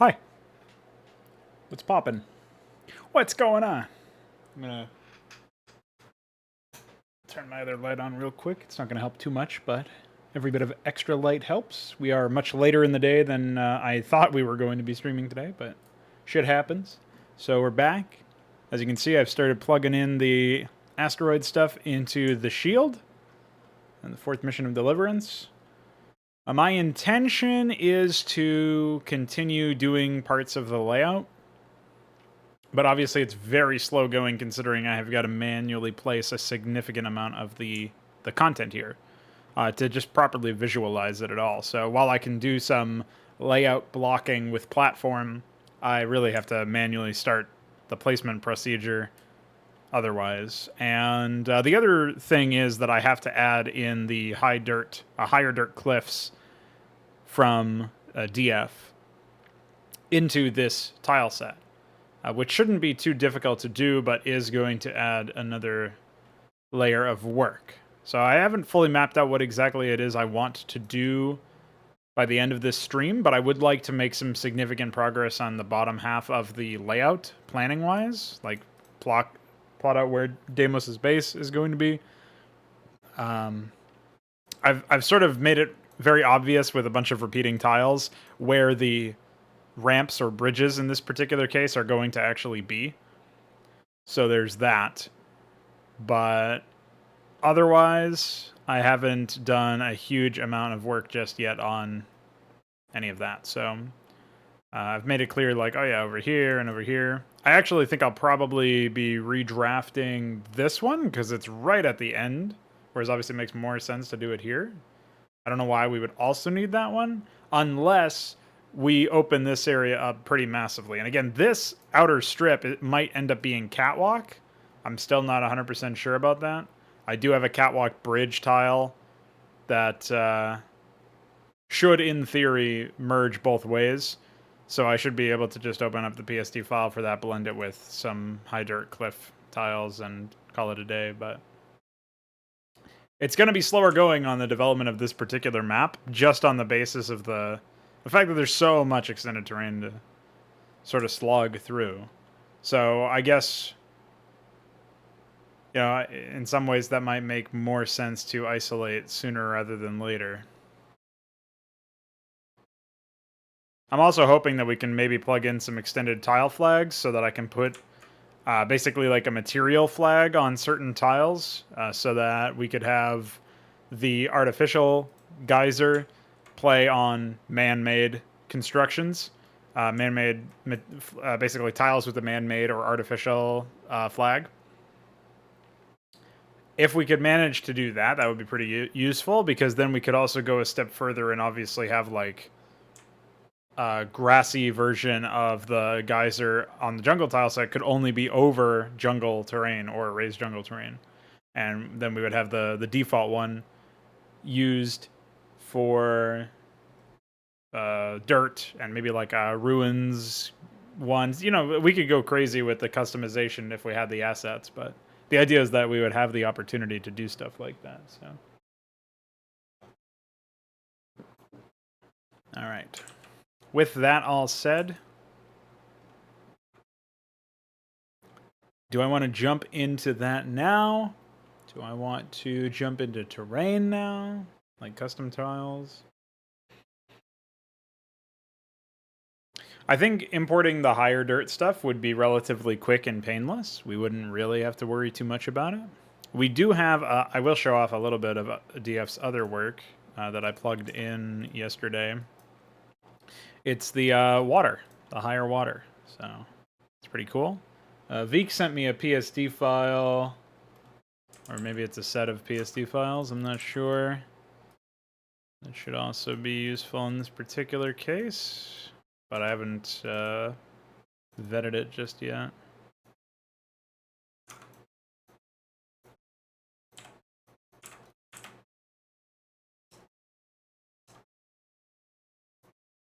Hi. What's poppin'? What's going on? I'm gonna turn my other light on real quick. It's not gonna help too much, but every bit of extra light helps. We are much later in the day than I thought we were going to be streaming today, but shit happens. So we're back. As you can see, I've started plugging in the asteroid stuff into the shield and the fourth mission of Deliverance. My intention is to continue doing parts of the layout, but obviously it's very slow going considering I have got to manually place a significant amount of the content here to just properly visualize it at all. So while I can do some layout blocking with platform, I really have to manually start the placement procedure otherwise. And the other thing is that I have to add in the higher dirt cliffs from DF into this tile set. Which shouldn't be too difficult to do, but is going to add another layer of work. So I haven't fully mapped out what exactly it is I want to do by the end of this stream, but I would like to make some significant progress on the bottom half of the layout, planning-wise, like plot out where Deimos' base is going to be. I've sort of made it very obvious with a bunch of repeating tiles where the ramps or bridges in this particular case are going to actually be. So there's that. But otherwise, I haven't done a huge amount of work just yet on any of that. So I've made it clear, like, oh yeah, over here and over here. I actually think I'll probably be redrafting this one because it's right at the end, whereas obviously it makes more sense to do it here. I don't know why we would also need that one, unless we open this area up pretty massively. And again, this outer strip, it might end up being catwalk. I'm still not 100% sure about that. I do have a catwalk bridge tile that should, in theory, merge both ways. So I should be able to just open up the PSD file for that, blend it with some high dirt cliff tiles, and call it a day. But it's going to be slower going on the development of this particular map, just on the basis of the fact that there's so much extended terrain to sort of slog through. So I guess, you know, in some ways that might make more sense to isolate sooner rather than later. I'm also hoping that we can maybe plug in some extended tile flags so that I can put basically like a material flag on certain tiles so that we could have the artificial geyser play on man-made constructions, basically tiles with a man-made or artificial flag. If we could manage to do that, that would be pretty useful, because then we could also go a step further and obviously have like a grassy version of the geyser on the jungle tile set could only be over jungle terrain or raised jungle terrain. And then we would have the default one used for dirt and maybe like ruins ones. You know, we could go crazy with the customization if we had the assets, but the idea is that we would have the opportunity to do stuff like that. So, all right. With that all said, do I want to jump into that now? Do I want to jump into terrain now? Like custom tiles? I think importing the higher dirt stuff would be relatively quick and painless. We wouldn't really have to worry too much about it. We do have, I will show off a little bit of DF's other work that I plugged in yesterday. It's the water, the higher water. So it's pretty cool. Veek sent me a PSD file, or maybe it's a set of PSD files, I'm not sure. That should also be useful in this particular case, but I haven't vetted it just yet.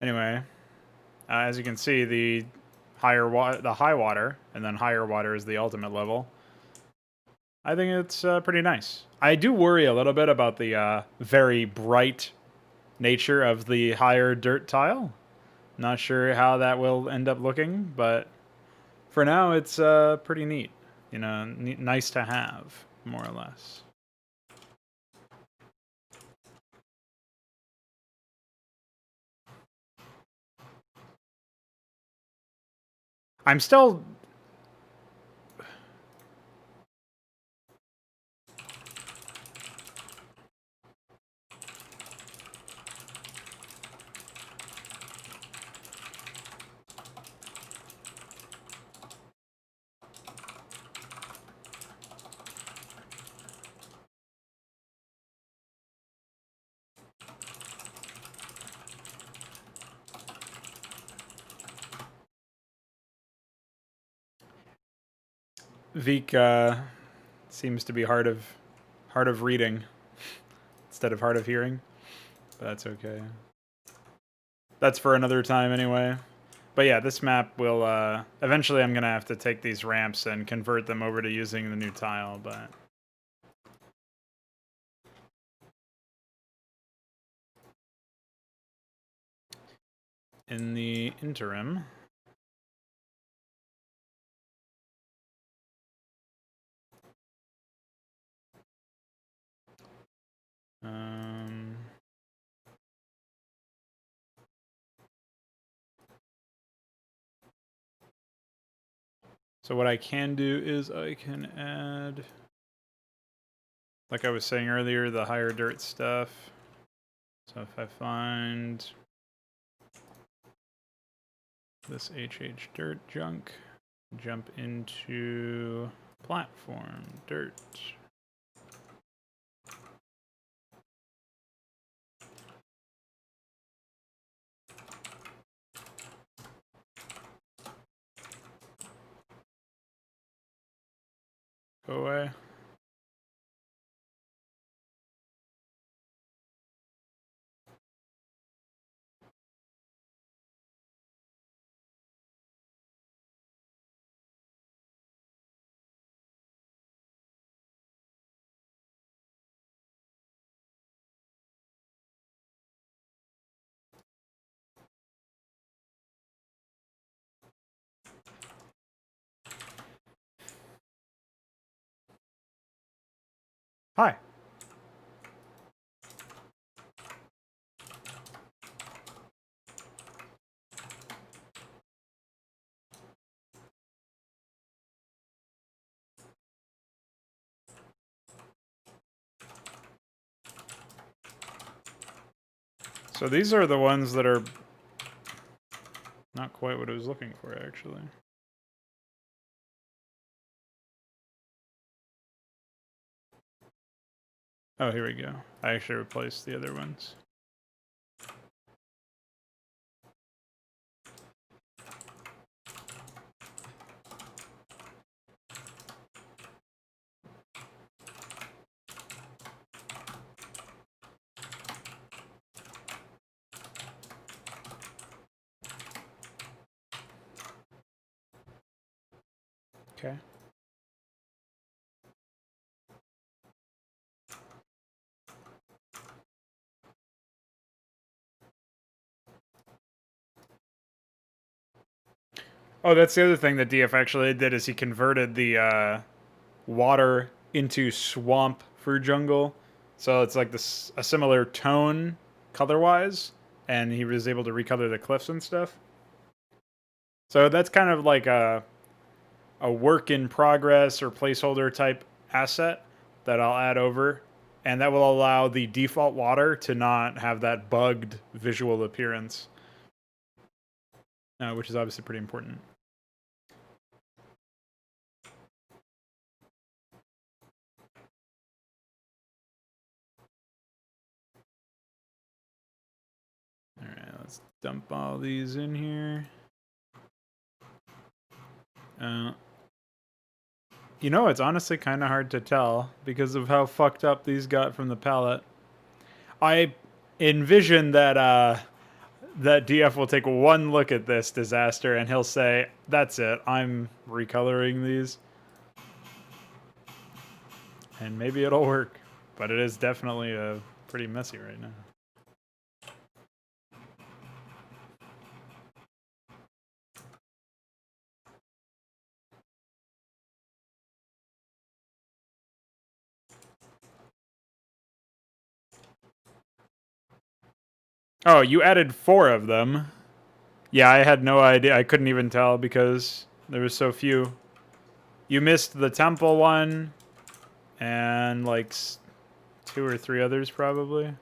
Anyway, as you can see, the high water, and then higher water is the ultimate level. I think it's pretty nice. I do worry a little bit about the very bright nature of the higher dirt tile. Not sure how that will end up looking, but for now it's pretty neat. You know, nice to have, more or less. I'm still... Veek seems to be hard of reading instead of hard of hearing, but that's okay. That's for another time anyway. But yeah, this map will eventually I'm gonna have to take these ramps and convert them over to using the new tile, but in the interim, so what I can do is I can add, like I was saying earlier, the higher dirt stuff. So if I find this HH dirt junk, jump into platform dirt. Go away. Hi. So these are the ones that are not quite what I was looking for, actually. Oh, here we go. I actually replaced the other ones. Okay. Oh, that's the other thing that DF actually did is he converted the water into swamp for jungle. So it's like this a similar tone color-wise, and he was able to recolor the cliffs and stuff. So that's kind of like a work in progress or placeholder type asset that I'll add over, and that will allow the default water to not have that bugged visual appearance, which is obviously pretty important. All right, let's dump all these in here. You know, it's honestly kind of hard to tell because of how fucked up these got from the palette. I envision that that DF will take one look at this disaster and he'll say, "That's it. I'm recoloring these." And maybe it'll work, but it is definitely pretty messy right now. Oh, you added 4 of them. Yeah, I had no idea. I couldn't even tell because there was so few. You missed the temple one and like 2 or 3 others probably.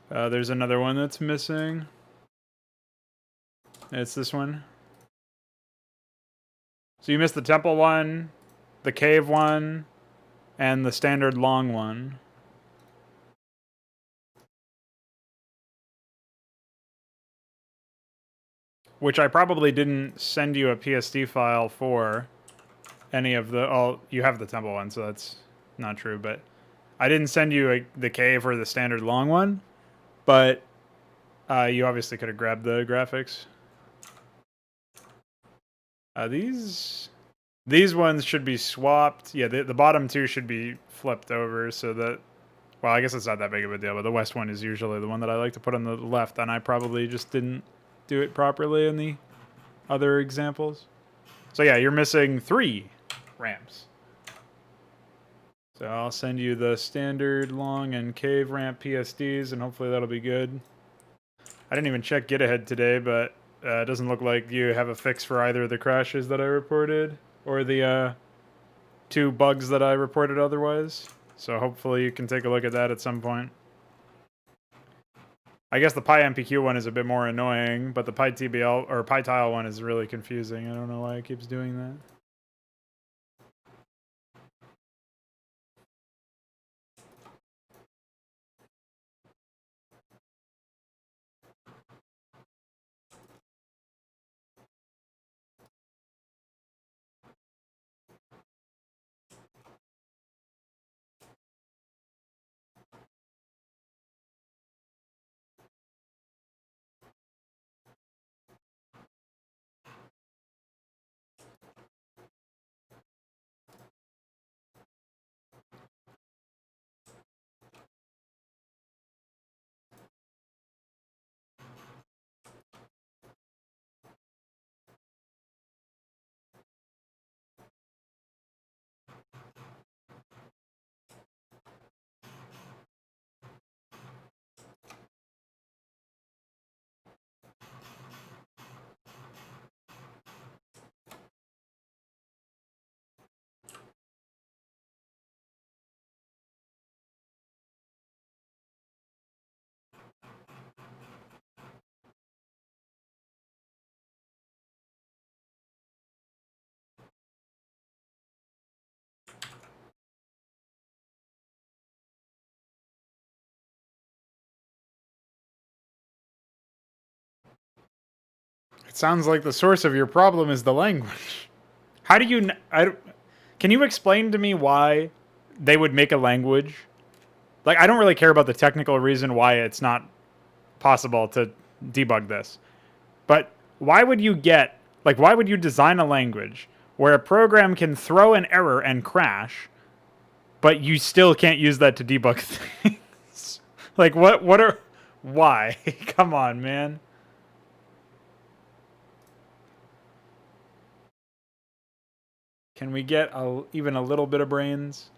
There's another one that's missing. It's this one. So you missed the temple one, the cave one, and the standard long one. Which I probably didn't send you a PSD file for any of the... Oh, you have the temple one, so that's not true, but I didn't send you the cave or the standard long one, but you obviously could have grabbed the graphics. These ones should be swapped. Yeah, the bottom 2 should be flipped over so that... Well, I guess it's not that big of a deal, but the west one is usually the one that I like to put on the left, and I probably just didn't do it properly in the other examples. So yeah, you're missing 3 ramps. So I'll send you the standard long and cave ramp PSDs, and hopefully that'll be good. I didn't even check get ahead today, but it doesn't look like you have a fix for either of the crashes that I reported or the 2 bugs that I reported otherwise. So hopefully you can take a look at that at some point. I guess the PyMPQ one is a bit more annoying, but the PyTBL or PyTile one is really confusing. I don't know why it keeps doing that. It sounds like the source of your problem is the language. How do you... can you explain to me why they would make a language? Like, I don't really care about the technical reason why it's not possible to debug this. But why would you get... Like, why would you design a language where a program can throw an error and crash, but you still can't use that to debug things? Like, what are... Why? Come on, man. Can we get even a little bit of brains?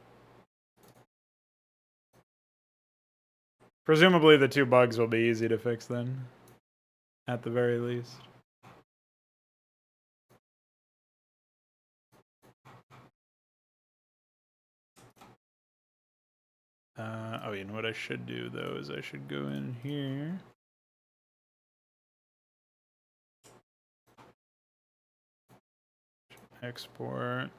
Presumably the 2 bugs will be easy to fix then, at the very least. Oh, you know what I should do, though, is I should go in here. Export.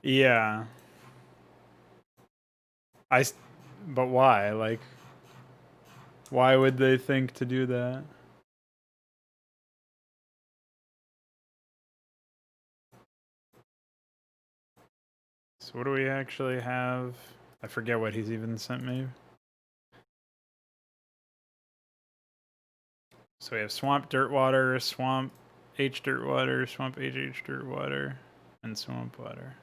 Yeah. But why? Like, why would they think to do that? So what do we actually have? I forget what he's even sent me. So we have swamp dirt water, swamp H dirt water, swamp HH dirt water, and swamp water.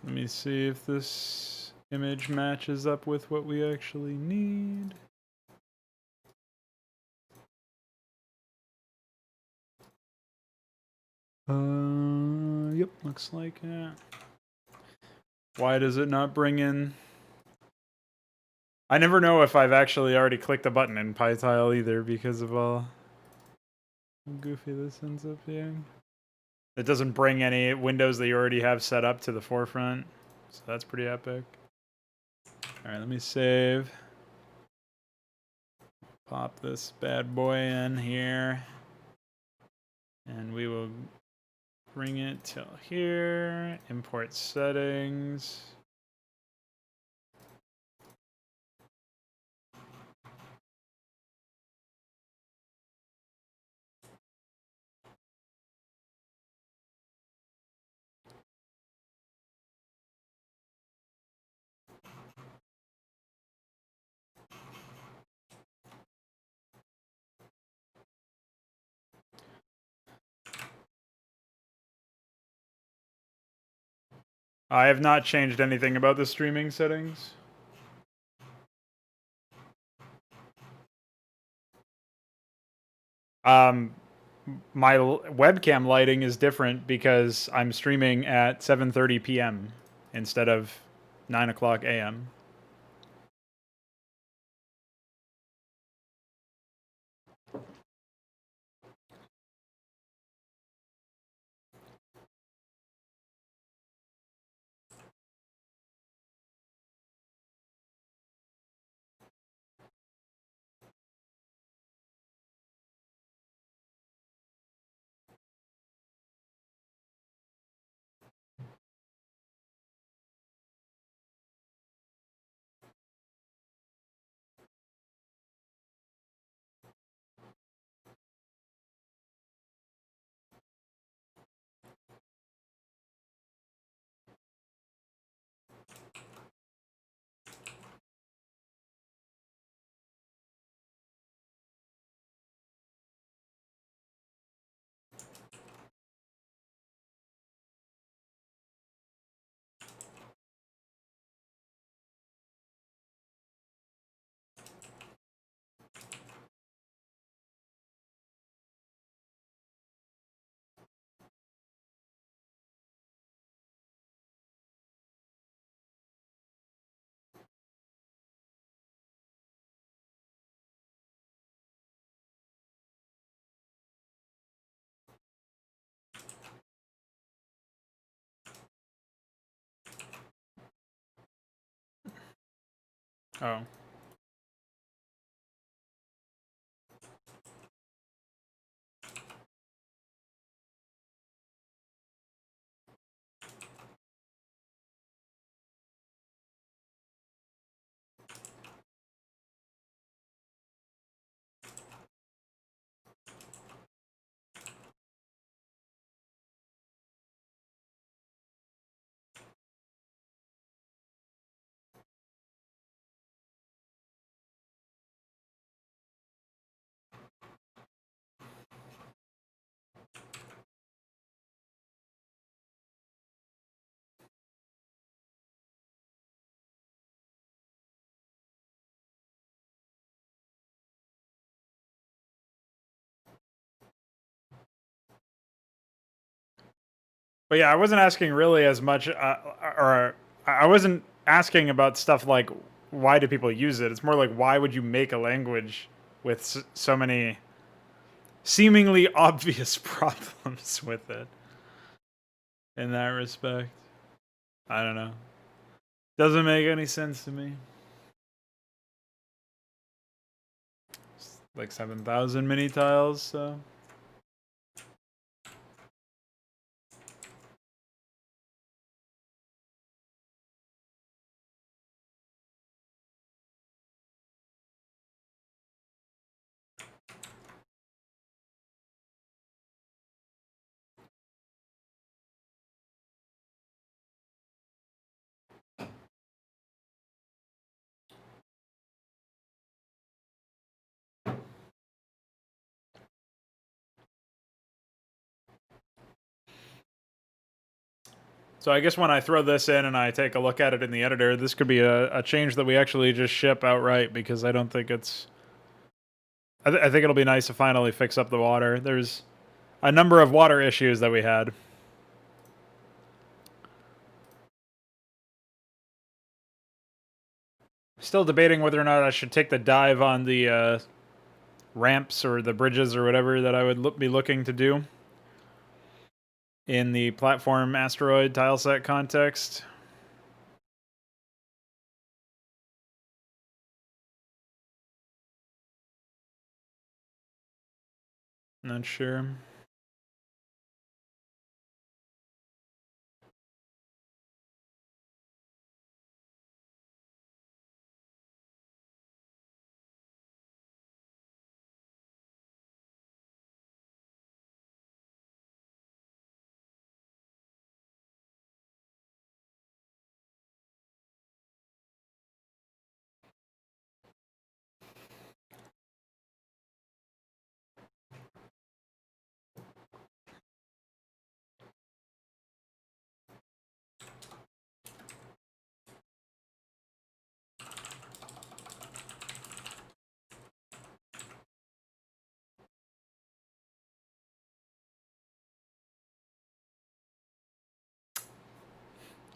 Let me see if this image matches up with what we actually need. Yep, looks like it. Why does it not bring in? I never know if I've actually already clicked a button in PyTile either because of how goofy this ends up being. It doesn't bring any windows that you already have set up to the forefront, so that's pretty epic. All right, let me save. Pop this bad boy in here, and we will bring it till here. Import settings. I have not changed anything about the streaming settings. My webcam lighting is different because I'm streaming at 7:30 p.m. instead of 9 o'clock a.m. Oh. But yeah, I wasn't asking really as much, or I wasn't asking about stuff like why do people use it. It's more like why would you make a language with so many seemingly obvious problems with it in that respect. I don't know. Doesn't make any sense to me. like 7,000 mini tiles, so. So I guess when I throw this in and I take a look at it in the editor, this could be a change that we actually just ship outright, because I don't think it's... I think it'll be nice to finally fix up the water. There's a number of water issues that we had. Still debating whether or not I should take the dive on the ramps or the bridges or whatever that I would be looking to do in the platform asteroid tileset context. Not sure.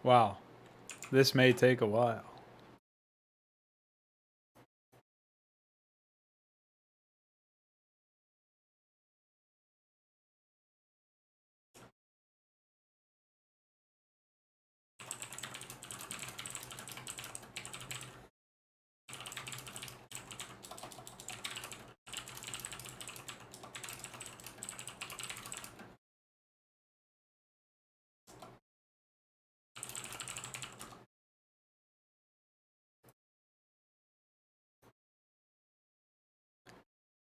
Wow. This may take a while.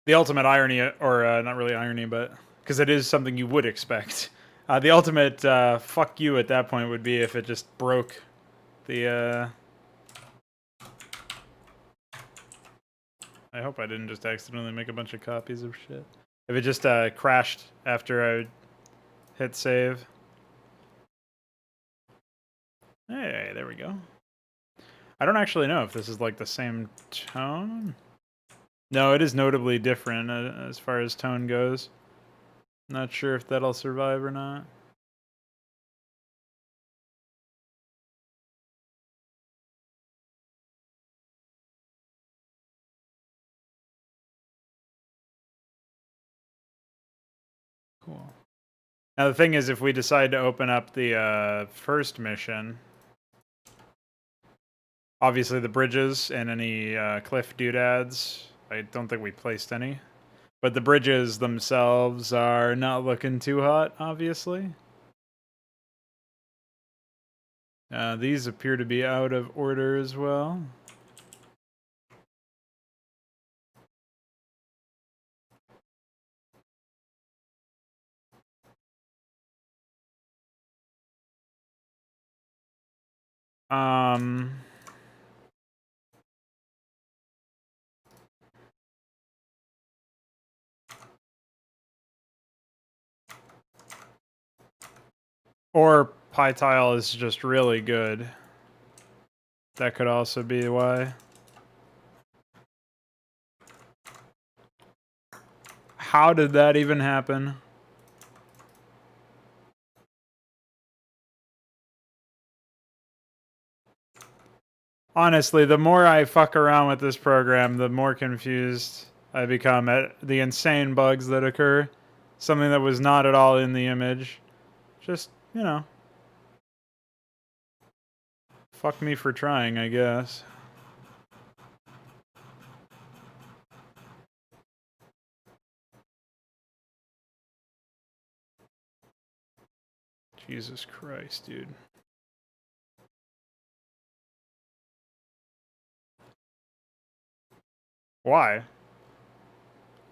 The ultimate irony, or not really irony, but because it is something you would expect. The ultimate fuck you at that point would be if it just broke the... I hope I didn't just accidentally make a bunch of copies of shit. If it just crashed after I hit save. Hey, there we go. I don't actually know if this is like the same tone. No, it is notably different as far as tone goes. Not sure if that'll survive or not. Cool. Now the thing is, if we decide to open up the first mission, obviously the bridges and any cliff doodads, I don't think we placed any. But the bridges themselves are not looking too hot, obviously. These appear to be out of order as well. Or PyTile is just really good. That could also be why. How did that even happen? Honestly, the more I fuck around with this program, the more confused I become at the insane bugs that occur. Something that was not at all in the image. Just, you know. Fuck me for trying, I guess. Jesus Christ, dude. Why?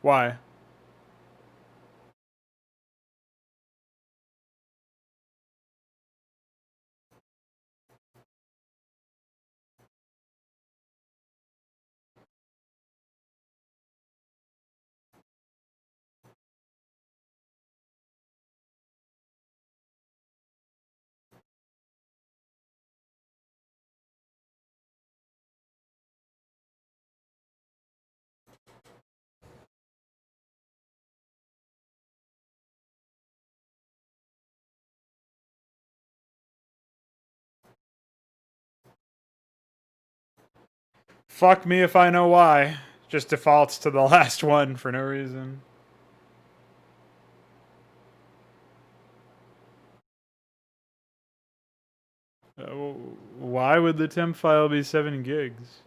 Why? Fuck me if I know why. Just defaults to the last one for no reason. Why would the temp file be 7 gigs?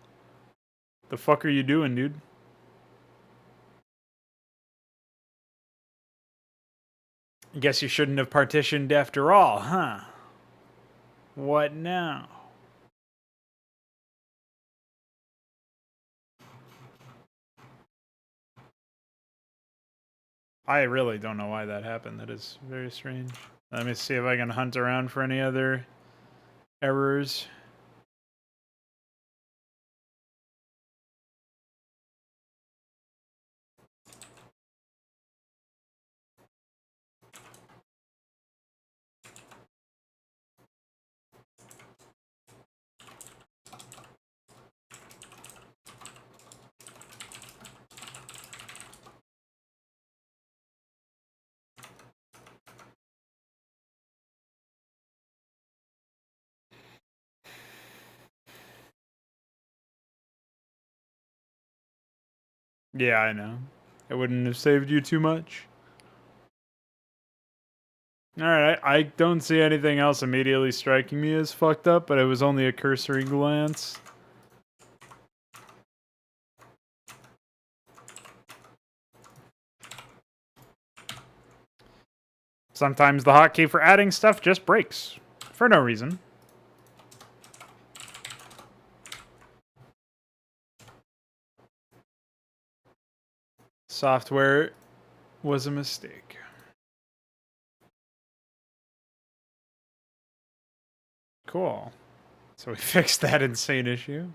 The fuck are you doing, dude? Guess you shouldn't have partitioned after all, huh? What now? I really don't know why that happened. That is very strange. Let me see if I can hunt around for any other errors. Yeah, I know. It wouldn't have saved you too much. Alright, I don't see anything else immediately striking me as fucked up, but it was only a cursory glance. Sometimes the hotkey for adding stuff just breaks. For no reason. Software was a mistake. Cool. So we fixed that insane issue.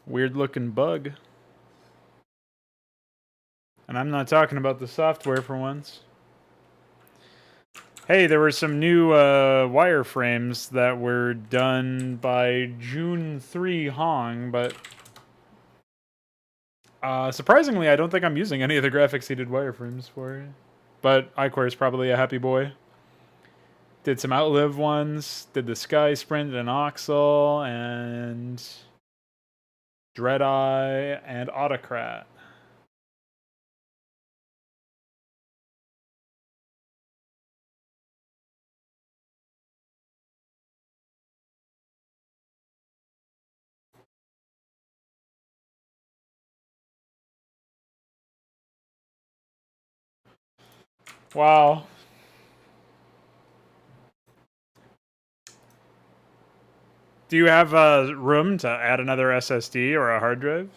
Weird looking bug. And I'm not talking about the software for once. Hey, there were some new wireframes that were done by June 3 Hong, but surprisingly, I don't think I'm using any of the graphics he did wireframes for. But Ichor is probably a happy boy. Did some Outlive ones, did the Sky Sprint and Oxel, and Dreadeye, and Autocrat. Wow. Do you have room to add another SSD or a hard drive?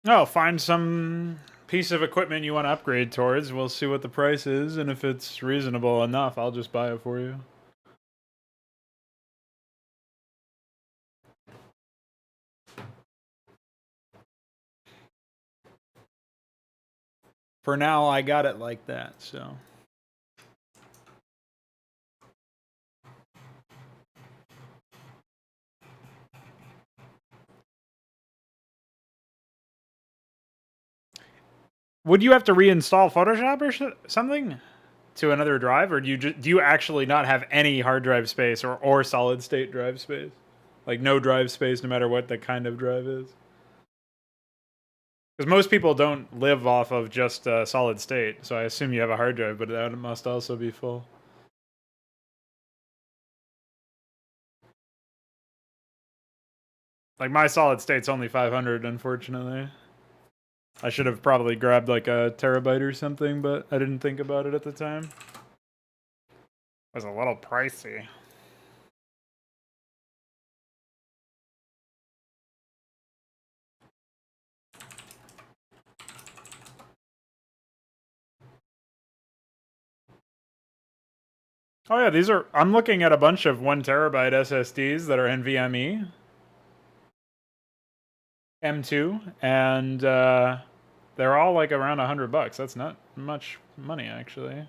Oh, find some piece of equipment you want to upgrade towards. We'll see what the price is, and if it's reasonable enough, I'll just buy it for you. For now, I got it like that, so. Would you have to reinstall Photoshop or something to another drive, or do you actually not have any hard drive space or solid state drive space? Like no drive space, no matter what the kind of drive is? Because most people don't live off of just solid state, so I assume you have a hard drive, but that must also be full. Like my solid state's only 500, unfortunately. I should have probably grabbed like a terabyte or something, but I didn't think about it at the time. It was a little pricey. Oh yeah, these are. I'm looking at a bunch of 1 terabyte SSDs that are NVMe, M2, and they're all like around $100. That's not much money, actually.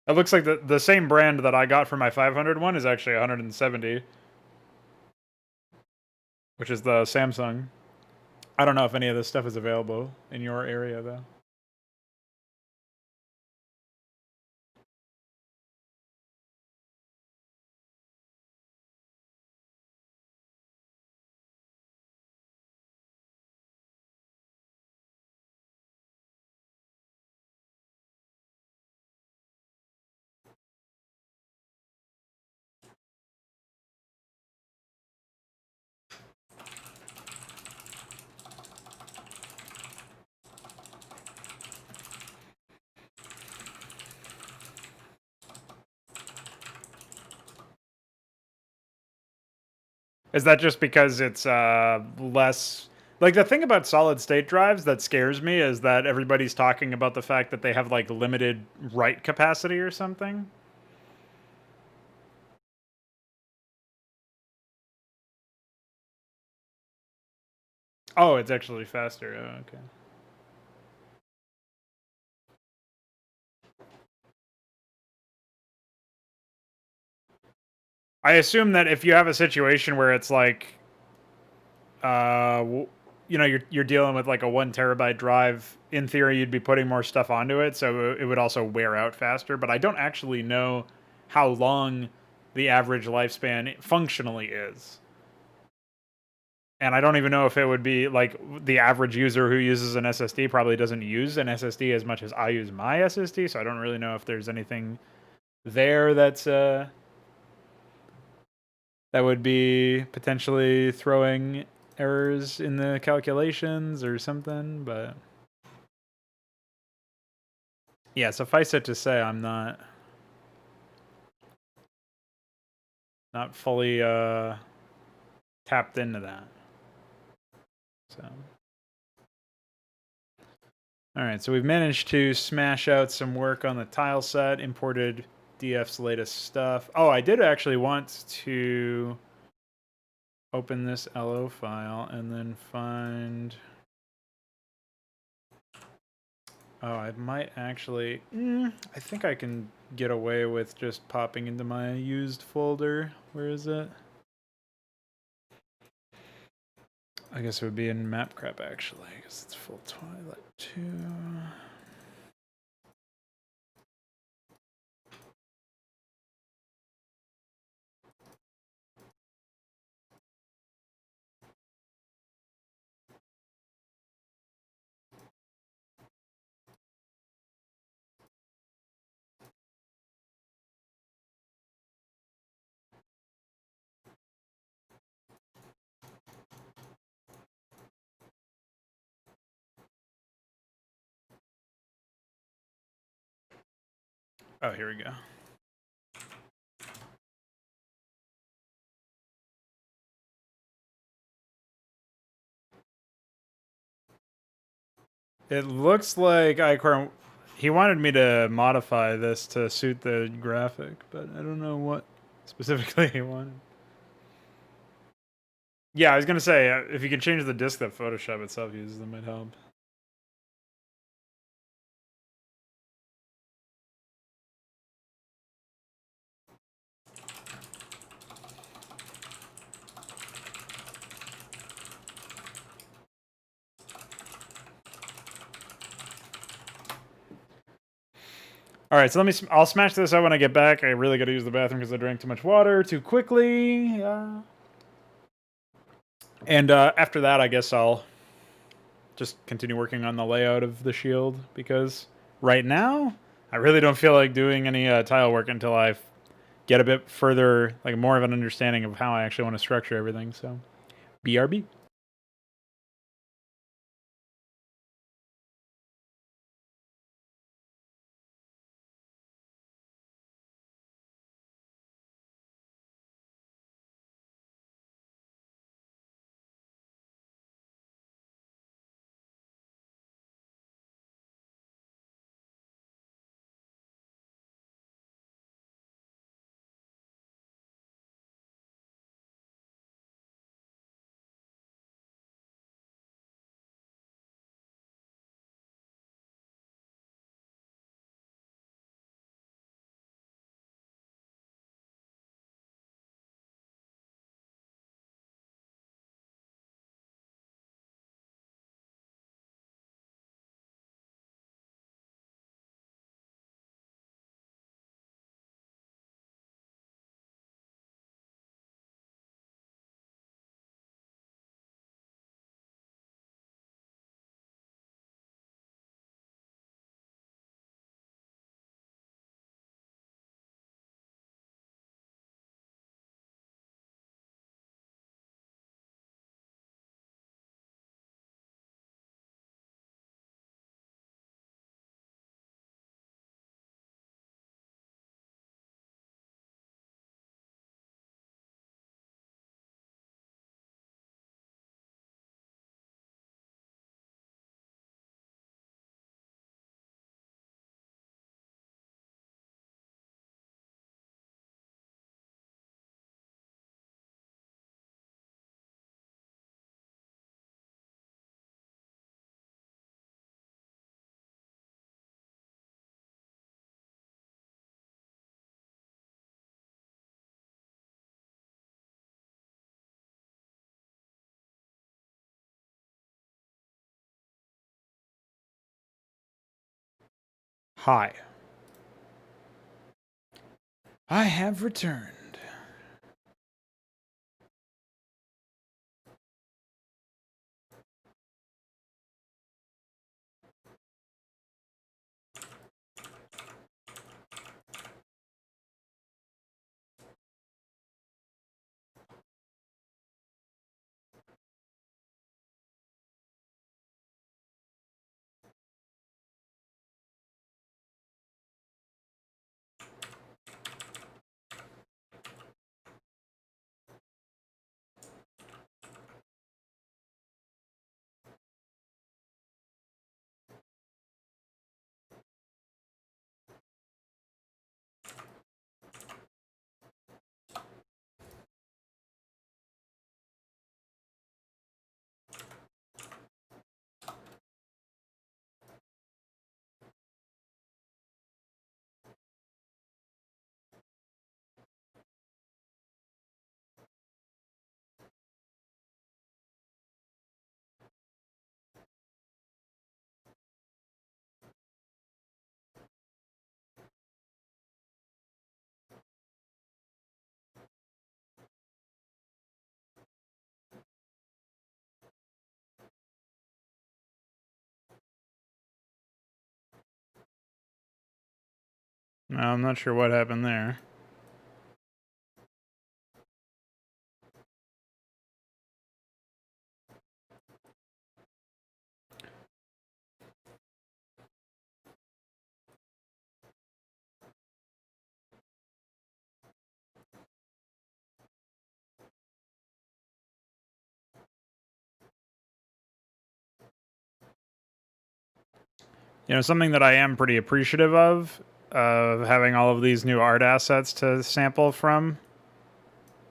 It looks like the same brand that I got for my 500 one is actually 170, which is the Samsung. I don't know if any of this stuff is available in your area though. Is that just because it's less? Like the thing about solid state drives that scares me is that everybody's talking about the fact that they have like limited write capacity or something. Oh, it's actually faster. Oh, okay. I assume that if you have a situation where it's like, you know, you're dealing with like a 1 terabyte drive, in theory you'd be putting more stuff onto it, so it would also wear out faster. But I don't actually know how long the average lifespan functionally is. And I don't even know if it would be like the average user who uses an SSD probably doesn't use an SSD as much as I use my SSD, so I don't really know if there's anything there that's that would be potentially throwing errors in the calculations or something, but yeah, suffice it to say I'm not fully tapped into that. So all right, so we've managed to smash out some work on the tile set, imported DF's latest stuff. Oh, I did actually want to open this LO file and then find... Oh, I might actually... I think I can get away with just popping into my used folder. Where is it? I guess it would be in Mapcrap, actually, because it's full Twilight 2. Oh, here we go. It looks like Icorn... He wanted me to modify this to suit the graphic, but I don't know what specifically he wanted. Yeah, I was gonna say, if you could change the disk that Photoshop itself uses, that might help. All right, so I'll smash this out when I get back. I really got to use the bathroom because I drank too much water too quickly. And after that, I guess I'll just continue working on the layout of the shield because right now I really don't feel like doing any tile work until I get a bit further, like more of an understanding of how I actually want to structure everything. So, BRB. Hi. I have returned. No, I'm not sure what happened there. You know, something that I am pretty appreciative of having all of these new art assets to sample from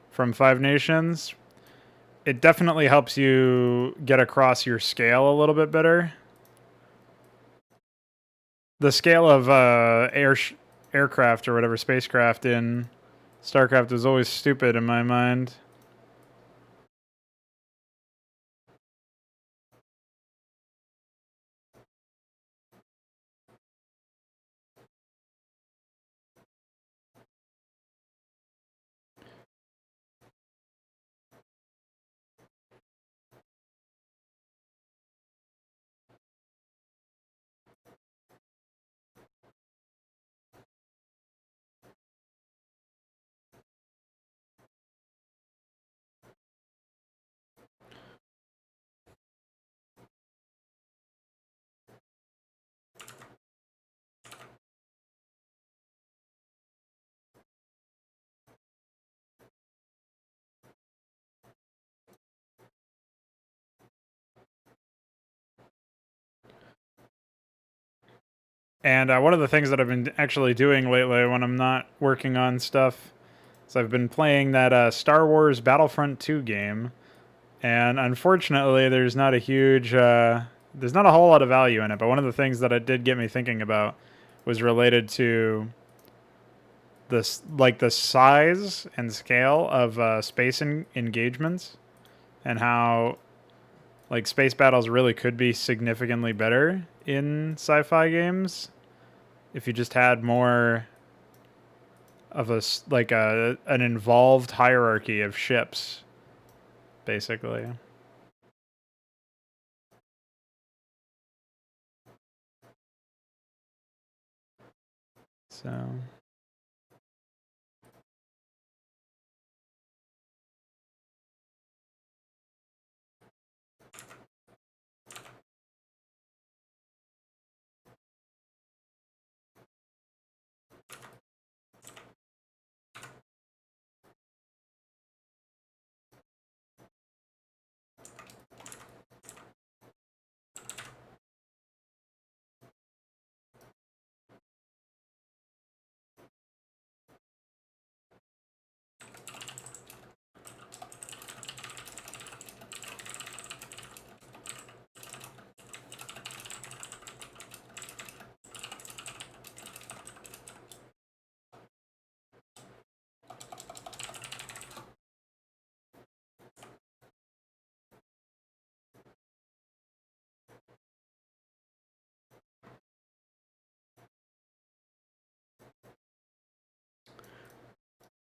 Five Nations. It definitely helps you get across your scale a little bit better. The scale of aircraft or whatever spacecraft in Starcraft is always stupid in my mind. And one of the things that I've been actually doing lately when I'm not working on stuff is I've been playing that Star Wars Battlefront 2 game. And unfortunately, there's not a whole lot of value in it. But one of the things that it did get me thinking about was related to this, like the size and scale of space engagements, and how like space battles really could be significantly better in sci-fi games if you just had more of an involved hierarchy of ships, basically. So.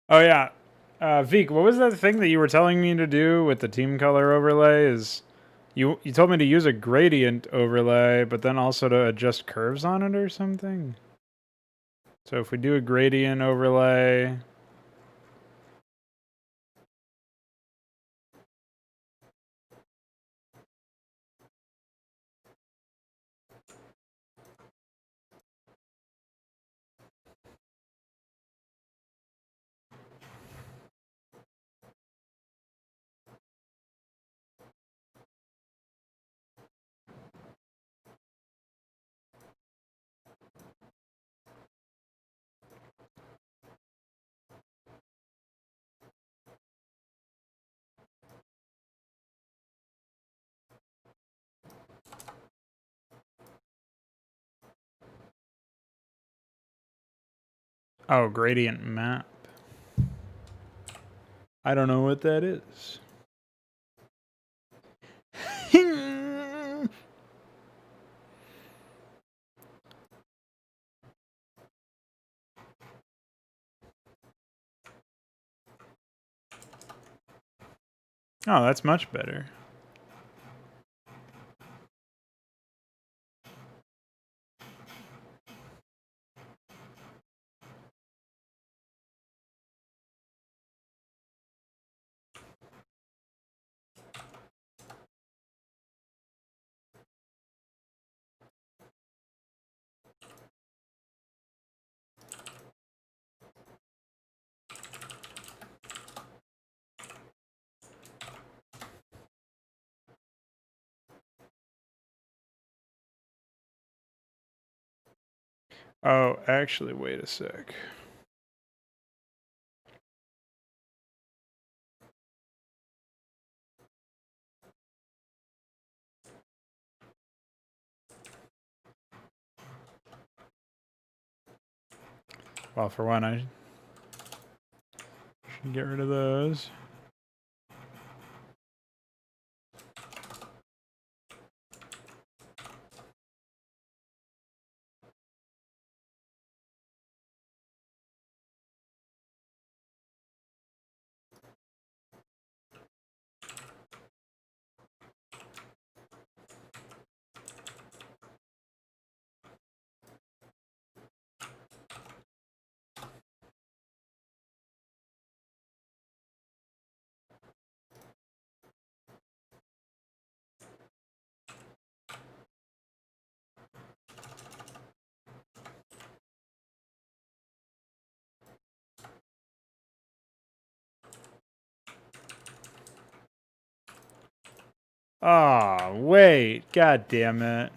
Oh yeah, Veek, what was that thing that you were telling me to do with the team color overlay? Is you told me to use a gradient overlay, but then also to adjust curves on it or something? So if we do a gradient overlay. Oh, gradient map. I don't know what that is. Oh, that's much better. Oh, actually, wait a sec. Well, for one, I should get rid of those. Ah, wait. God damn it.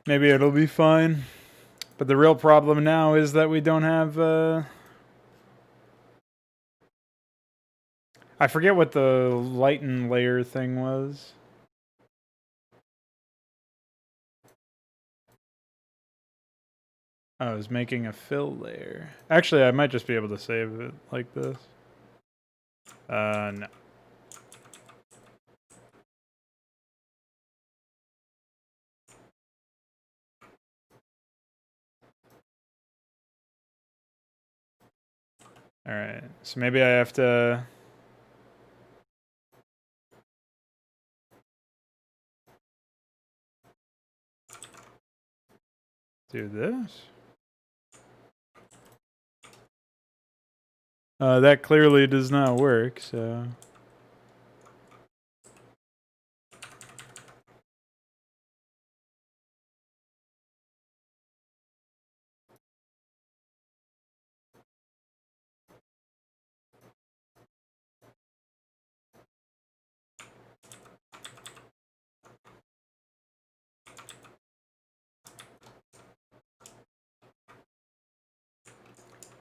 Maybe it'll be fine. But the real problem now is that we don't have... I forget what the lighten layer thing was. I was making a fill layer. Actually, I might just be able to save it like this. No. Alright, so maybe I have to... do this. That clearly does not work, so...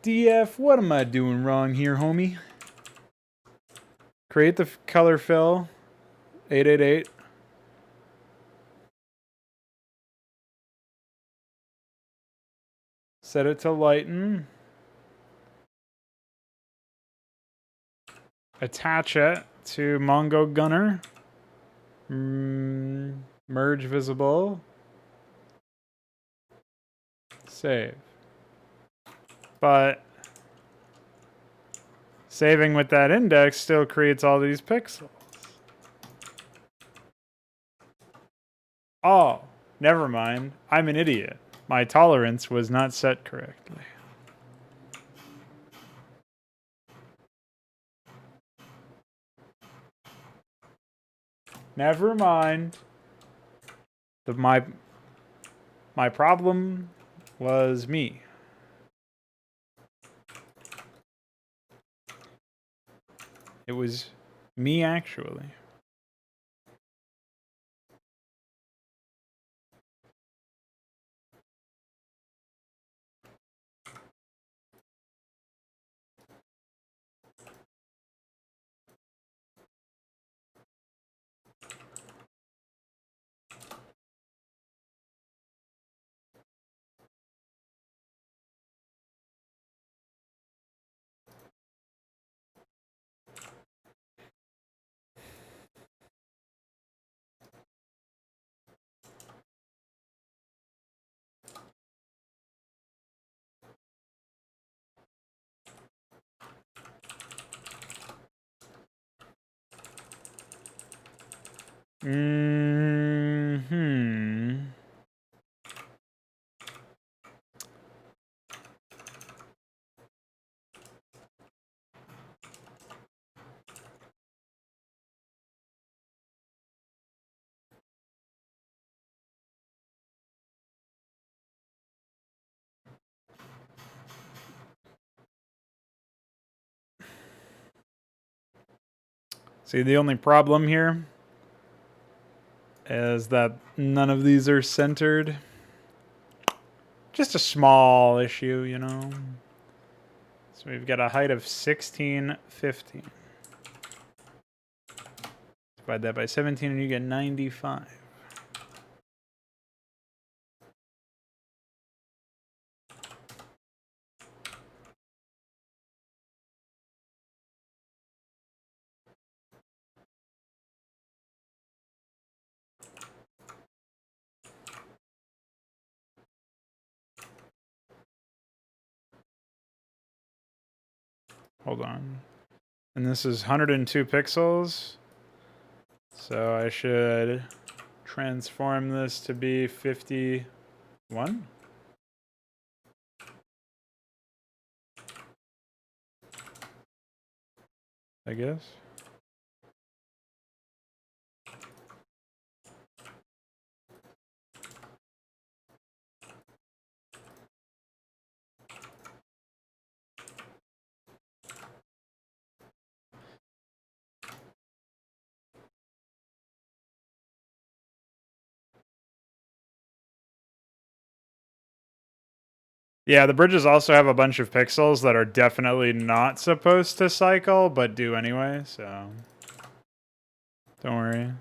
DF, what am I doing wrong here, homie? Create the color fill. 888. Set it to lighten. Attach it to Mongo Gunner. Merge visible. Save. But saving with that index still creates all these pixels. Oh, never mind. I'm an idiot. My tolerance was not set correctly. Never mind. My problem was me. It was me actually. See, the only problem here is that none of these are centered. Just a small issue, you know. So we've got a height of 1615. Divide that by 17 and you get 95. Hold on. And this is 102 pixels. So I should transform this to be 51. I guess. Yeah, the bridges also have a bunch of pixels that are definitely not supposed to cycle, but do anyway, so don't worry.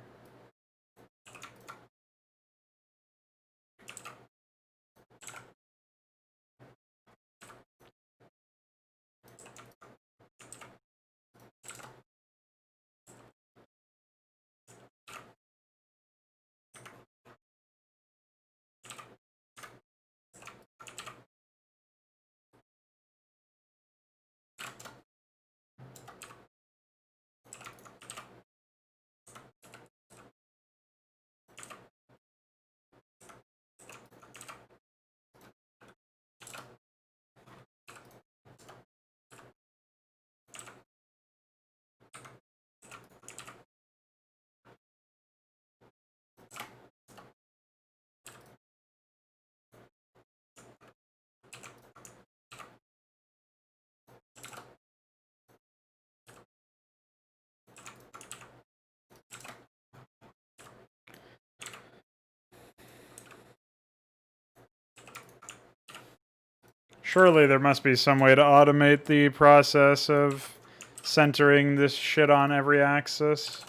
Surely there must be some way to automate the process of centering this shit on every axis.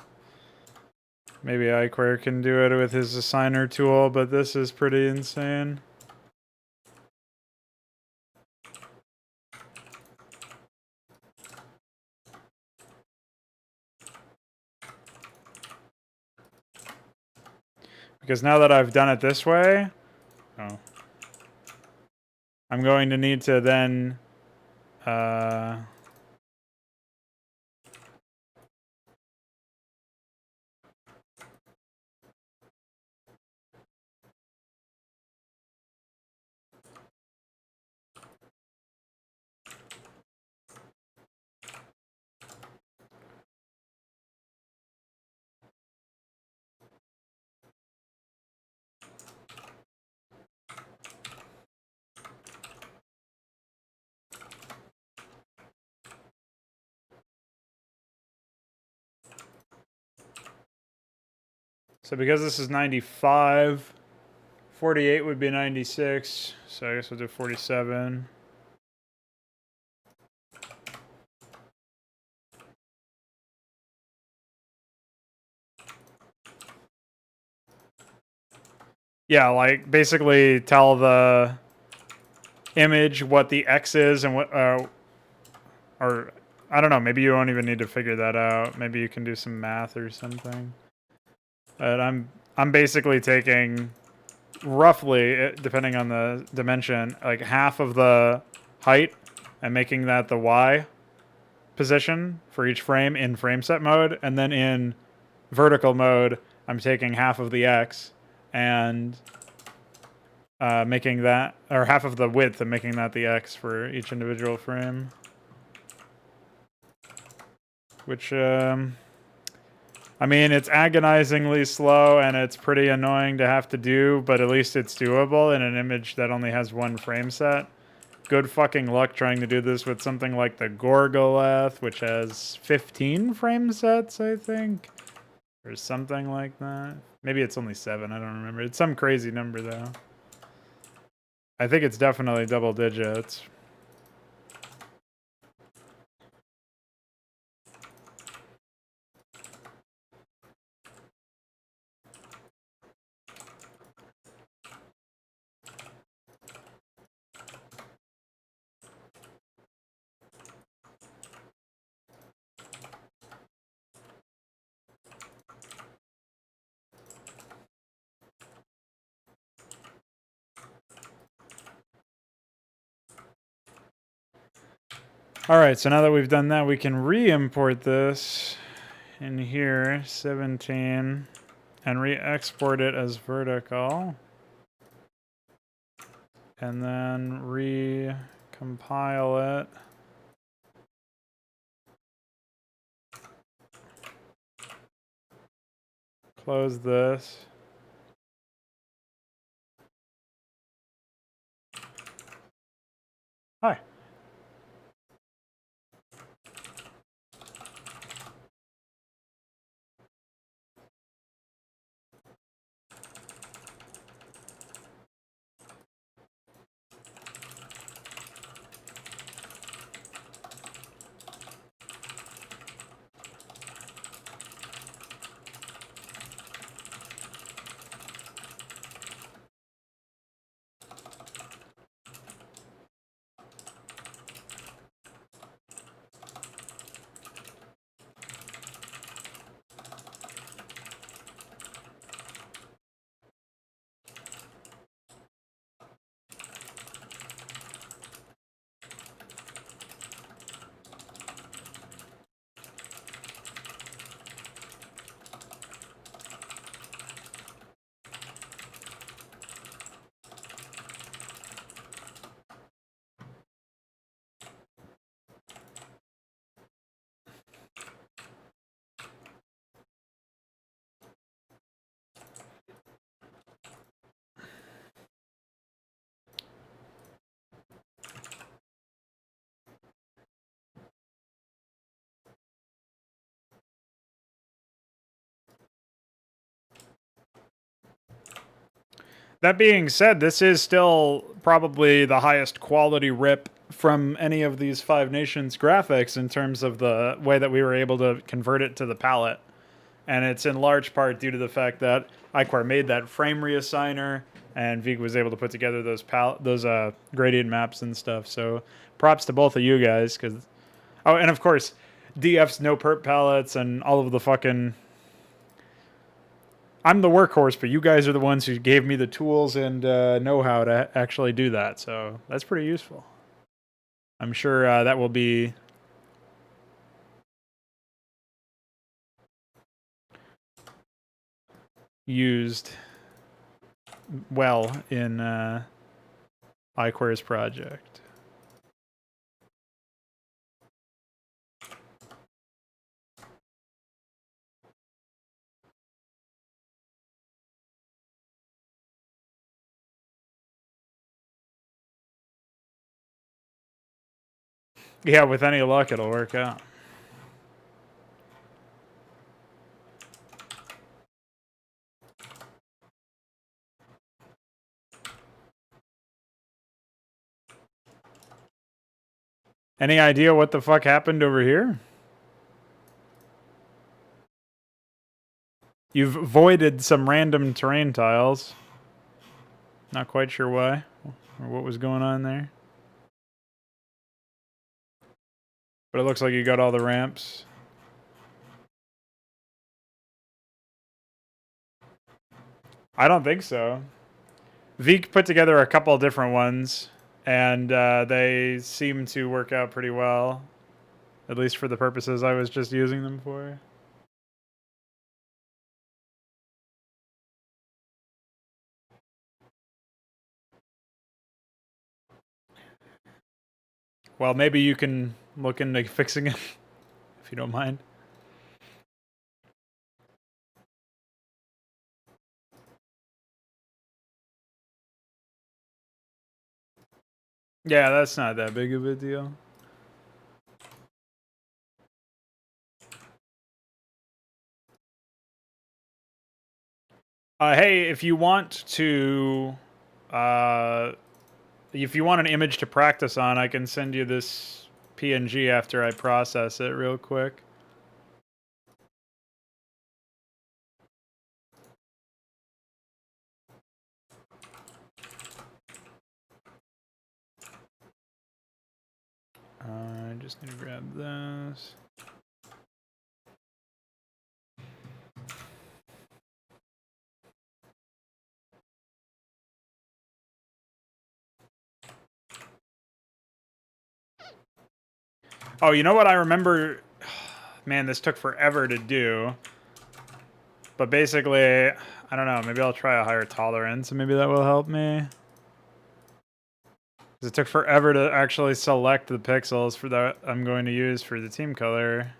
Maybe iQuare can do it with his assigner tool, but this is pretty insane. Because now that I've done it this way, I'm going to need to then so because this is 95, 48 would be 96, so I guess we'll do 47. Yeah, like basically tell the image what the X is and what, or I don't know, maybe you don't even need to figure that out. Maybe you can do some math or something. But I'm basically taking roughly, depending on the dimension, like half of the height and making that the Y position for each frame in frame set mode, and then in vertical mode, I'm taking half of the X and making that, or half of the width and making that the X for each individual frame. Which, I mean, it's agonizingly slow and it's pretty annoying to have to do, but at least it's doable in an image that only has one frame set. Good fucking luck trying to do this with something like the Gorgoleth, which has 15 frame sets, I think. Or something like that. Maybe it's only 7, I don't remember. It's some crazy number, though. I think it's definitely double digits. Alright, so now that we've done that, we can re-import this in here, 17, and re-export it as vertical. And then recompile it. Close this. Hi. That being said, this is still probably the highest quality rip from any of these Five Nations graphics in terms of the way that we were able to convert it to the palette. And it's in large part due to the fact that Iquar made that frame reassigner, and Vig was able to put together those gradient maps and stuff. So props to both of you guys. Oh, and of course, DF's no perp palettes and all of the fucking... I'm the workhorse, but you guys are the ones who gave me the tools and know-how to actually do that. So that's pretty useful. I'm sure that will be used well in Iquar's project. Yeah, with any luck, it'll work out. Any idea what the fuck happened over here? You've voided some random terrain tiles. Not quite sure why or what was going on there. But it looks like you got all the ramps. I don't think so. Veek put together a couple different ones, and they seem to work out pretty well. At least for the purposes I was just using them for. Well, maybe you can look into fixing it, if you don't mind. Yeah, that's not that big of a deal. Hey, if you want to, if you want an image to practice on, I can send you this PNG after I process it real quick. I just need to grab this. Oh, you know what I remember? Man, this took forever to do. But basically, I don't know. Maybe I'll try a higher tolerance, and maybe that will help me. Because it took forever to actually select the pixels for that I'm going to use for the team color.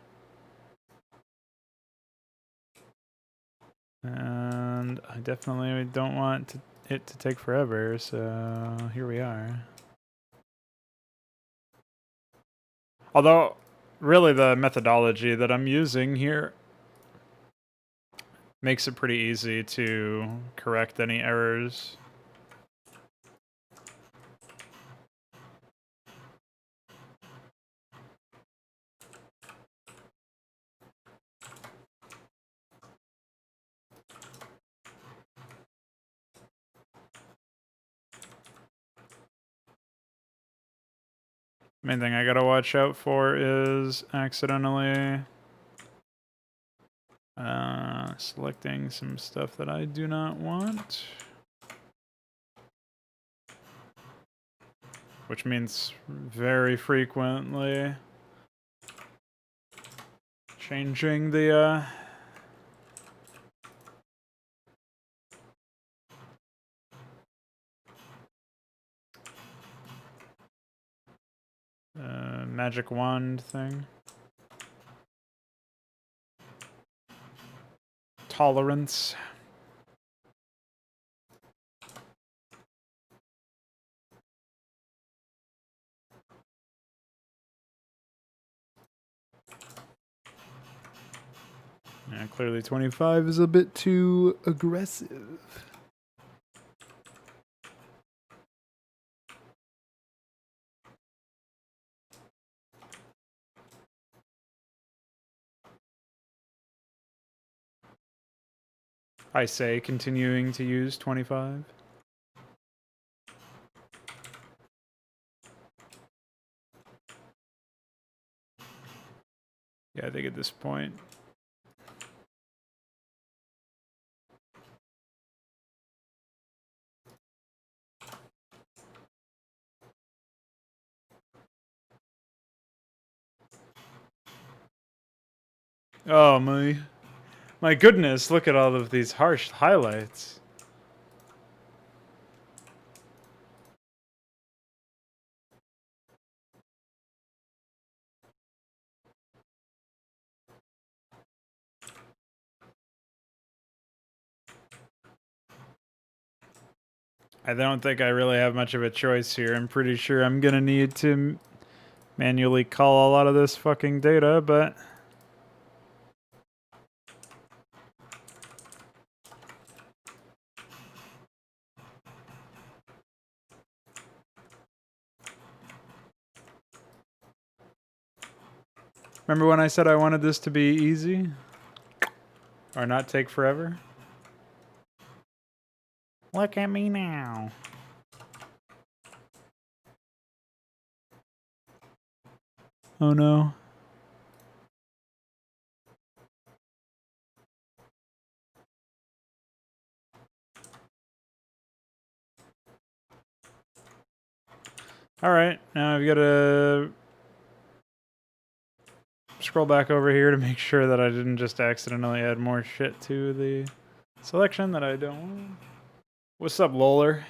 And I definitely don't want it to take forever, so here we are. Although, really the methodology that I'm using here makes it pretty easy to correct any errors. Main thing I gotta watch out for is accidentally selecting some stuff that I do not want. Which means very frequently changing the magic wand thing. Tolerance. Yeah, clearly 25 is a bit too aggressive. I say continuing to use 25. Yeah, I think at this point. Oh my goodness, look at all of these harsh highlights. I don't think I really have much of a choice here. I'm pretty sure I'm gonna need to manually call a lot of this fucking data, but remember when I said I wanted this to be easy? Or not take forever? Look at me now. Oh no. Alright, now I've got to scroll back over here to make sure that I didn't just accidentally add more shit to the selection that I don't want. What's up, Loler?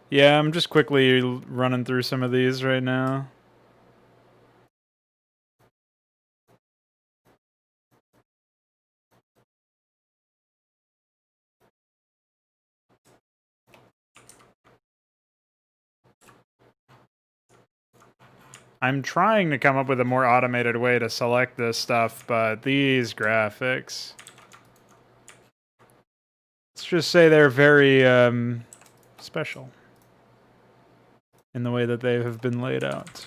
Yeah, I'm just quickly running through some of these right now. I'm trying to come up with a more automated way to select this stuff, but these graphics... Let's just say they're very special in the way that they have been laid out.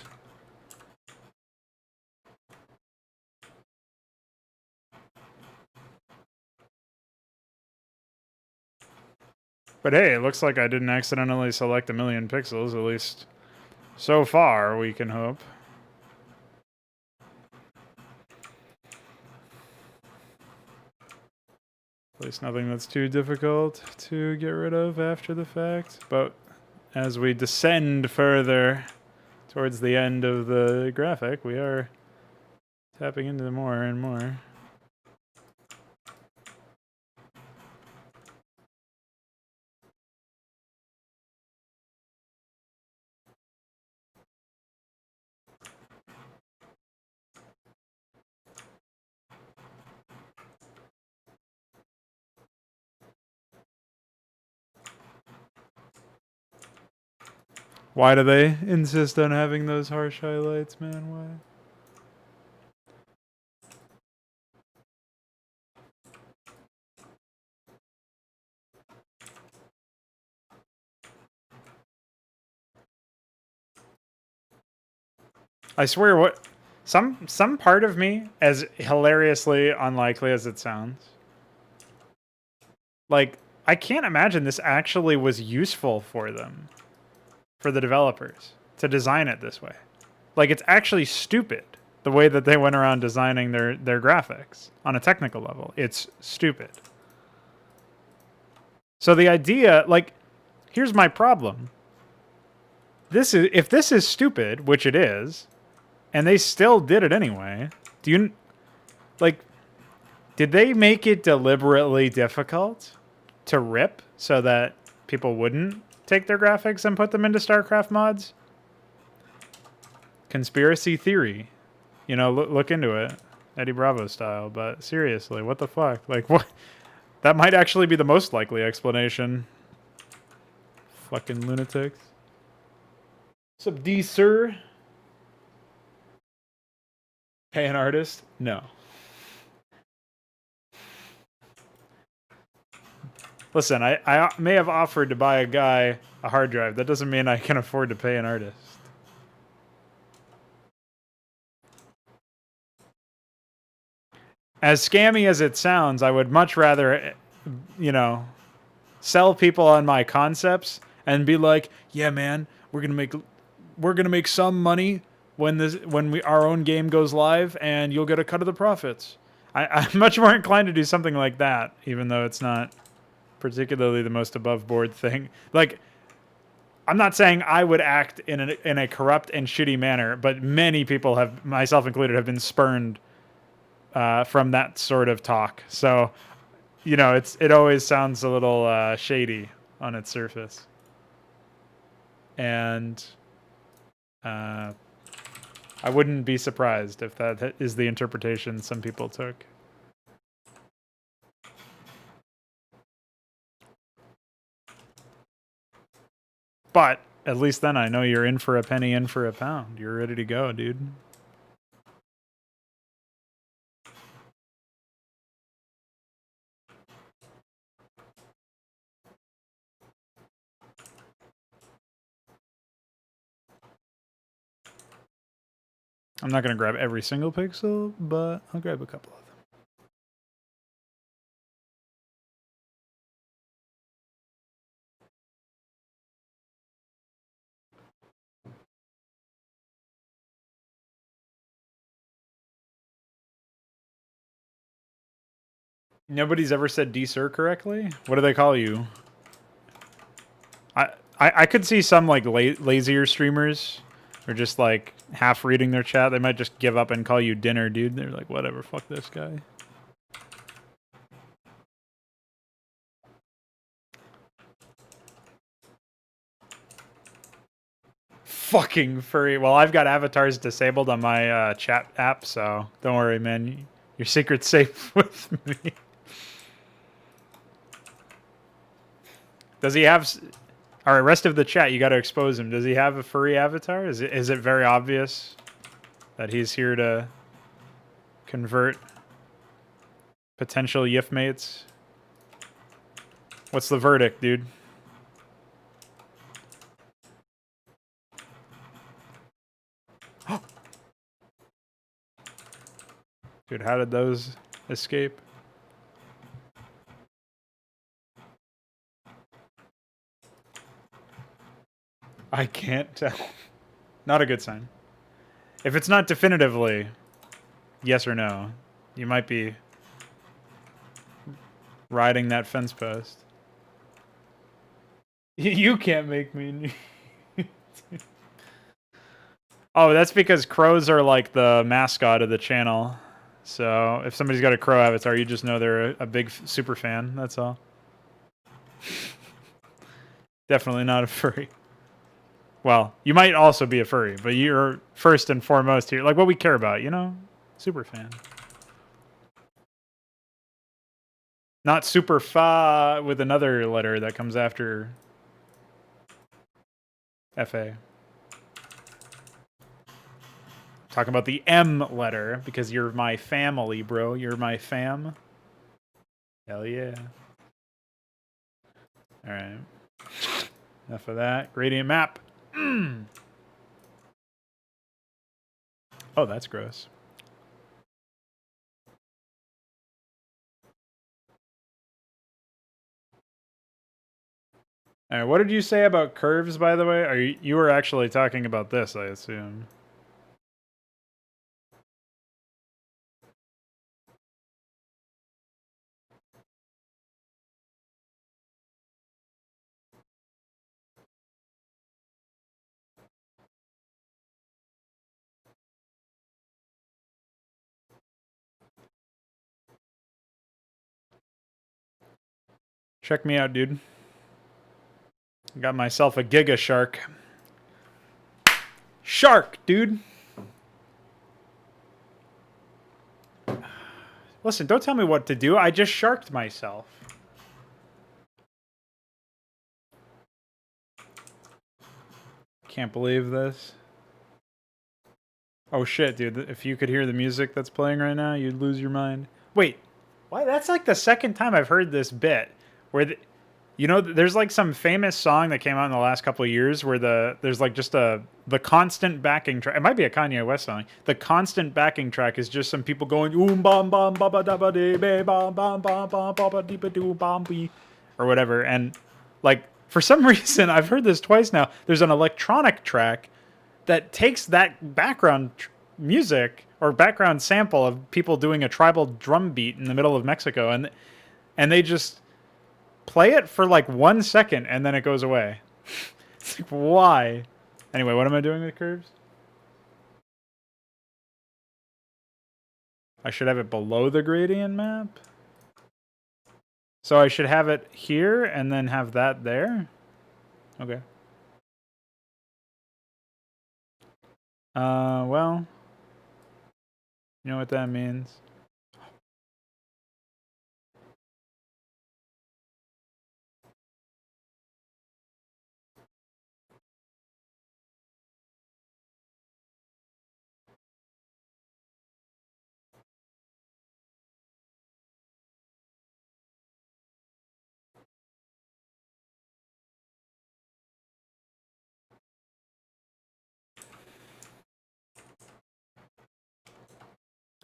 But hey, it looks like I didn't accidentally select 1,000,000 pixels, at least so far, we can hope. At least nothing that's too difficult to get rid of after the fact. But as we descend further towards the end of the graphic, we are tapping into more and more. Why do they insist on having those harsh highlights, man? Why? I swear, what some part of me, as hilariously unlikely as it sounds, like I can't imagine this actually was useful for them, for the developers, to design it this way. Like, it's actually stupid the way that they went around designing their graphics on a technical level. It's stupid. So the idea, like, here's my problem. If this is stupid, which it is, and they still did it anyway, do you, like, did they make it deliberately difficult to rip so that people wouldn't take their graphics and put them into Starcraft mods? Conspiracy theory. You know, look into it. Eddie Bravo style. But seriously, what the fuck? Like, what? That might actually be the most likely explanation. Fucking lunatics. What's up, D, sir? Pay an artist? No. Listen, I may have offered to buy a guy a hard drive. That doesn't mean I can afford to pay an artist. as scammy as it sounds, I would much rather, you know, sell people on my concepts and be like, yeah, man, we're gonna make some money when our own game goes live, and you'll get a cut of the profits. I'm much more inclined to do something like that, even though it's not particularly the most above board thing. Like, I'm not saying I would act in a corrupt and shitty manner, but many people have, myself included, have been spurned from that sort of talk. So, you know, it always sounds a little shady on its surface, and I wouldn't be surprised if that is the interpretation some people took. But at least then I know you're in for a penny, in for a pound. You're ready to go, dude. I'm not going to grab every single pixel, but I'll grab a couple of them. Nobody's ever said "D-Sir" correctly? What do they call you? I could see some like lazier streamers or just like half reading their chat. They might just give up and call you dinner, dude. They're like, whatever, fuck this guy. Fucking furry. Well, I've got avatars disabled on my chat app, so don't worry, man. Your secret's safe with me. Does he have... All right, rest of the chat, you got to expose him. Does he have a furry avatar? Is it very obvious that he's here to convert potential YIF mates? What's the verdict, dude? Dude, how did those escape? I can't tell. Not a good sign. If it's not definitively yes or no, you might be riding that fence post. You can't make me. Oh, that's because crows are like the mascot of the channel. So if somebody's got a crow avatar, you just know they're a big super fan. That's all. Definitely not a furry. Well, you might also be a furry, but you're first and foremost here. Like what we care about, you know? Super fan. Not super fa with another letter that comes after FA. Talking about the M letter because you're my family, bro. You're my fam. Hell yeah. All right. Enough of that. Gradient map. Oh, that's gross. All right, what did you say about curves, by the way? You were actually talking about this, I assume. Check me out, dude. Got myself a Giga Shark. Shark, dude. Listen, don't tell me what to do. I just sharked myself. Can't believe this. Oh shit, dude. If you could hear the music that's playing right now, you'd lose your mind. Wait, why? That's like the second time I've heard this bit where You know, there's like some famous song that came out in the last couple of years where there's like just the constant backing track. It might be a Kanye West song. The constant backing track is just some people going bam bam ba ba da ba dee ba bam bam bam bam ba ba dee ba doo bam bee or whatever. And like for some reason, I've heard this twice now. There's an electronic track that takes that background music or background sample of people doing a tribal drum beat in the middle of Mexico, and they just play it for like 1 second and then it goes away. It's like, why? Anyway, what am I doing with curves? I should have it below the gradient map. So I should have it here and then have that there? Okay. Well, you know what that means.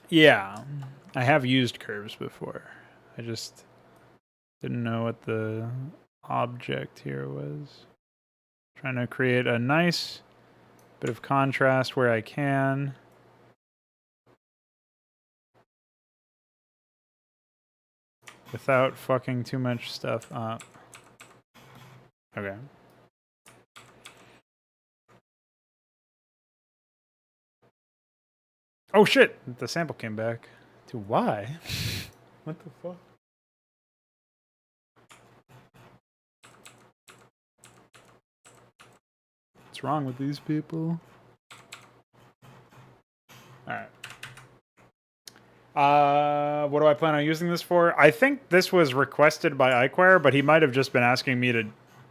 Yeah, I have used curves before. I just didn't know what the object here was. Trying to create a nice bit of contrast where I can. Without fucking too much stuff up. Okay. Oh shit! The sample came back. To why? What the fuck? What's wrong with these people? Alright. What do I plan on using this for? I think this was requested by Iquare, but he might have just been asking me to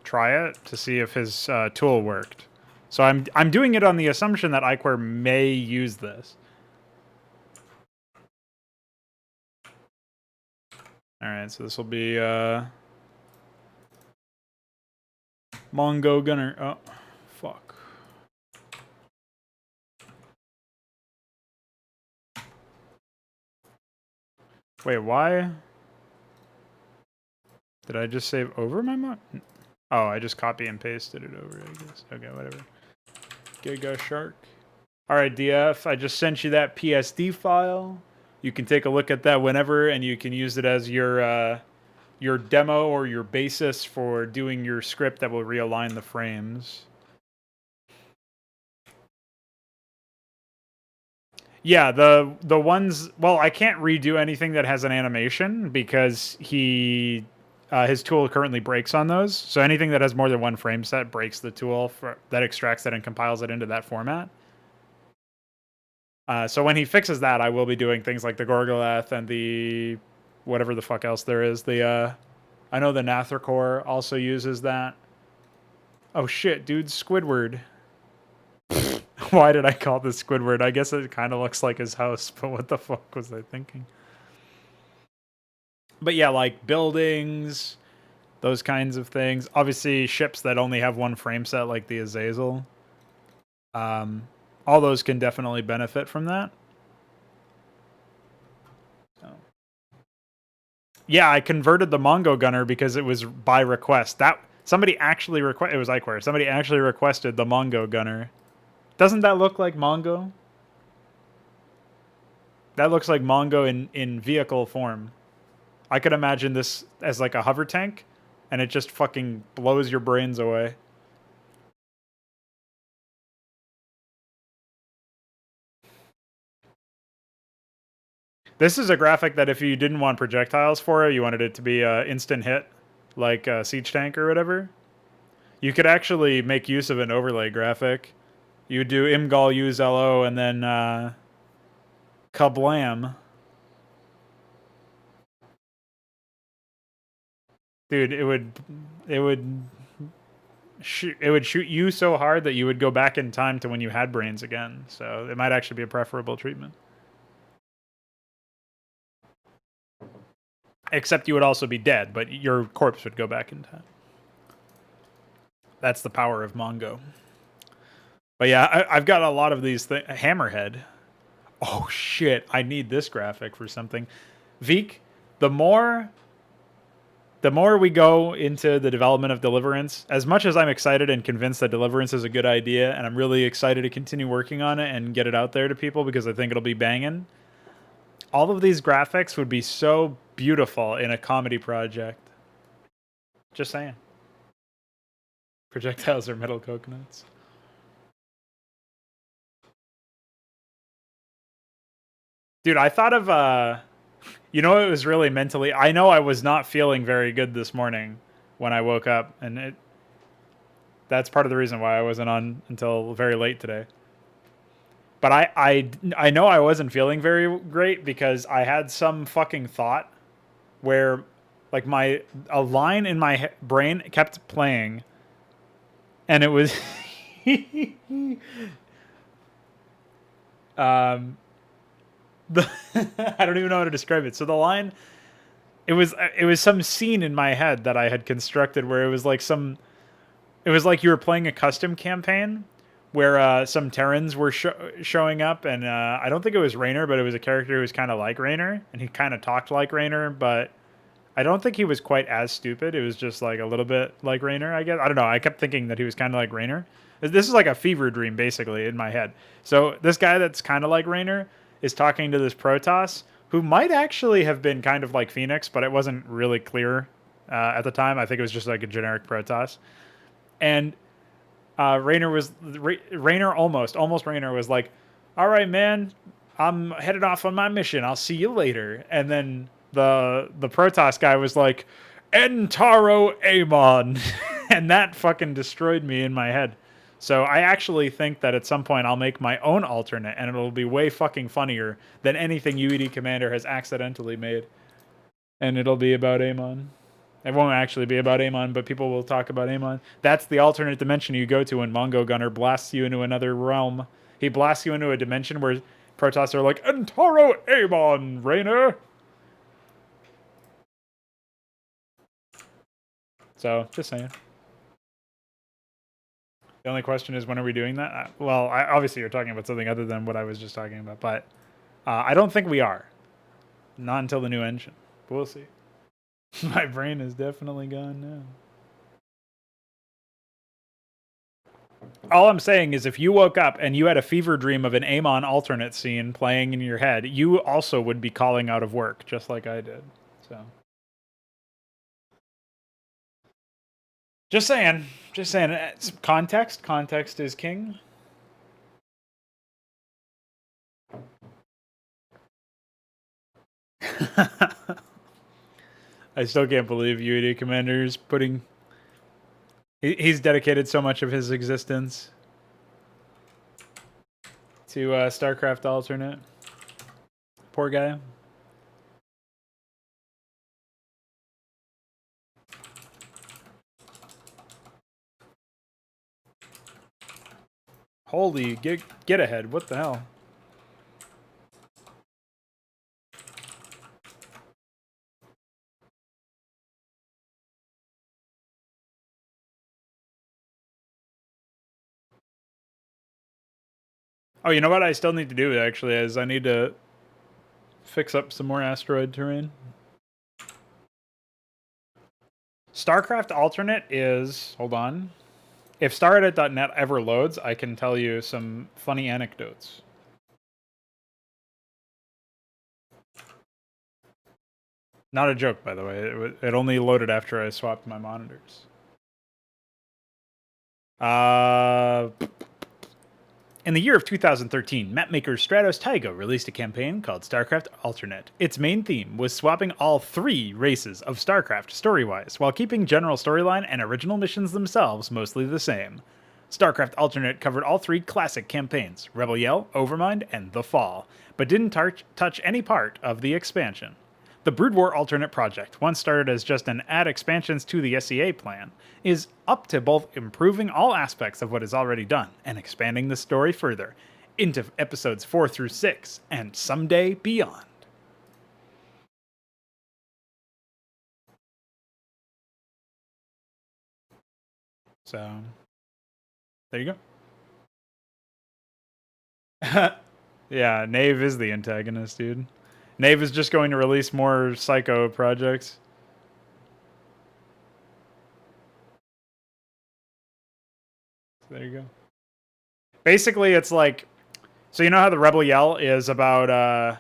try it to see if his tool worked. So I'm doing it on the assumption that Iquare may use this. Alright, so this will be Mongo Gunner. Oh, fuck. Wait, why? Did I just save over my mod? Oh, I just copy and pasted it over, I guess. Okay, whatever. Giga Shark. Alright, DF, I just sent you that PSD file. You can take a look at that whenever, and you can use it as your demo or your basis for doing your script that will realign the frames. Yeah, the ones. Well, I can't redo anything that has an animation because his tool currently breaks on those. So anything that has more than one frame set breaks the tool that extracts it and compiles it into that format. So when he fixes that, I will be doing things like the Gorgoleth and the whatever the fuck else there is. I know the Nathrcore also uses that. Oh shit, dude, Squidward. Why did I call this Squidward? I guess it kind of looks like his house, but what the fuck was I thinking? But yeah, like buildings, those kinds of things. Obviously, ships that only have one frame set, like the Azazel. All those can definitely benefit from that. So. Yeah, I converted the Mongo Gunner because it was by request. That somebody actually it was Iquare. Somebody actually requested the Mongo Gunner. Doesn't that look like Mongo? That looks like Mongo in vehicle form. I could imagine this as like a hover tank, and it just fucking blows your brains away. This is a graphic that if you didn't want projectiles for it, you wanted it to be instant hit, like a siege tank or whatever, you could actually make use of an overlay graphic. You would do imgal use LO and then kablam. Dude, it would shoot you so hard that you would go back in time to when you had brains again. So it might actually be a preferable treatment. Except you would also be dead, but your corpse would go back in time. That's the power of Mongo. But yeah, I've got a lot of these things. Hammerhead. Oh shit! I need this graphic for something. Veek, the more we go into the development of Deliverance, as much as I'm excited and convinced that Deliverance is a good idea, and I'm really excited to continue working on it and get it out there to people because I think it'll be banging, all of these graphics would be so beautiful in a comedy project. Just saying. Projectiles are metal coconuts. Dude, I thought of you know, it was really mentally. I know I was not feeling very good this morning when I woke up, and that's part of the reason why I wasn't on until very late today. But I know I wasn't feeling very great because I had some fucking thought where, like, a line in my brain kept playing, and it was I don't even know how to describe it. So the line, it was some scene in my head that I had constructed where it was like you were playing a custom campaign where some Terrans were showing up, and I don't think it was Raynor, but it was a character who was kind of like Raynor, and he kind of talked like Raynor, but I don't think he was quite as stupid. It was just like a little bit like Raynor, I guess. I don't know. I kept thinking that he was kind of like Raynor. This is like a fever dream, basically, in my head. So this guy that's kind of like Raynor is talking to this Protoss, who might actually have been kind of like Phoenix, but it wasn't really clear at the time. I think it was just like a generic Protoss. And Raynor almost Raynor was like, all right, man, I'm headed off on my mission. I'll see you later. And then the Protoss guy was like, Entaro Amon. And that fucking destroyed me in my head. So I actually think that at some point I'll make my own alternate, and it'll be way fucking funnier than anything UED Commander has accidentally made. And it'll be about Amon. It won't actually be about Amon, but people will talk about Amon. That's the alternate dimension you go to when Mongo Gunner blasts you into another realm. He blasts you into a dimension where Protoss are like, Entaro Amon, Raynor! So, just saying. The only question is, when are we doing that? Well, obviously you're talking about something other than what I was just talking about, but I don't think we are. Not until the new engine. But we'll see. My brain is definitely gone now. All I'm saying is, if you woke up and you had a fever dream of an Amon alternate scene playing in your head, you also would be calling out of work, just like I did. So, just saying. Just saying. Context. Context is king. I still can't believe UED Commander's putting... He's dedicated so much of his existence to Starcraft alternate. Poor guy. Holy, get ahead. What the hell? Oh, you know what I still need to do, actually, is I need to fix up some more asteroid terrain. Starcraft alternate is... Hold on. If staredit.net ever loads, I can tell you some funny anecdotes. Not a joke, by the way. It only loaded after I swapped my monitors. In the year of 2013, mapmaker Stratos Taiga released a campaign called StarCraft Alternate. Its main theme was swapping all 3 races of StarCraft story-wise, while keeping general storyline and original missions themselves mostly the same. StarCraft Alternate covered all 3 classic campaigns, Rebel Yell, Overmind, and The Fall, but didn't touch any part of the expansion. The Brood War Alternate project, once started as just an add expansions to the SEA plan, is up to both improving all aspects of what is already done and expanding the story further into episodes 4 through 6 and someday beyond. So there you go. Yeah, Knave is the antagonist, dude. Knave is just going to release more Psycho projects. So there you go. Basically, it's like, so you know how the Rebel Yell is about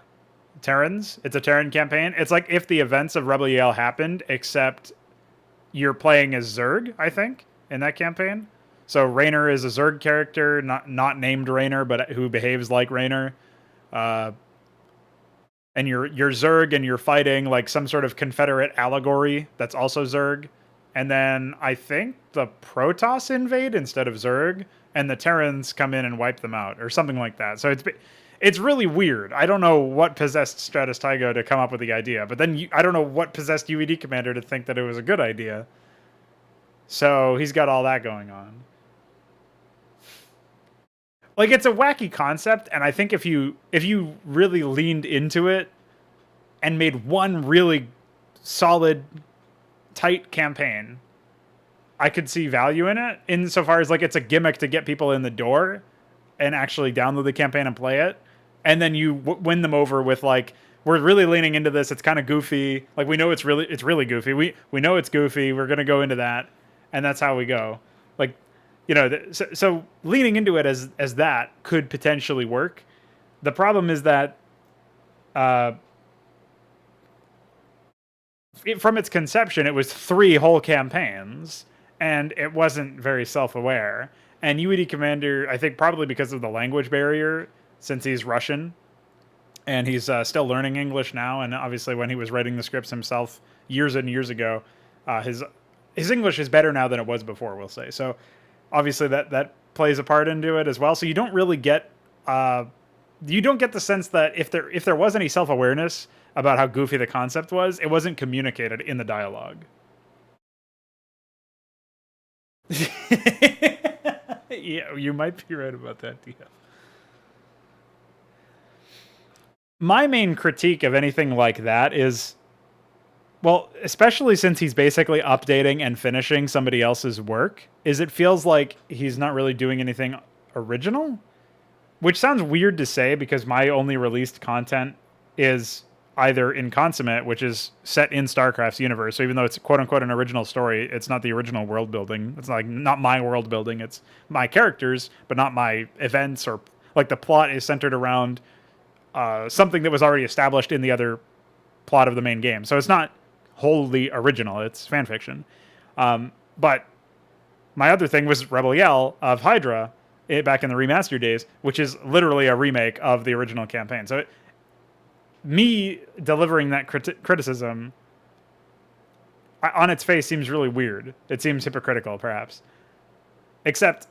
Terrans? It's a Terran campaign. It's like if the events of Rebel Yell happened, except you're playing as Zerg, I think, in that campaign. So Raynor is a Zerg character, not named Raynor, but who behaves like Raynor. And you're Zerg and you're fighting like some sort of Confederate allegory that's also Zerg. And then I think the Protoss invade instead of Zerg, and the Terrans come in and wipe them out, or something like that. So it's really weird. I don't know what possessed Stratus Tygo to come up with the idea, but then I don't know what possessed UED Commander to think that it was a good idea. So he's got all that going on. Like, it's a wacky concept, and I think if you really leaned into it and made one really solid, tight campaign, I could see value in it, insofar as like it's a gimmick to get people in the door and actually download the campaign and play it, and then you win them over with like, we're really leaning into this. It's kind of goofy. Like, we know it's really goofy. We know it's goofy. We're gonna go into that, and that's how we go. Like, you know, so leaning into it as that could potentially work. The problem is that from its conception, it was 3 whole campaigns, and it wasn't very self-aware. And UED Commander, I think probably because of the language barrier, since he's Russian, and he's still learning English now, and obviously when he was writing the scripts himself years and years ago, his English is better now than it was before, we'll say. So obviously that plays a part into it as well. So you don't really get the sense that if there was any self-awareness about how goofy the concept was, it wasn't communicated in the dialogue. Yeah, you might be right about that, DF. My main critique of anything like that is, well, especially since he's basically updating and finishing somebody else's work, is it feels like he's not really doing anything original? Which sounds weird to say because my only released content is either in Consummate, which is set in Starcraft's universe. So even though it's quote unquote an original story, it's not the original world building. It's not my world building. It's my characters, but not my events, or like the plot is centered around something that was already established in the other plot of the main game. So it's not wholly original. It's fan fiction. But my other thing was Rebel Yell of Hydra back in the remaster days, which is literally a remake of the original campaign. So me delivering that criticism on its face seems really weird. It seems hypocritical, perhaps. Except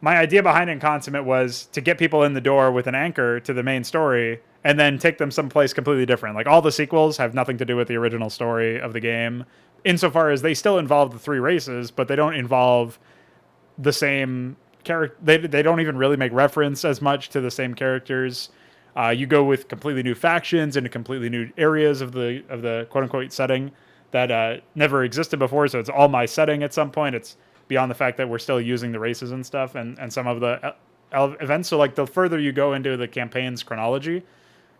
my idea behind it in Consummate was to get people in the door with an anchor to the main story and then take them someplace completely different. Like, all the sequels have nothing to do with the original story of the game, insofar as they still involve the 3 races, but they don't involve the same character. They don't even really make reference as much to the same characters. You go with completely new factions into completely new areas of the quote unquote setting that never existed before. So it's all my setting at some point. It's beyond the fact that we're still using the races and stuff and some of the events. So like the further you go into the campaign's chronology,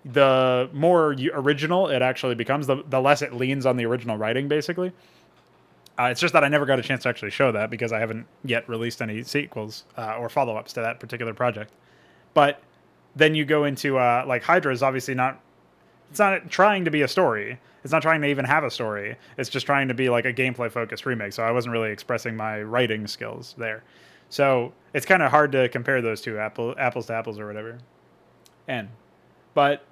the more original it actually becomes, the less it leans on the original writing, basically. It's just that I never got a chance to actually show that because I haven't yet released any sequels or follow-ups to that particular project. But then you go into like Hydra is obviously not trying to be a story. It's not trying to even have a story. It's just trying to be like a gameplay focused remake. So I wasn't really expressing my writing skills there. So it's kind of hard to compare those two, apples to apples or whatever. But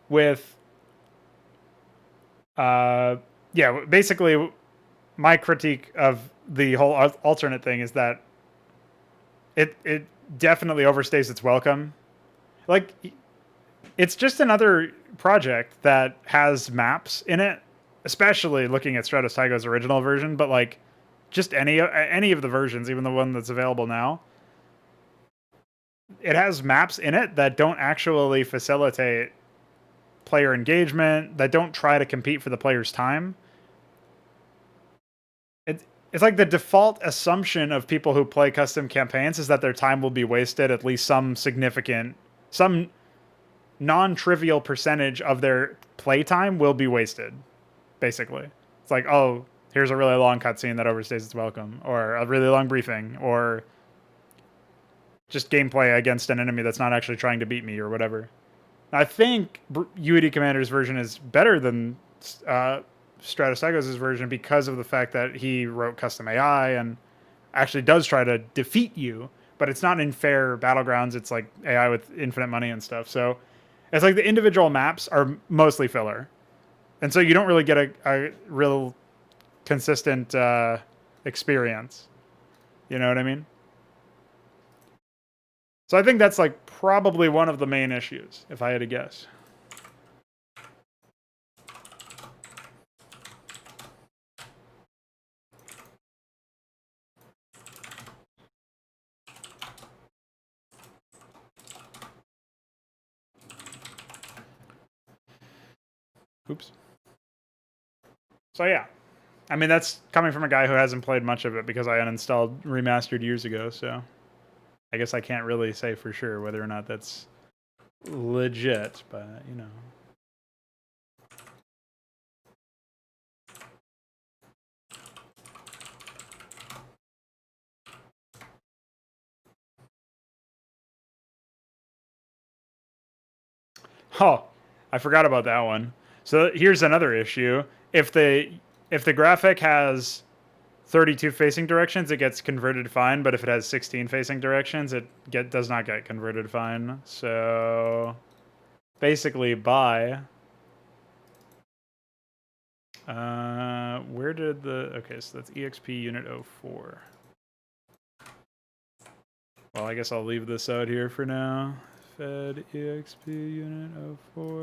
with yeah, basically my critique of the whole alternate thing is that it definitely overstays its welcome. Like, it's just another project that has maps in it, especially looking at Stratus Tygo's original version, but like just any of the versions, even the one that's available now, it has maps in it that don't actually facilitate player engagement, that don't try to compete for the player's time. it's like the default assumption of people who play custom campaigns is that their time will be wasted, at least some significant, some non-trivial percentage of their playtime will be wasted, basically. It's like, oh, here's a really long cutscene that overstays its welcome, or a really long briefing, or just gameplay against an enemy that's not actually trying to beat me, or whatever. I think UED Commander's version is better than Stratasagos' version because of the fact that he wrote custom AI and actually does try to defeat you, but it's not in fair battlegrounds. It's like AI with infinite money and stuff. So it's like the individual maps are mostly filler. And so you don't really get a real consistent experience. You know what I mean? So I think that's like probably one of the main issues, if I had to guess. Oops. So yeah, I mean that's coming from a guy who hasn't played much of it because I uninstalled Remastered years ago. So I guess I can't really say for sure whether or not that's legit, but you know. Oh, I forgot about that one. So here's another issue. If the graphic has 32 facing directions, it gets converted fine, but if it has 16 facing directions, it does not get converted fine. So basically bye. Where did the... Okay, so that's EXP unit 04. Well, I guess I'll leave this out here for now. Fed EXP unit 04.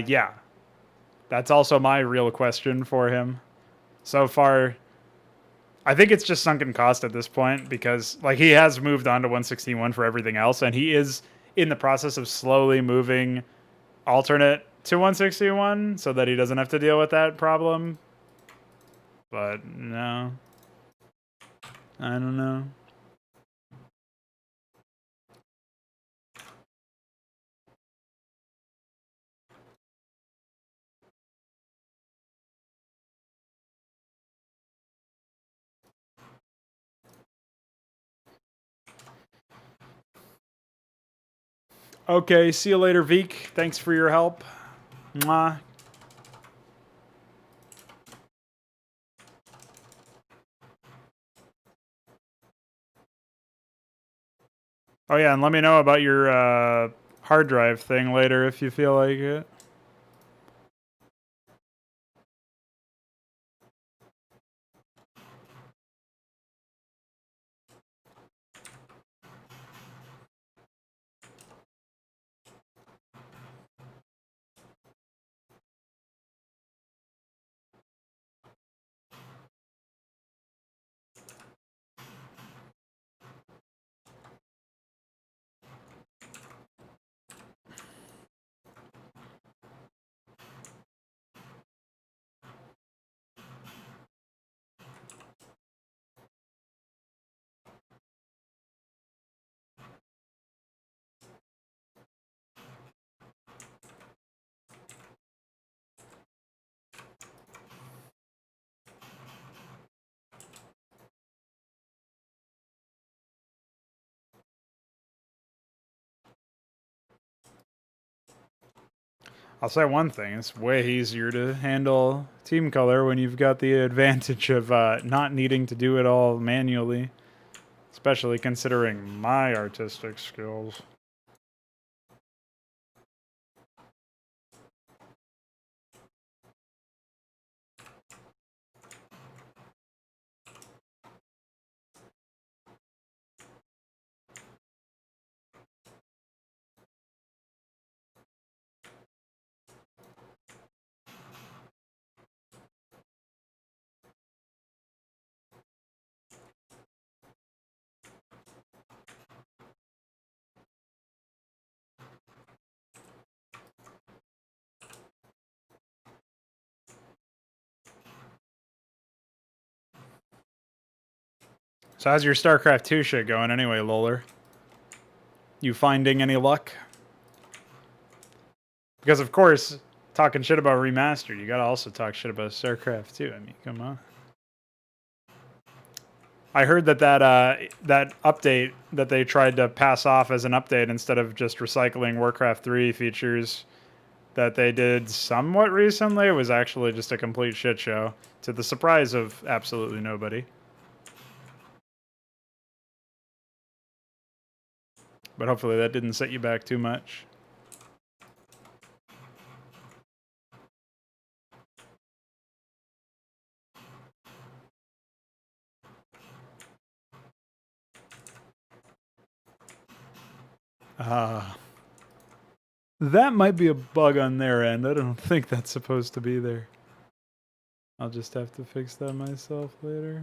Yeah. That's also my real question for him. So far, I think it's just sunken cost at this point because like he has moved on to 161 for everything else, and he is in the process of slowly moving alternate to 161 so that he doesn't have to deal with that problem. But no, I don't know. Okay, see you later, Veek. Thanks for your help. Mwah. Oh yeah, and let me know about your hard drive thing later if you feel like it. I'll say one thing: it's way easier to handle team color when you've got the advantage of not needing to do it all manually, especially considering my artistic skills. So how's your StarCraft 2 shit going anyway, Loler? You finding any luck? Because of course, talking shit about remastered, you gotta also talk shit about StarCraft 2. I mean, come on. I heard that that update that they tried to pass off as an update instead of just recycling Warcraft 3 features that they did somewhat recently was actually just a complete shit show, to the surprise of absolutely nobody. But hopefully that didn't set you back too much. That might be a bug on their end. I don't think that's supposed to be there. I'll just have to fix that myself later.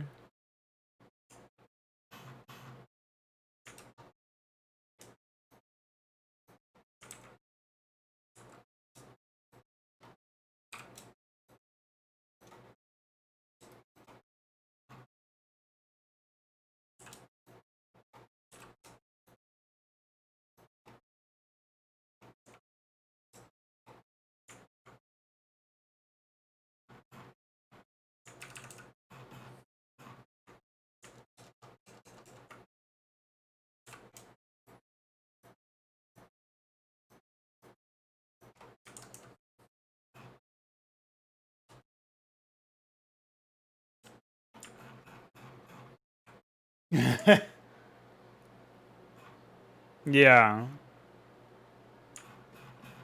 Yeah.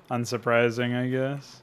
Unsurprising, I guess.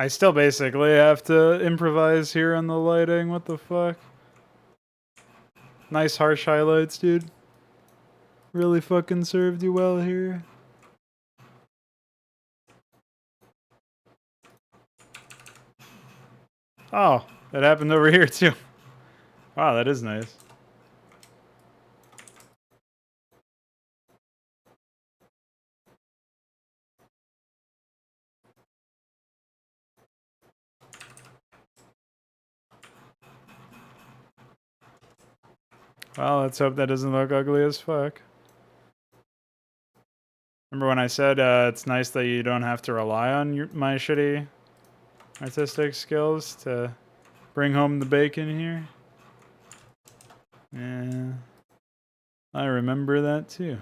I still basically have to improvise here on the lighting. What the fuck? Nice harsh highlights, dude. Really fucking served you well here. Oh, that happened over here too. Wow, that is nice. Well, let's hope that doesn't look ugly as fuck. Remember when I said it's nice that you don't have to rely on my shitty artistic skills to bring home the bacon here? Yeah, I remember that too.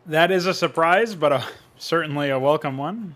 That is a surprise, but certainly a welcome one.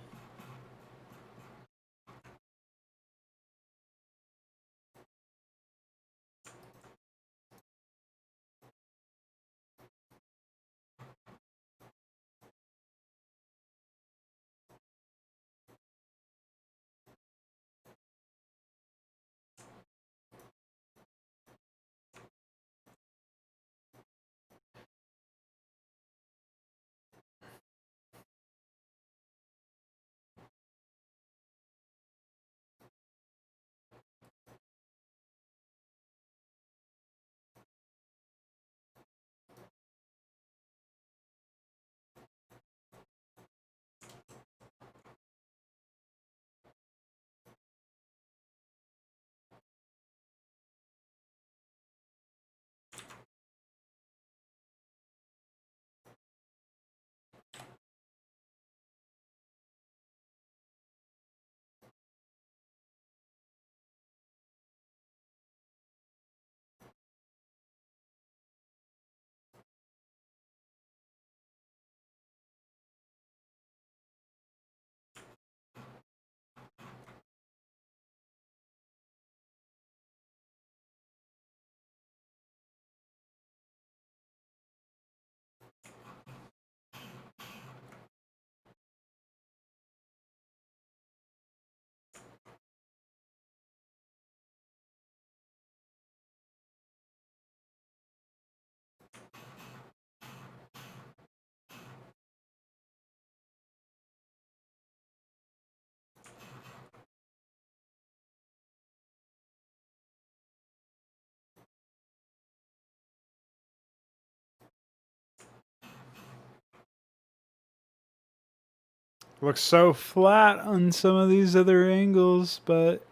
Looks so flat on some of these other angles, but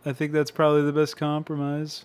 I think that's probably the best compromise.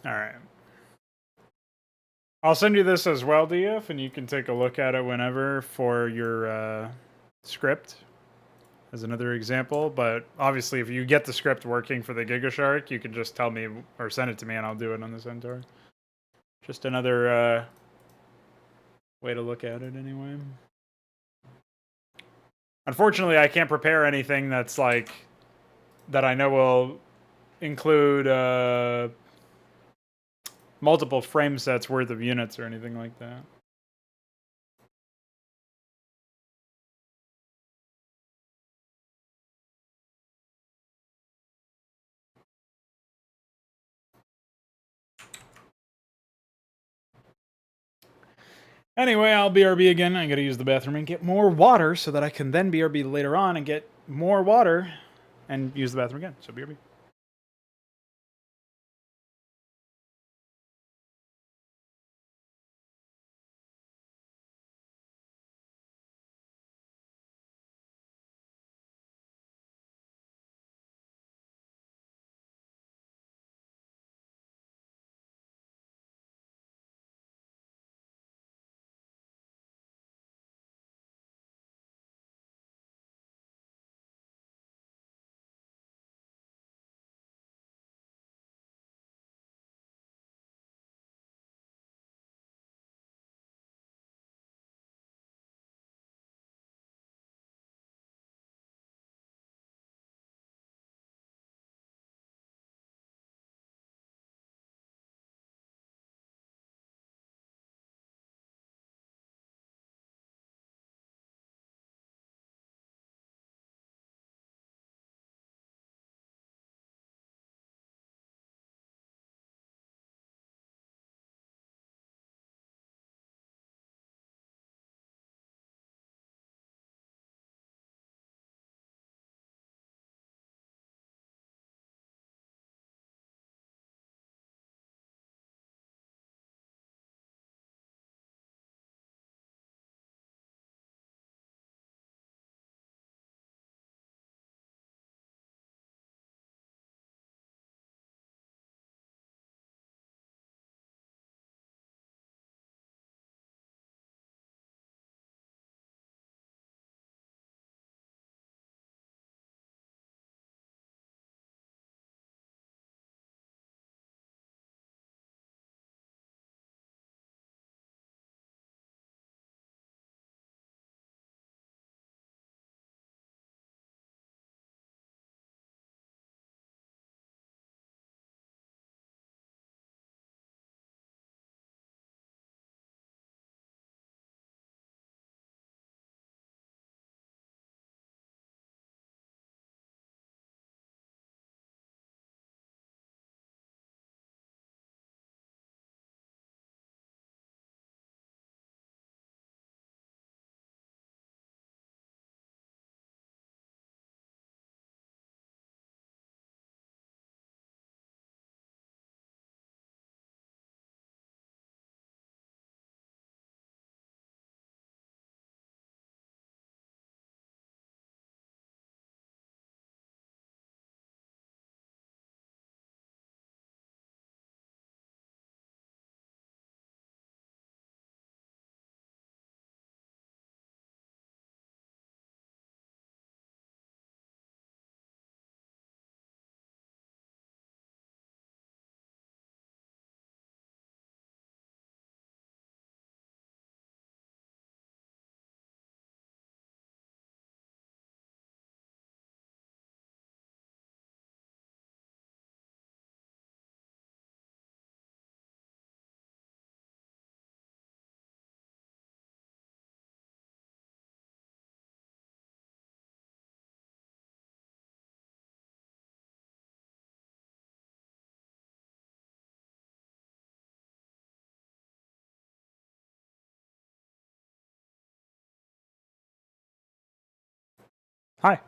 All right. I'll send you this as well, DF, and you can take a look at it whenever for your script as another example. But obviously, if you get the script working for the GigaShark, you can just tell me or send it to me, and I'll do it on the Centaur. Just another way to look at it, anyway. Unfortunately, I can't prepare anything that's like that I know will include multiple frame sets worth of units or anything like that. Anyway, I'll BRB again. I gotta use the bathroom and get more water so that I can then BRB later on and get more water and use the bathroom again. So BRB. Hi.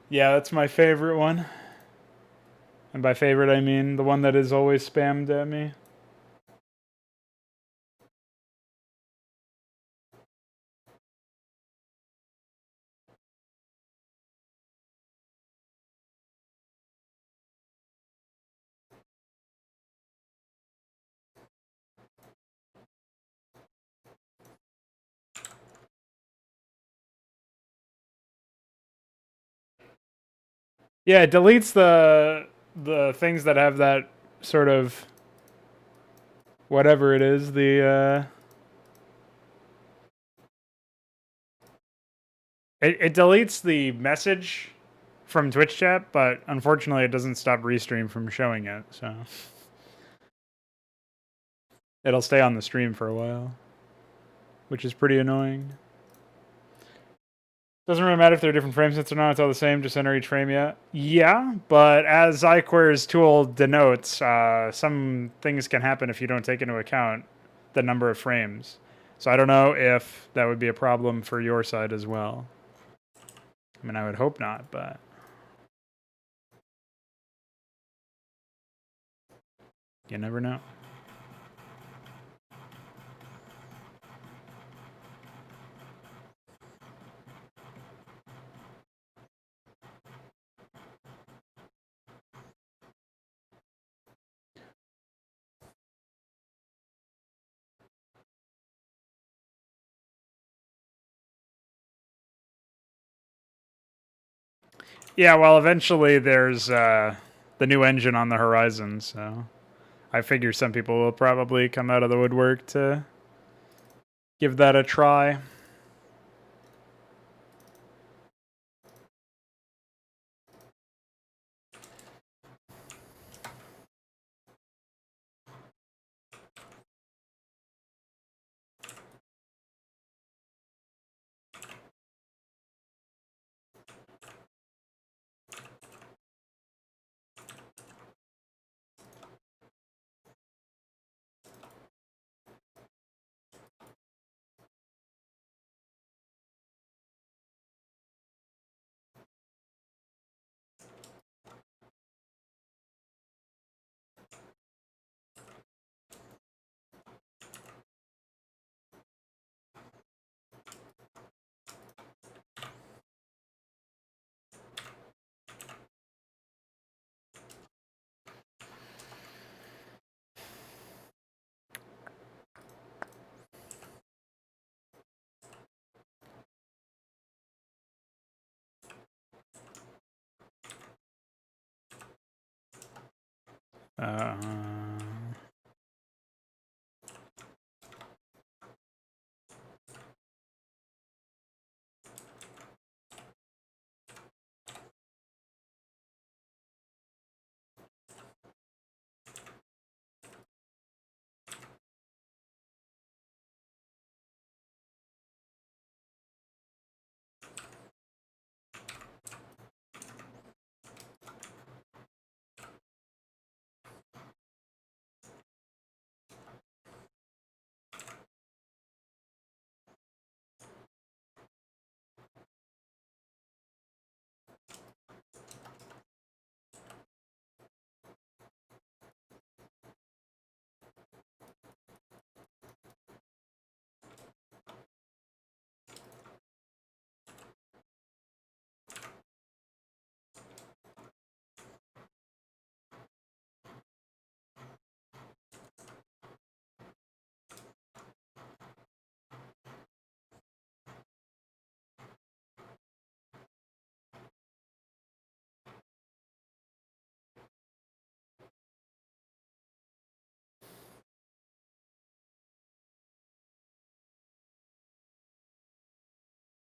Yeah, that's my favorite one. And by favorite, I mean the one that is always spammed at me. Yeah, it deletes the things that have that sort of whatever it is, it deletes the message from Twitch chat, but unfortunately it doesn't stop Restream from showing it, so it'll stay on the stream for a while, which is pretty annoying. Doesn't really matter if they're different frame sets or not, it's all the same, just enter each frame, yeah. Yeah, but as iQuery's tool denotes, some things can happen if you don't take into account the number of frames. So I don't know if that would be a problem for your side as well. I mean, I would hope not, but you never know. Yeah, well, eventually there's the new engine on the horizon, so I figure some people will probably come out of the woodwork to give that a try. Uh,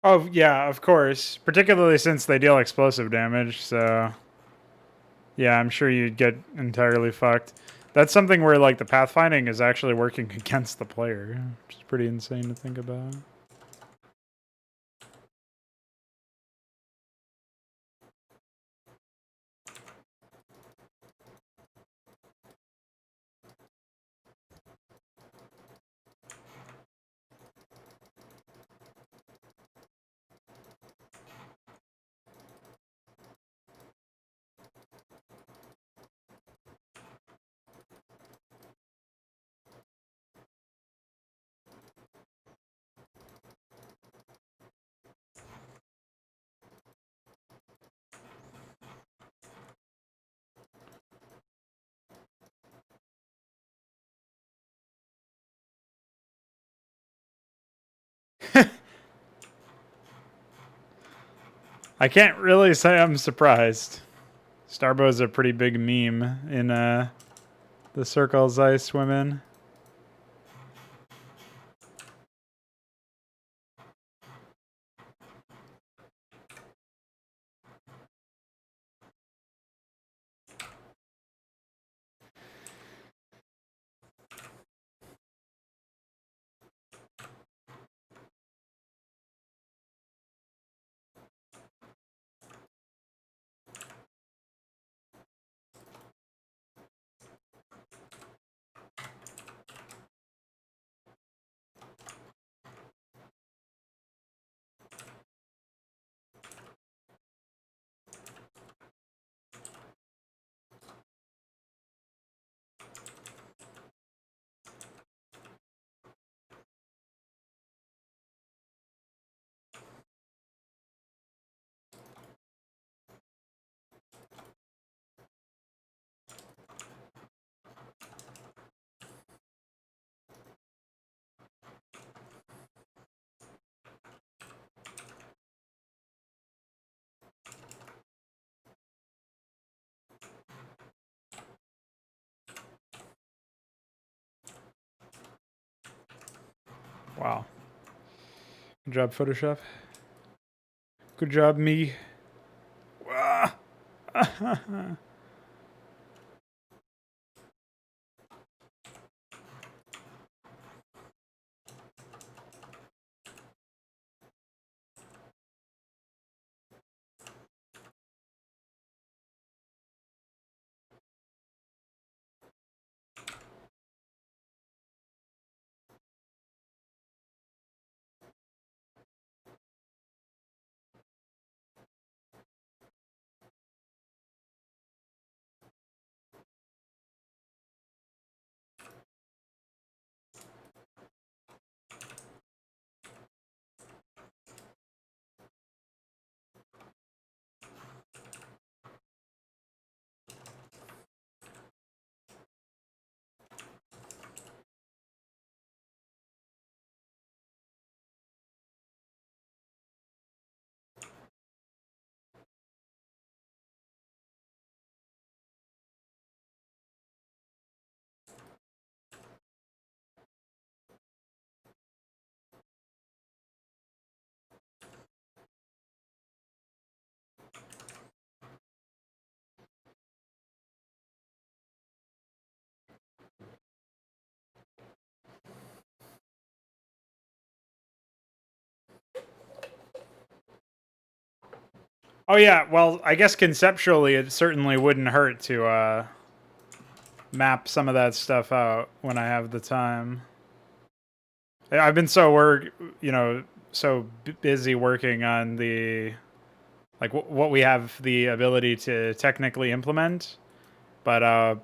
oh, yeah, of course. Particularly since they deal explosive damage, so yeah, I'm sure you'd get entirely fucked. That's something where like the pathfinding is actually working against the player, which is pretty insane to think about. I can't really say I'm surprised. Starbo's a pretty big meme in the circles I swim in. Wow. Good job, Photoshop. Good job, me. Oh yeah, well, I guess conceptually it certainly wouldn't hurt to map some of that stuff out when I have the time. I've been so busy working on the like what we have the ability to technically implement, but I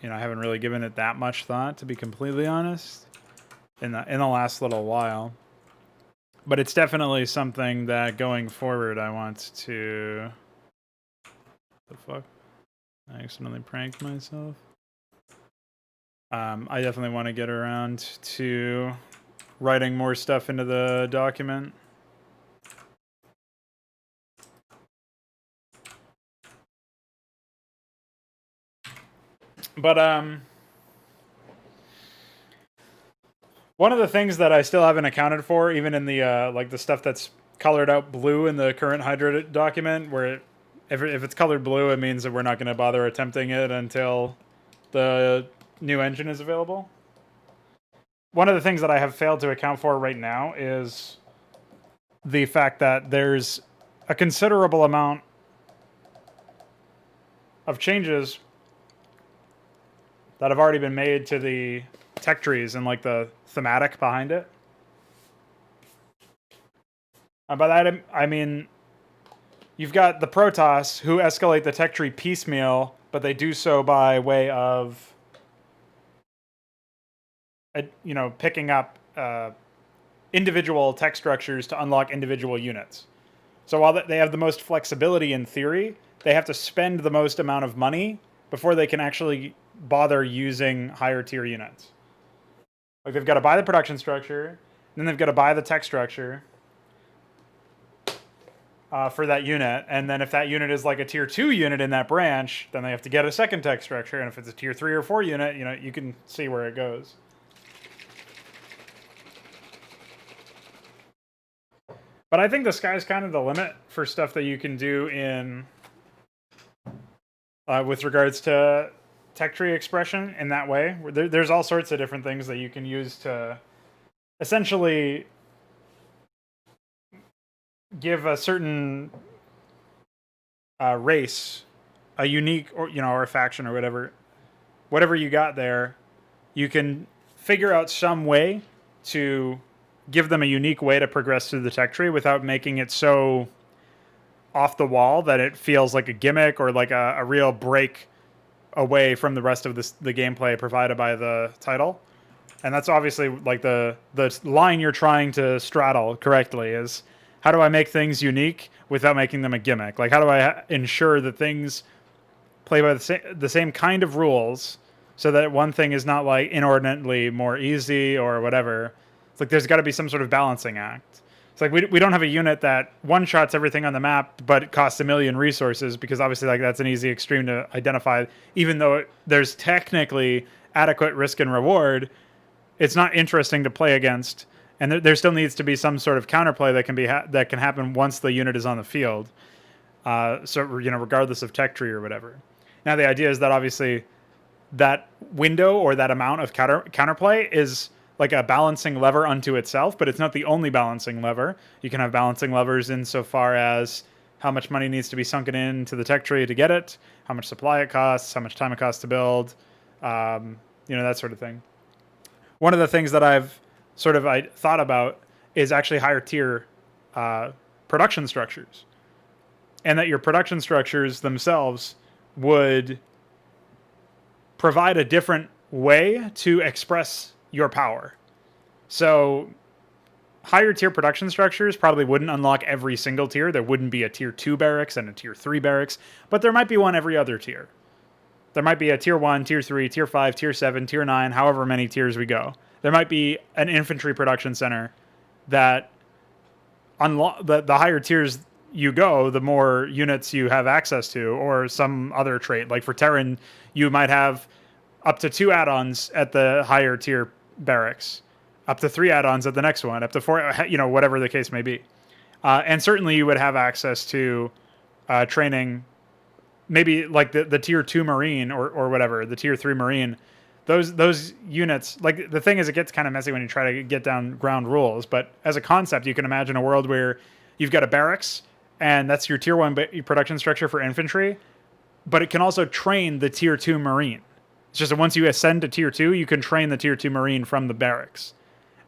haven't really given it that much thought, to be completely honest, in the last little while. But it's definitely something that going forward I want to. The fuck? I accidentally pranked myself. I definitely want to get around to writing more stuff into the document. But one of the things that I still haven't accounted for, even in the like the stuff that's colored out blue in the current Hydra document, where if it's colored blue, it means that we're not going to bother attempting it until the new engine is available. One of the things that I have failed to account for right now is the fact that there's a considerable amount of changes that have already been made to the tech trees and like the thematic behind it. And by that I mean you've got the Protoss who escalate the tech tree piecemeal, but they do so by way of picking up individual tech structures to unlock individual units. So while they have the most flexibility in theory, they have to spend the most amount of money before they can actually bother using higher tier units. Like they've got to buy the production structure, Then they've got to buy the tech structure for that unit, and then if that unit is like a tier 2 unit in that branch, then they have to get a second tech structure, and if it's a tier 3 or 4 unit, you know, you can see where it goes. But I think the sky's kind of the limit for stuff that you can do in with regards to tech tree expression in that way. There's all sorts of different things that you can use to essentially give a certain race a unique, or or a faction or whatever you got there. You can figure out some way to give them a unique way to progress through the tech tree without making it so off the wall that it feels like a gimmick or like a real break away from the rest of the gameplay provided by the title. And that's obviously like the line you're trying to straddle correctly is, how do I make things unique without making them a gimmick? Like, how do I ensure that things play by the same kind of rules so that one thing is not like inordinately more easy or whatever? It's like there's got to be some sort of balancing act. It's like we don't have a unit that one-shots everything on the map, but it costs 1 million resources, because obviously like that's an easy extreme to identify. Even though there's technically adequate risk and reward, it's not interesting to play against, and there still needs to be some sort of counterplay that can happen once the unit is on the field. So regardless of tech tree or whatever. Now the idea is that obviously that window or that amount of counterplay is like a balancing lever unto itself, but it's not the only balancing lever. You can have balancing levers insofar as how much money needs to be sunken into the tech tree to get it, how much supply it costs, how much time it costs to build, that sort of thing. One of the things that I've I thought about is actually higher tier production structures, and that your production structures themselves would provide a different way to express your power. So higher tier production structures probably wouldn't unlock every single tier. There wouldn't be a tier 2 barracks and a tier 3 barracks, but there might be one every other tier. There might be a tier 1, tier 3, tier 5, tier 7, tier 9, however many tiers we go. There might be an infantry production center that the higher tiers you go, the more units you have access to, or some other trait. Like for Terran, you might have up to 2 add-ons at the higher tier barracks, up to 3 add-ons at the next one, up to 4, whatever the case may be. And certainly you would have access to training, maybe like the tier 2 Marine or whatever, the tier 3 Marine. Those units, like the thing is, it gets kind of messy when you try to get down ground rules, but as a concept, you can imagine a world where you've got a barracks, and that's your tier 1 production structure for infantry, but it can also train the tier 2 Marine. It's just that once you ascend to tier 2, you can train the tier 2 Marine from the barracks.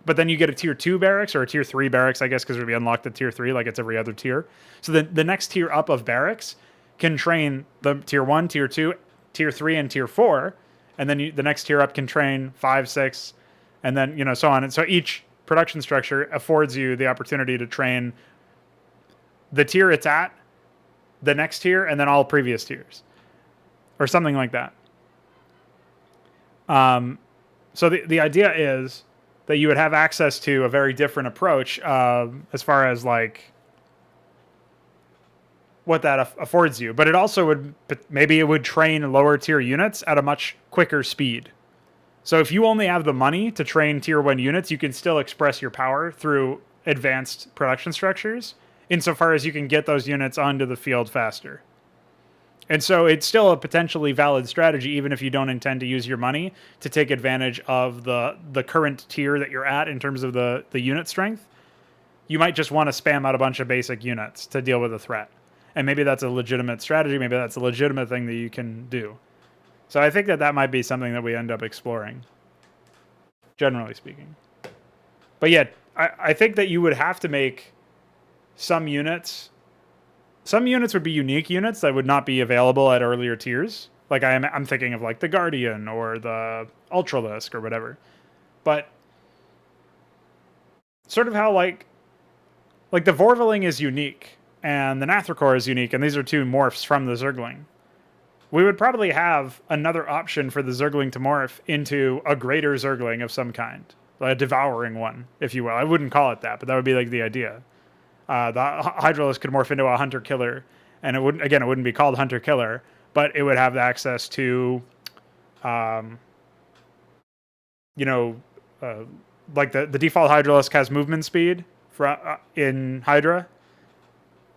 But then you get a tier 2 barracks, or a tier 3 barracks, I guess, because it would be unlocked at tier 3, like it's every other tier. So the next tier up of barracks can train the tier 1, tier 2, tier 3, and tier 4, and then the next tier up can train 5, 6, and then, so on. And so each production structure affords you the opportunity to train the tier it's at, the next tier, and then all previous tiers, or something like that. So the idea is that you would have access to a very different approach as far as like what that affords you, but it also would train lower tier units at a much quicker speed. So if you only have the money to train tier 1 units, you can still express your power through advanced production structures, insofar as you can get those units onto the field faster. And so it's still a potentially valid strategy, even if you don't intend to use your money to take advantage of the current tier that you're at in terms of the unit strength. You might just want to spam out a bunch of basic units to deal with a threat. And maybe that's a legitimate strategy. Maybe that's a legitimate thing that you can do. So I think that might be something that we end up exploring, generally speaking. But yeah, I think that you would have to make some units would be unique units that would not be available at earlier tiers. Like I'm thinking of like the Guardian or the Ultralisk or whatever. But sort of how like the Vorvaling is unique and the Nathrikor is unique, and these are 2 morphs from the Zergling. We would probably have another option for the Zergling to morph into a greater Zergling of some kind. a devouring one, if you will. I wouldn't call it that, but that would be like the idea. The Hydralisk could morph into a hunter-killer, and it wouldn't be called hunter-killer, but it would have the access to, like the default Hydralisk has movement speed in Hydra.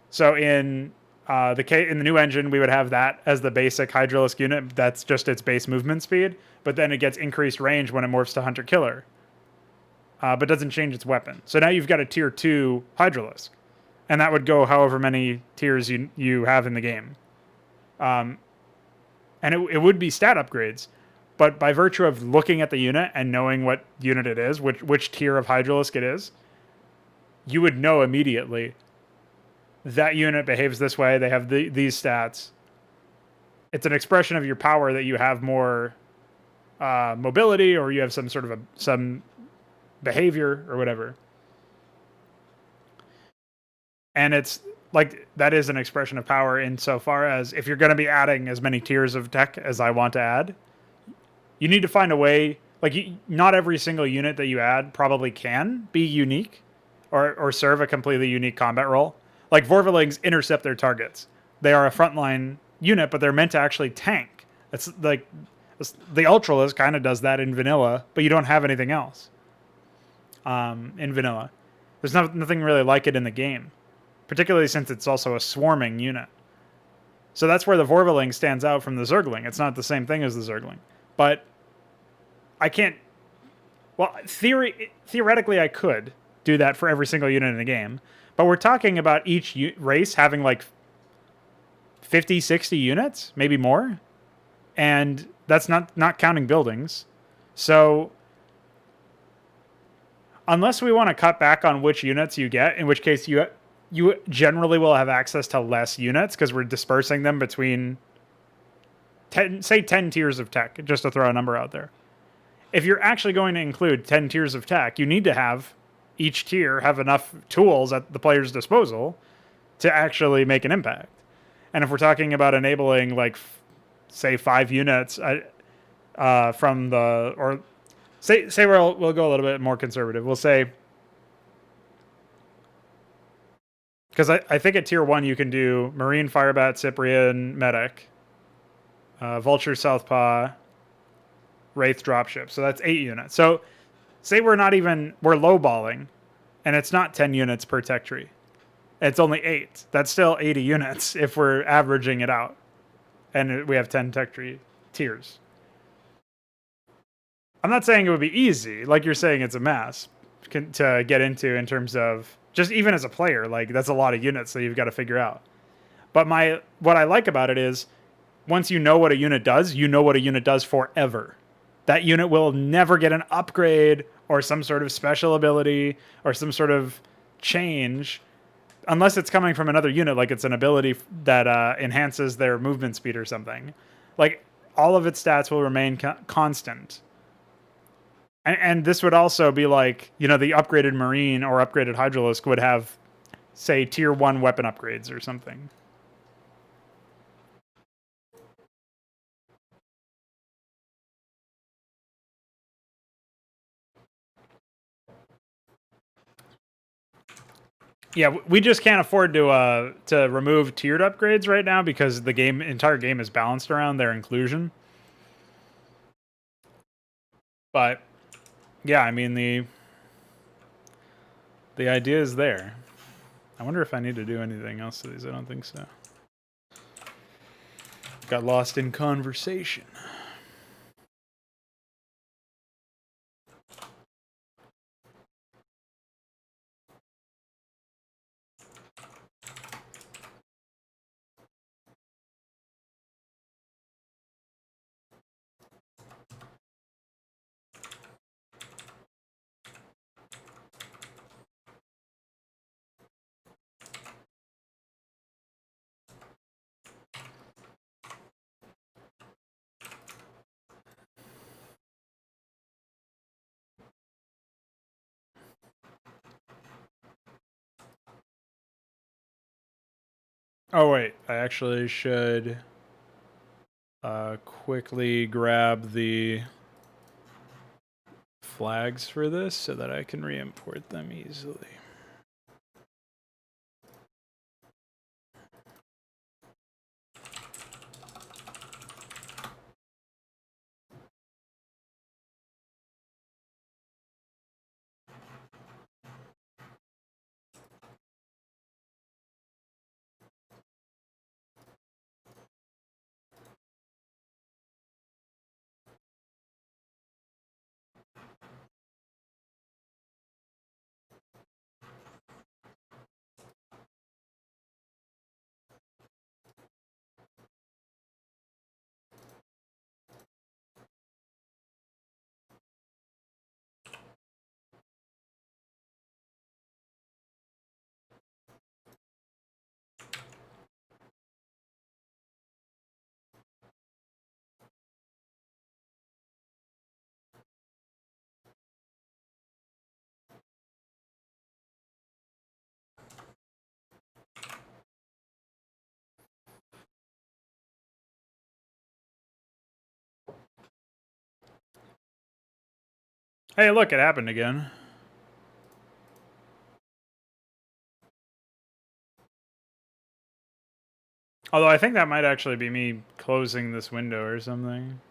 So in in the new engine, we would have that as the basic Hydralisk unit. That's just its base movement speed, but then it gets increased range when it morphs to hunter-killer. But doesn't change its weapon. So now you've got a tier 2 Hydralisk. And that would go however many tiers you have in the game. And it would be stat upgrades. But by virtue of looking at the unit and knowing what unit it is, which tier of Hydralisk it is, you would know immediately that unit behaves this way. They have these stats. It's an expression of your power that you have more mobility, or you have some sort of some behavior or whatever. And it's like that is an expression of power insofar as if you're going to be adding as many tiers of tech as I want to add, you need to find a way. Like, not every single unit that you add probably can be unique or serve a completely unique combat role. Like, Vorvalings intercept their targets. They are a frontline unit, but they're meant to actually tank. It's like the Ultralisk kind of does that in vanilla, but you don't have anything else in vanilla. There's nothing really like it in the game, particularly since it's also a swarming unit. So that's where the Vorvaling stands out from the Zergling. It's not the same thing as the Zergling. But I can't... Well, theoretically I could do that for every single unit in the game. But we're talking about each race having like 50, 60 units, maybe more. And that's not counting buildings. So unless we want to cut back on which units you get, in which case you generally will have access to less units because we're dispersing them between 10 tiers of tech, just to throw a number out there. If you're actually going to include 10 tiers of tech, you need to have each tier have enough tools at the player's disposal to actually make an impact. And if we're talking about enabling, like, say 5 units from the... Or say we'll go a little bit more conservative. We'll say... Because I think at tier 1 you can do Marine, Firebat, Cyprian, Medic, Vulture, Southpaw, Wraith, Dropship. So that's 8 units. So say we're lowballing, and it's not 10 units per tech tree. It's only 8. That's still 80 units if we're averaging it out. And we have 10 tech tree tiers. I'm not saying it would be easy. Like you're saying, it's a mess to get into in terms of... Just even as a player, like, that's a lot of units that you've got to figure out. But what I like about it is, once you know what a unit does, you know what a unit does forever. That unit will never get an upgrade or some sort of special ability or some sort of change unless it's coming from another unit, like it's an ability that enhances their movement speed or something. Like, all of its stats will remain constant. And this would also be like, the upgraded Marine or upgraded Hydralisk would have, say, tier 1 weapon upgrades or something. Yeah, we just can't afford to remove tiered upgrades right now because the entire game is balanced around their inclusion. But yeah, I mean the idea is there. I wonder if I need to do anything else to these. I don't think so. Got lost in conversation. Oh wait, I actually should quickly grab the flags for this so that I can re-import them easily. Hey, look, it happened again. Although I think that might actually be me closing this window or something.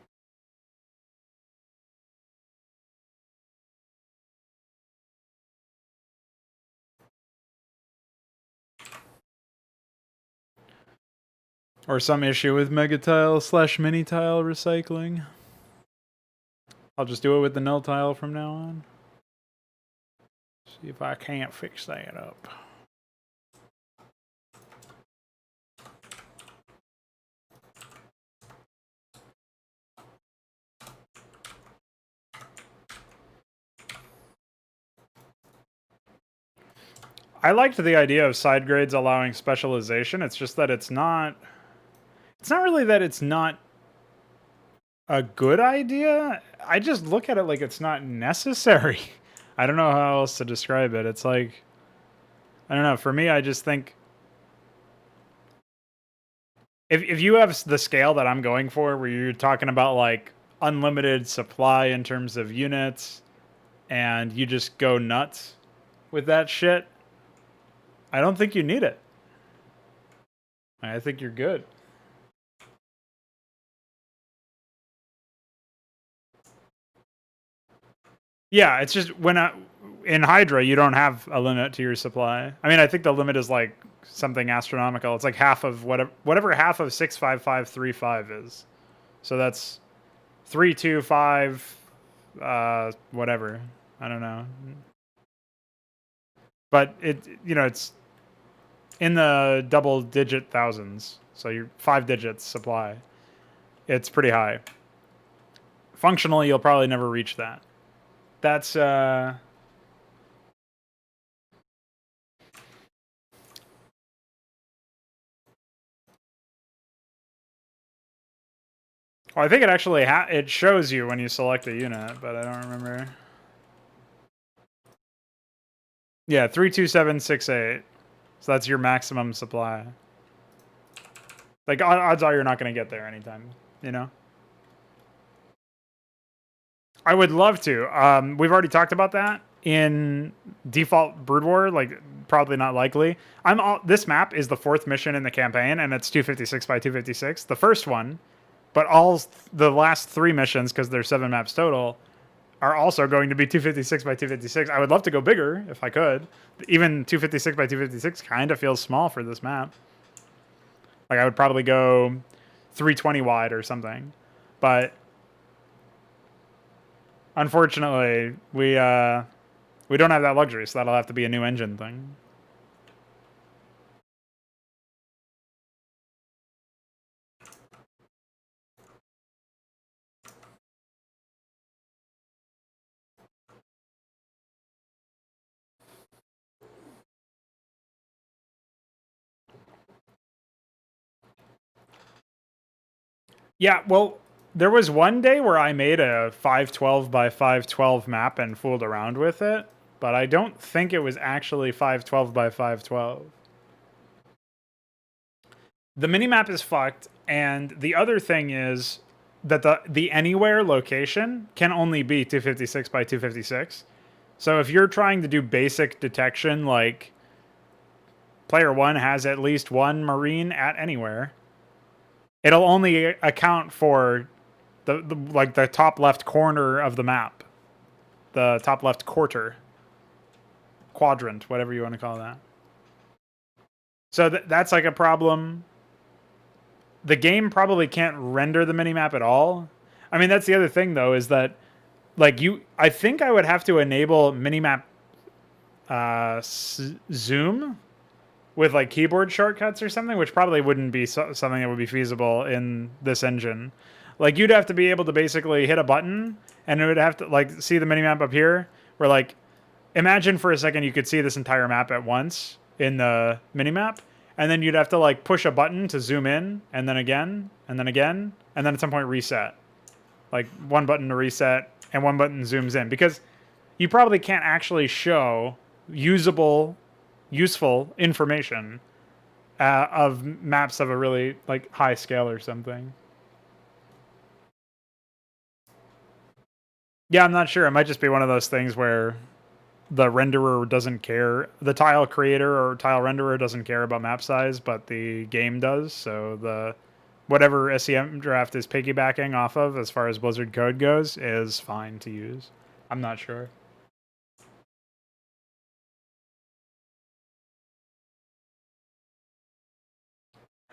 Or some issue with megatile/minitile recycling. I'll just do it with the null tile from now on. See if I can't fix that up. I liked the idea of side grades allowing specialization. It's just that it's not really that it's not a good idea. I just look at it like it's not necessary. I don't know how else to describe it. It's like, I don't know. For me, I just think if you have the scale that I'm going for, where you're talking about like unlimited supply in terms of units, and you just go nuts with that shit, I don't think you need it. I think you're good. Yeah, it's just in Hydra, you don't have a limit to your supply. I mean, I think the limit is like something astronomical. It's like half of whatever half of 65535 is. So that's 325 whatever. I don't know. But it's in the double digit thousands. So you're 5 digits supply. It's pretty high. Functionally, you'll probably never reach that. That's well, I think it actually it shows you when you select a unit, but I don't remember. Yeah, 32768. So that's your maximum supply. Like odds are you're not going to get there anytime, you know? I would love to. We've already talked about that in default Brood War, like probably not likely. This map is the 4th mission in the campaign, and it's 256 by 256. The first one, but all the last 3 missions, because there's 7 maps total, are also going to be 256 by 256. I would love to go bigger if I could. Even 256 by 256 kind of feels small for this map. Like I would probably go 320 wide or something, but unfortunately, we don't have that luxury, so that'll have to be a new engine thing. Yeah, well, there was one day where I made a 512 by 512 map and fooled around with it, but I don't think it was actually 512 by 512. The minimap is fucked, and the other thing is that the anywhere location can only be 256 by 256. So if you're trying to do basic detection, like player 1 has at least one Marine at anywhere, it'll only account for the top left corner of the map, the top left quarter, quadrant, whatever you want to call that. So that's like a problem. The game probably can't render the minimap at all. I mean, that's the other thing though, is that like I think I would have to enable minimap zoom with like keyboard shortcuts or something, which probably wouldn't be something that would be feasible in this engine. Like you'd have to be able to basically hit a button and it would have to like see the minimap up here where like imagine for a second you could see this entire map at once in the minimap, and then you'd have to like push a button to zoom in and then again and then again and then at some point reset. Like one button to reset and one button zooms in, because you probably can't actually show useful information of maps of a really like high scale or something. Yeah, I'm not sure. It might just be one of those things where the renderer doesn't care. The tile creator or tile renderer doesn't care about map size, but the game does. So the whatever SEM draft is piggybacking off of as far as Blizzard code goes is fine to use. I'm not sure.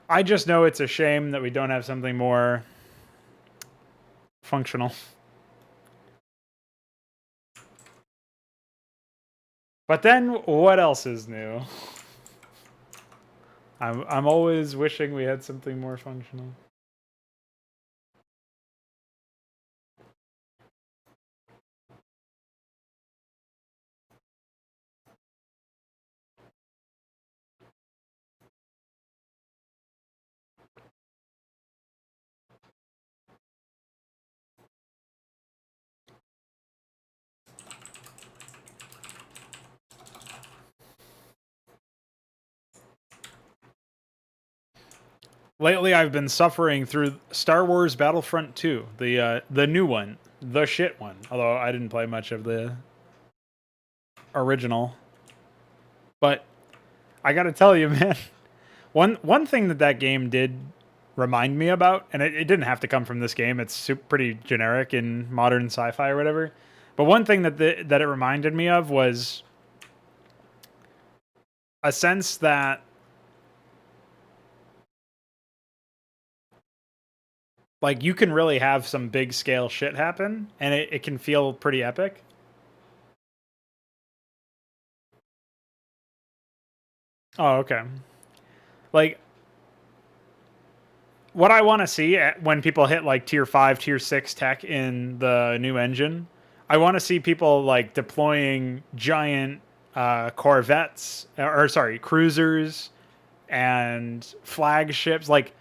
I just know it's a shame that we don't have something more functional. But then, what else is new? I'm always wishing we had something more functional. Lately, I've been suffering through Star Wars Battlefront 2, the new one, the shit one. Although I didn't play much of the original, but I gotta tell you, man, one thing that game did remind me about, and it didn't have to come from this game. It's pretty generic in modern sci-fi or whatever. But one thing that that it reminded me of was a sense that like you can really have some big scale shit happen, and it can feel pretty epic. Oh, okay. Like what I want to see when people hit like tier 5, tier 6 tech in the new engine, I want to see people like deploying giant corvettes, or sorry, cruisers and flagships. Like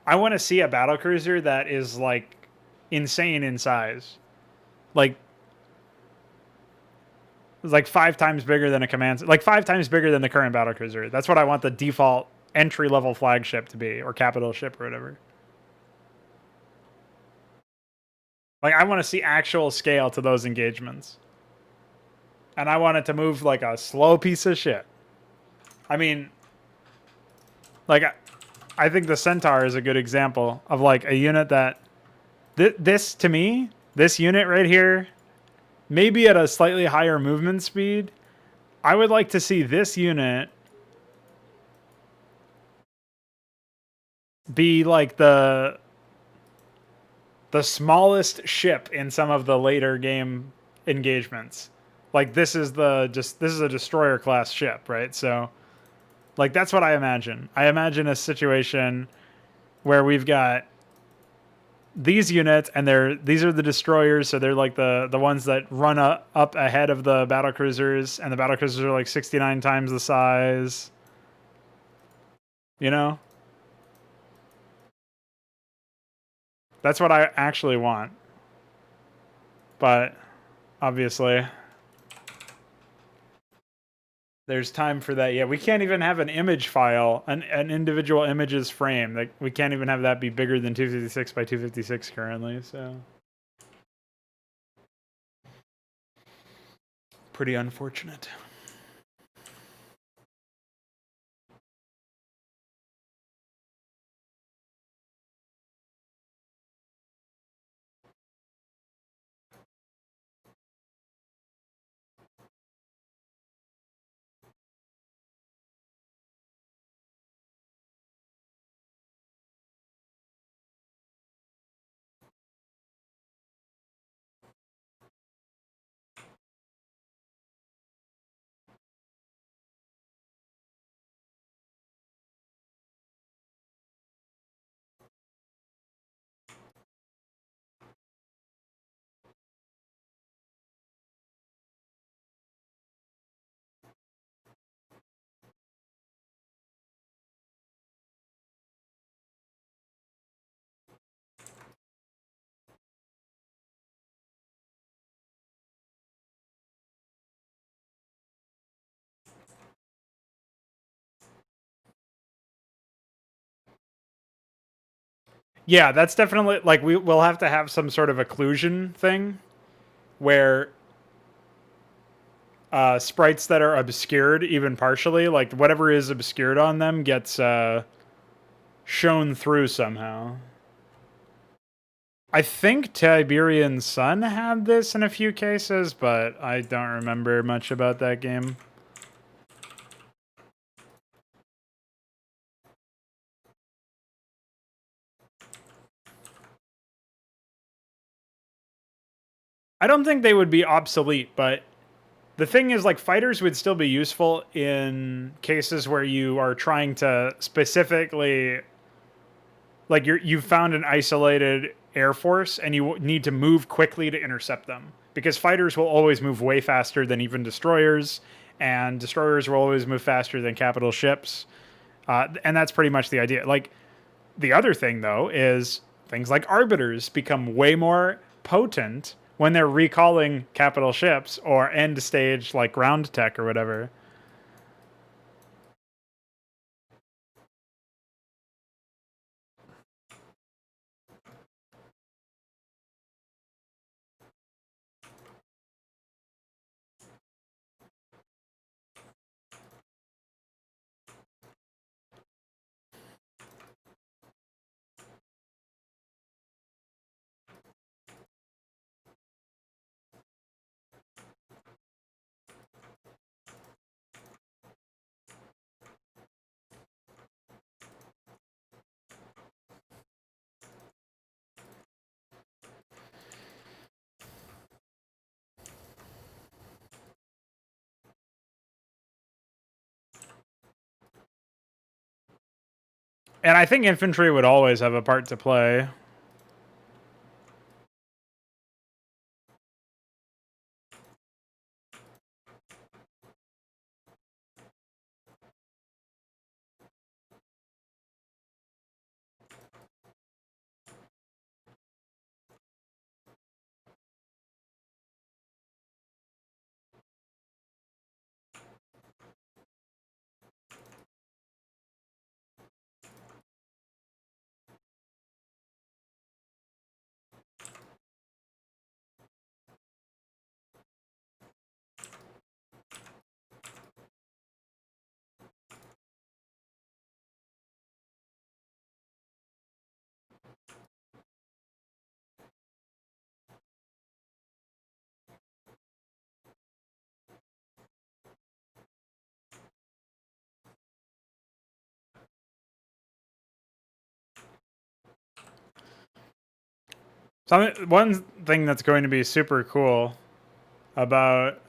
I want to see a battle cruiser that is like insane in size. Like it's like 5 times bigger than a command, like 5 times bigger than the current battle cruiser. That's what I want the default entry level flagship to be, or capital ship or whatever. Like I want to see actual scale to those engagements. And I want it to move like a slow piece of shit. I mean, like I think the Centaur is a good example of like a unit that this to me, this unit right here, maybe at a slightly higher movement speed, I would like to see this unit be like the smallest ship in some of the later game engagements. Like this is a destroyer class ship, right? So like that's what I imagine. I imagine a situation where we've got these units, and these are the destroyers, so they're like the ones that run up ahead of the battle cruisers, and the battle cruisers are like 69 times the size. You know? That's what I actually want. But obviously There's time for that. Yeah, we can't even have an image file, an individual images frame. Like we can't even have that be bigger than 256 by 256 currently. So pretty unfortunate. Yeah, that's definitely like we'll have to have some sort of occlusion thing where sprites that are obscured even partially, like whatever is obscured on them gets shown through somehow. I think Tiberian Sun had this in a few cases, but I don't remember much about that game. I don't think they would be obsolete, but the thing is, like, fighters would still be useful in cases where you are trying to specifically, like, you've found an isolated air force and you need to move quickly to intercept them. Because fighters will always move way faster than even destroyers, and destroyers will always move faster than capital ships. And that's pretty much the idea. Like, the other thing, though, is things like arbiters become way more potent when they're recalling capital ships or end stage like ground tech or whatever. And I think infantry would always have a part to play. One thing that's going to be super cool about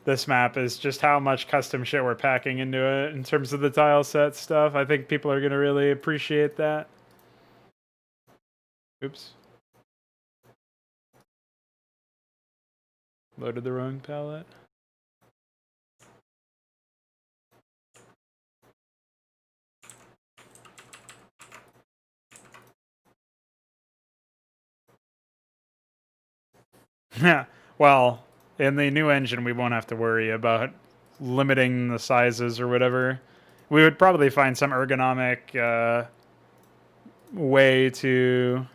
this map is just how much custom shit we're packing into it in terms of the tile set stuff. I think people are going to really appreciate that. Oops. Loaded the wrong palette. Yeah. Well, in the new engine, we won't have to worry about limiting the sizes or whatever. We would probably find some ergonomic way to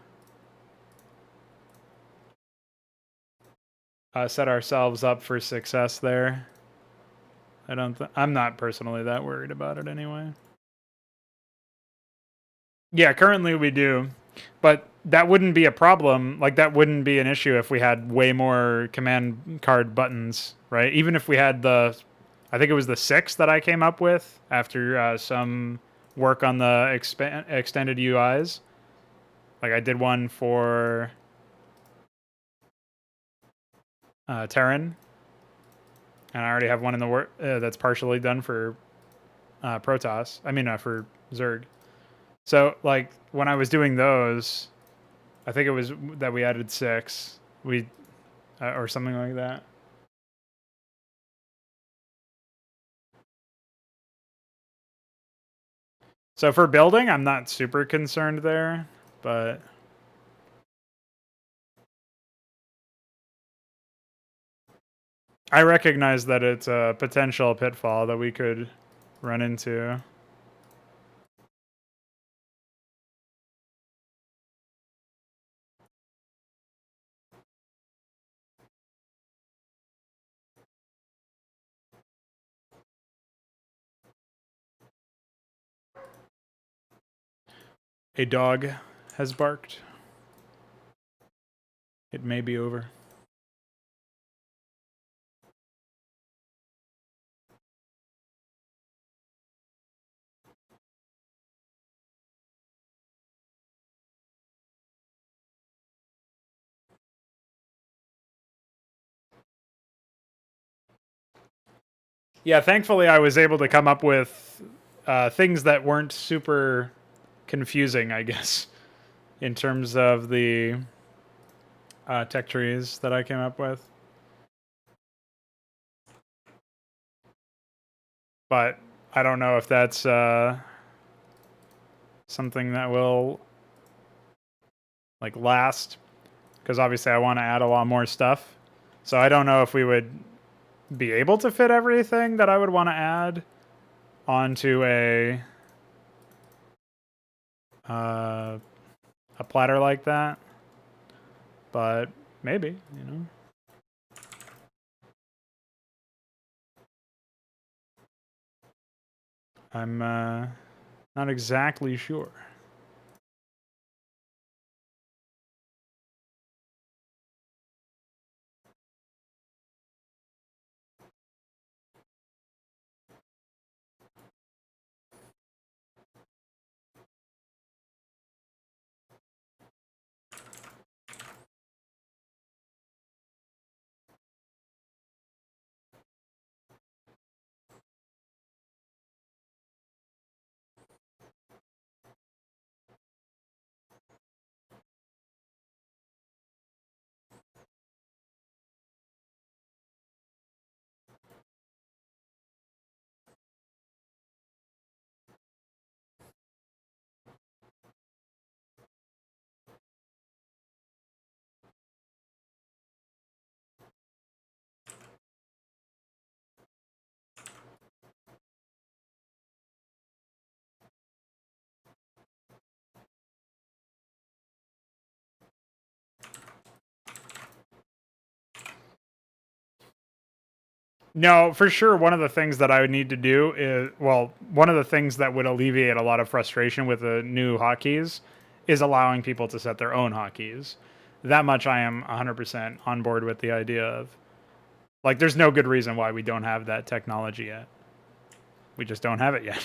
set ourselves up for success there. I'm not personally that worried about it anyway. Yeah, currently we do, but that wouldn't be a problem. Like, that wouldn't be an issue if we had way more command card buttons, right? Even if we had I think it was the 6 that I came up with after some work on the extended UIs. Like, I did one for Terran, and I already have one in the work that's partially done for Protoss. I mean, for Zerg. So, like, when I was doing those, I think it was that we added 6, or something like that. So for building, I'm not super concerned there, but I recognize that it's a potential pitfall that we could run into. A dog has barked. It may be over. Yeah, thankfully I was able to come up with things that weren't super confusing, I guess, in terms of the tech trees that I came up with. But I don't know if that's something that will like last, because obviously I want to add a lot more stuff. So I don't know if we would be able to fit everything that I would want to add onto a platter like that. But maybe, you know. I'm not exactly sure. No, for sure. One of the things that I would need to do is, well, one of the things that would alleviate a lot of frustration with the new hotkeys is allowing people to set their own hotkeys. That much I am 100% on board with the idea of. Like, there's no good reason why we don't have that technology yet. We just don't have it yet.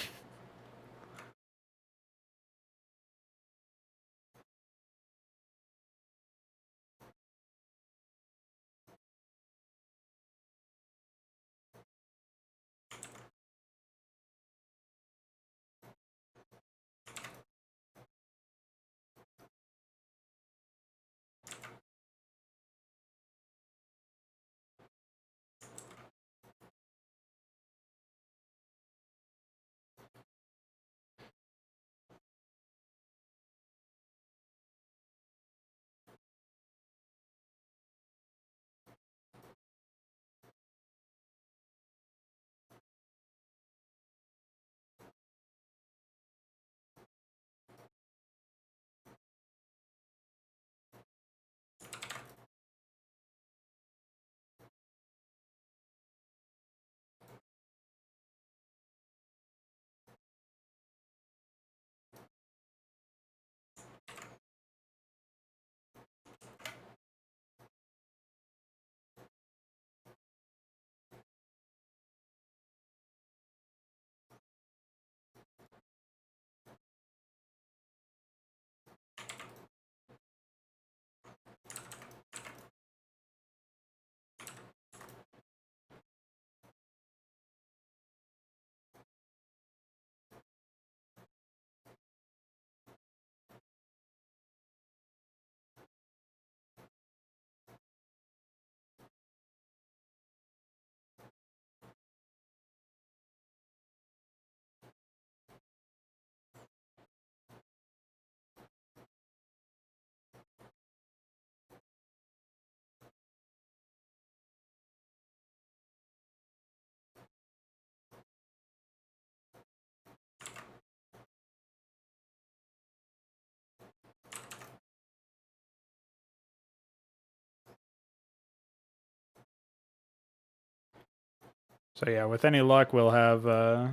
So yeah, with any luck, we'll have a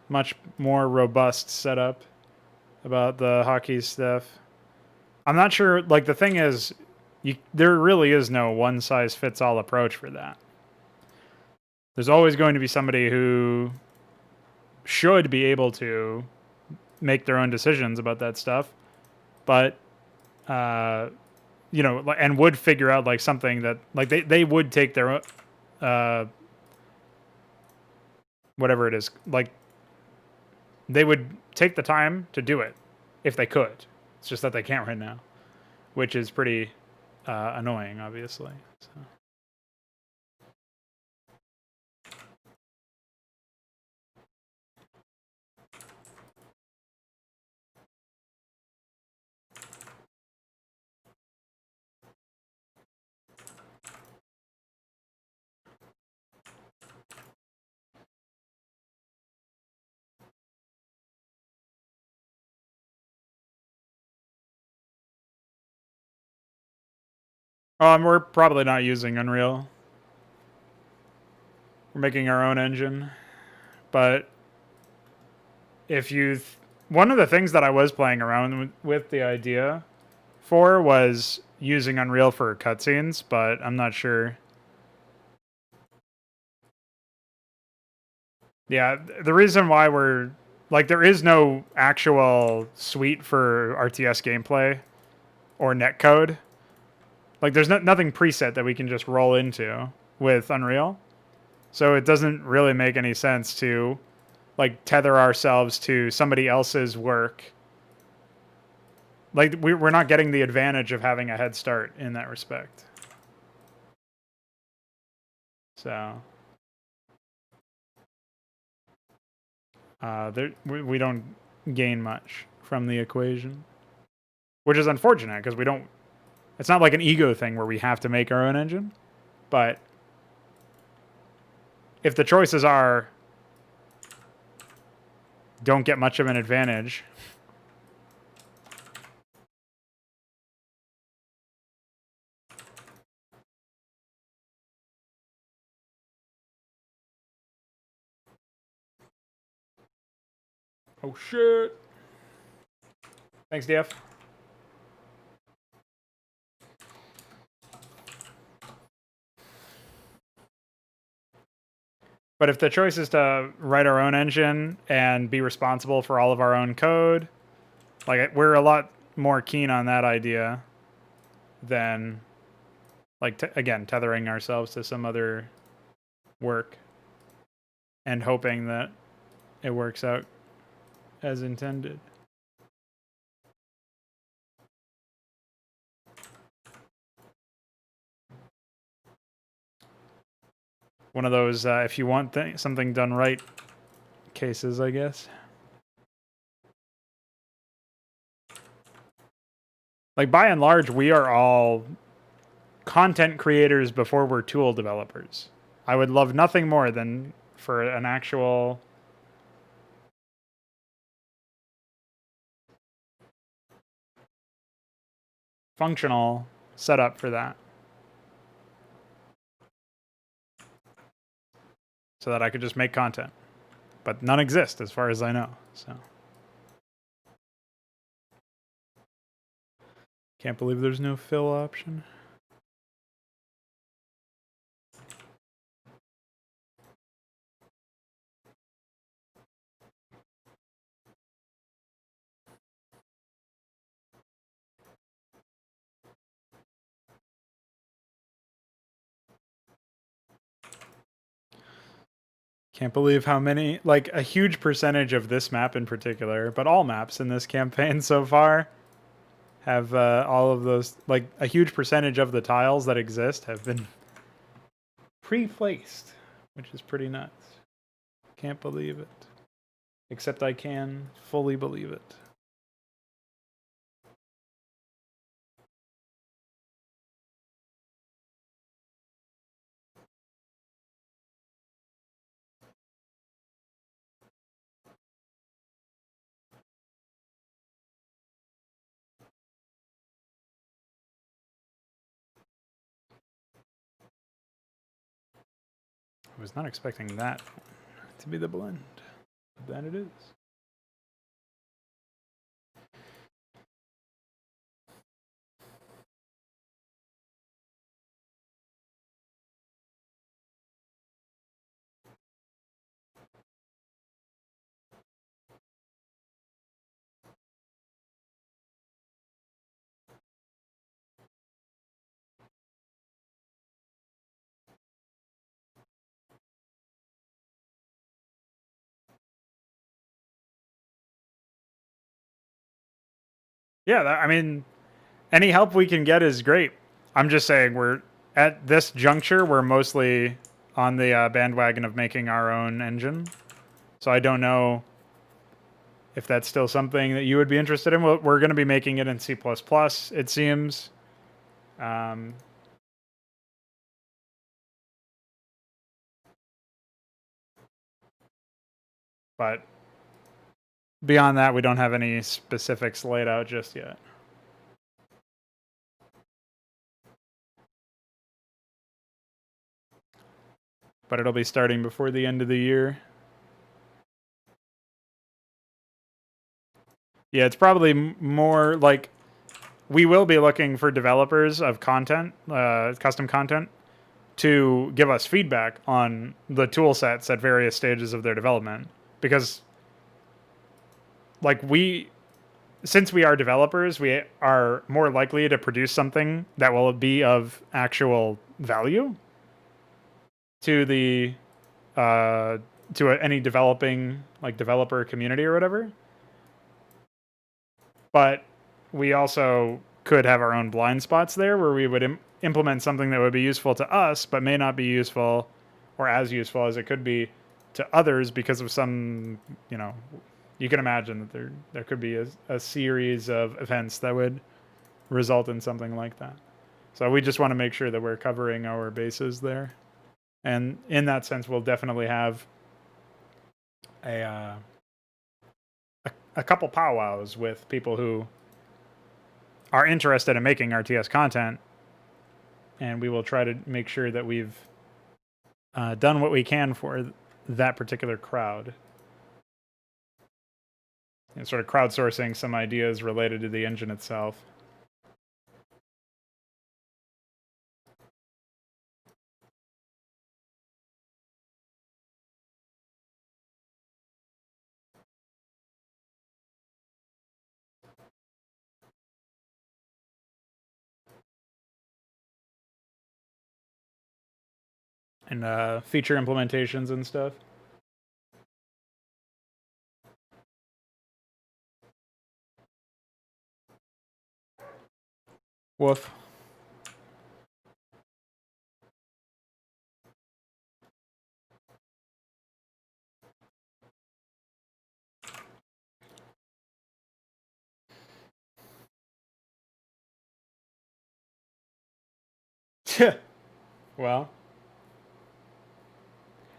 much more robust setup about the hockey stuff. I'm not sure, like, the thing is, there really is no one-size-fits-all approach for that. There's always going to be somebody who should be able to make their own decisions about that stuff, but, you know, and would figure out, like, something that, like, they would take their own, whatever it is, like, they would take the time to do it if they could. It's just that they can't right now, which is pretty annoying, obviously. So. We're probably not using Unreal. We're making our own engine, but if you, one of the things that I was playing around with the idea for was using Unreal for cutscenes, but I'm not sure. Yeah, the reason why we're like, there is no actual suite for RTS gameplay or netcode. Like, there's nothing preset that we can just roll into with Unreal. So it doesn't really make any sense to, like, tether ourselves to somebody else's work. Like, we're not getting the advantage of having a head start in that respect. So we don't gain much from the equation, which is unfortunate because we don't. It's not like an ego thing where we have to make our own engine, but if the choices are don't get much of an advantage. Oh shit. Thanks, DF. But if the choice is to write our own engine and be responsible for all of our own code, like, we're a lot more keen on that idea than, like, again, tethering ourselves to some other work and hoping that it works out as intended. One of those, if you want something done right cases, I guess. Like, by and large, we are all content creators before we're tool developers. I would love nothing more than for an actual functional setup for that, so that I could just make content. But none exist as far as I know. So can't believe there's no fill option. Can't believe how many, like, a huge percentage of this map in particular, but all maps in this campaign so far have all of those, like, a huge percentage of the tiles that exist have been pre-placed, which is pretty nuts. Can't believe it. Except I can fully believe it. I was not expecting that to be the blend, but that it is. Yeah, I mean, any help we can get is great. I'm just saying we're at this juncture, we're mostly on the bandwagon of making our own engine. So I don't know if that's still something that you would be interested in. We're going to be making it in C++, it seems. But beyond that, we don't have any specifics laid out just yet. But it'll be starting before the end of the year. Yeah, it's probably more like we will be looking for developers of content, custom content, to give us feedback on the tool sets at various stages of their development. Because, like, since we are developers, we are more likely to produce something that will be of actual value to the any developing, like, developer community or whatever. But we also could have our own blind spots there where we would implement something that would be useful to us but may not be useful or as useful as it could be to others because of some, you can imagine that there could be a series of events that would result in something like that. So we just want to make sure that we're covering our bases there. And in that sense, we'll definitely have a couple powwows with people who are interested in making RTS content, and we will try to make sure that we've done what we can for that particular crowd. And sort of crowdsourcing some ideas related to the engine itself. And feature implementations and stuff. Woof. Well.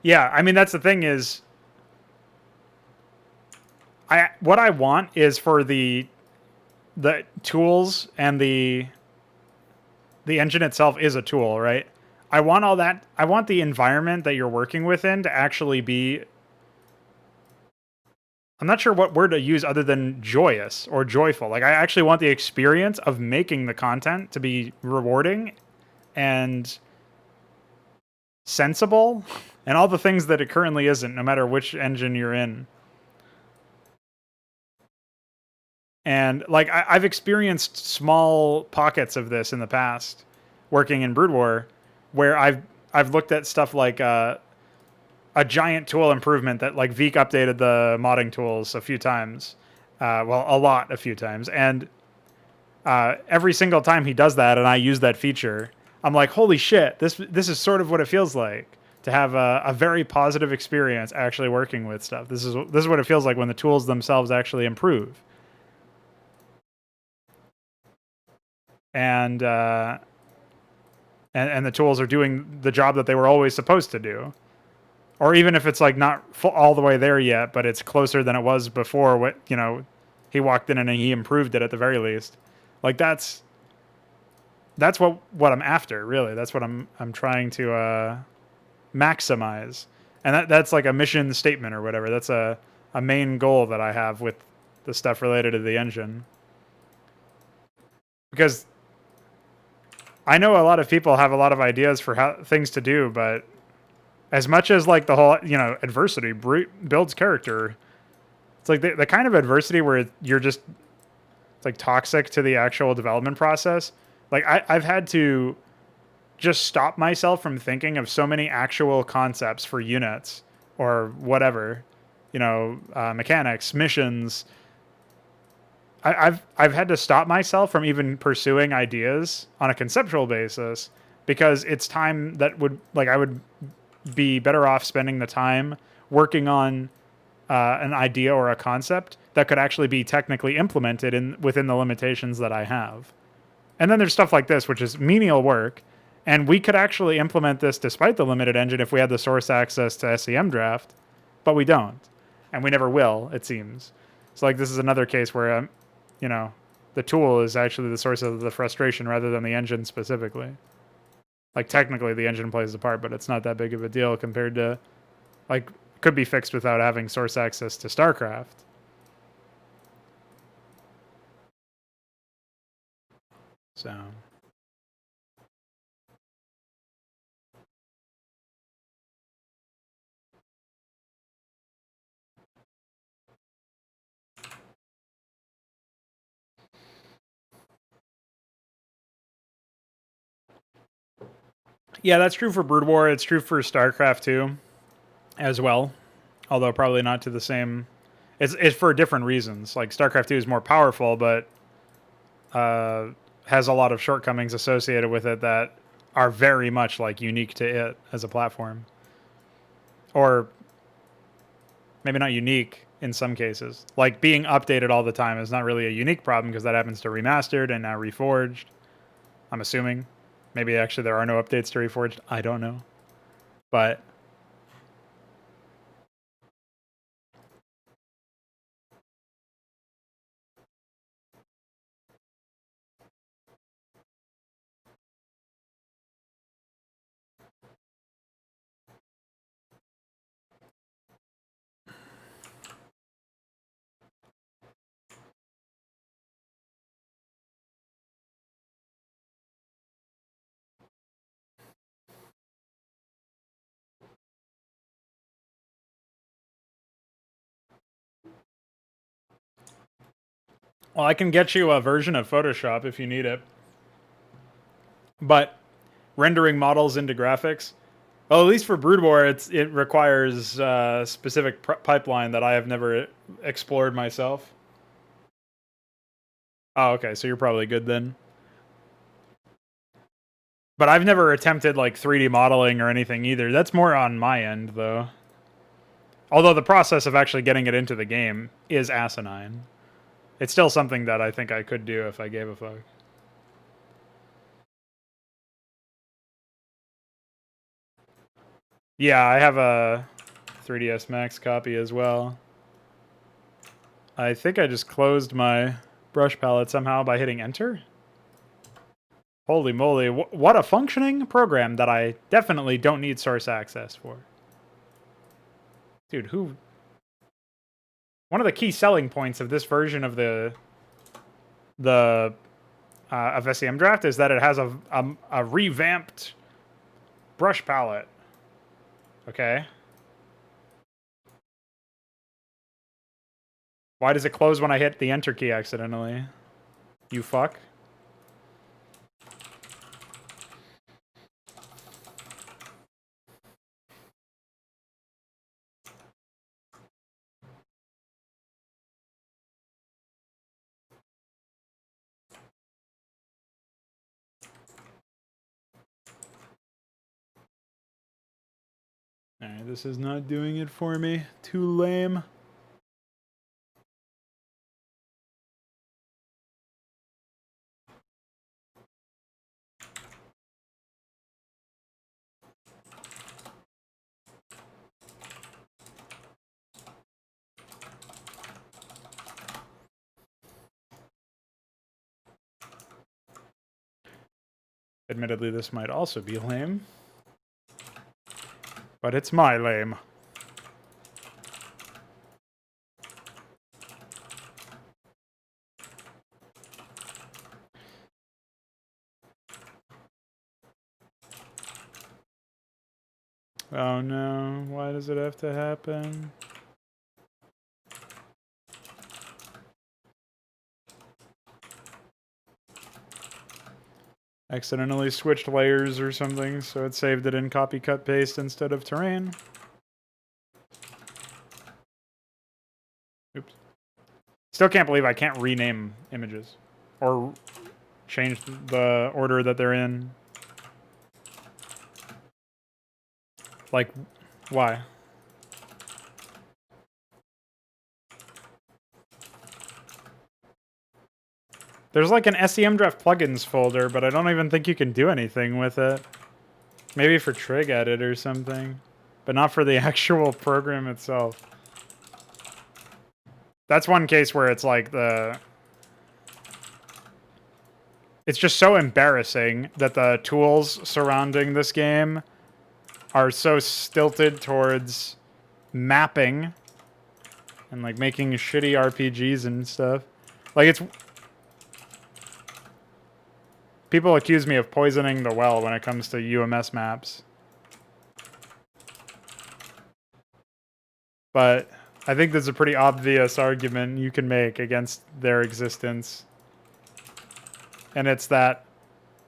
Yeah, I mean, that's the thing is, what I want is for the tools and the engine itself is a tool, right? I want all that. I want the environment that you're working within to actually be, I'm not sure what word to use other than joyous or joyful. Like, I actually want the experience of making the content to be rewarding and sensible and all the things that it currently isn't, no matter which engine you're in. And like I've experienced small pockets of this in the past, working in Brood War, where I've looked at stuff like a giant tool improvement that like Veek updated the modding tools a few times, a few times, and every single time he does that, and I use that feature, I'm like, holy shit, this is sort of what it feels like to have a very positive experience actually working with stuff. This is what it feels like when the tools themselves actually improve. And the tools are doing the job that they were always supposed to do, or even if it's like not all the way there yet, but it's closer than it was before. What he walked in and he improved it at the very least. Like that's what I'm after, really. That's what I'm trying to maximize. And that's like a mission statement or whatever. That's a main goal that I have with the stuff related to the engine. Because I know a lot of people have a lot of ideas for how things to do, but as much as like the whole, adversity builds character, it's like the kind of adversity where you're just, it's like toxic to the actual development process. Like I've had to just stop myself from thinking of so many actual concepts for units or whatever, mechanics, missions. I've had to stop myself from even pursuing ideas on a conceptual basis because it's time that I would be better off spending the time working on an idea or a concept that could actually be technically implemented within the limitations that I have. And then there's stuff like this, which is menial work, and we could actually implement this despite the limited engine if we had the source access to SEM draft, but we don't, and we never will, it seems. So like this is another case where the tool is actually the source of the frustration rather than the engine specifically. Like technically the engine plays a part, but it's not that big of a deal compared to could be fixed without having source access to Starcraft. So yeah, that's true for Brood War. It's true for Starcraft 2 as well, although probably not to the same. It's for different reasons. Like Starcraft 2 is more powerful, but has a lot of shortcomings associated with it that are very much unique to it as a platform. Or maybe not unique in some cases. Like being updated all the time is not really a unique problem because that happens to Remastered and now Reforged. I'm assuming. Maybe actually there are no updates to Reforged. I don't know. But well, I can get you a version of Photoshop if you need it. But rendering models into graphics, well, at least for Brood War, it requires a specific pipeline that I have never explored myself. Oh, okay, so you're probably good then. But I've never attempted 3D modeling or anything either. That's more on my end, though. Although the process of actually getting it into the game is asinine. It's still something that I think I could do if I gave a fuck. Yeah, I have a 3DS Max copy as well. I think I just closed my brush palette somehow by hitting enter. Holy moly, what a functioning program that I definitely don't need source access for. Dude, one of the key selling points of this version of of SEM Draft is that it has a revamped brush palette. Okay. Why does it close when I hit the enter key accidentally? You fuck. Alright, this is not doing it for me. Too lame. Admittedly, this might also be lame. But it's my lame. Oh no, why does it have to happen? Accidentally switched layers or something, so it saved it in copy, cut, paste instead of terrain. Oops. Still can't believe I can't rename images. Or change the order that they're in. Like, why? There's like an SEMdraft plugins folder, but I don't even think you can do anything with it. Maybe for trig edit or something, but not for the actual program itself. That's one case where it's like it's just so embarrassing that the tools surrounding this game are so stilted towards mapping and like making shitty RPGs and stuff. Like it's... People accuse me of poisoning the well when it comes to UMS maps. But I think there's a pretty obvious argument you can make against their existence. And it's that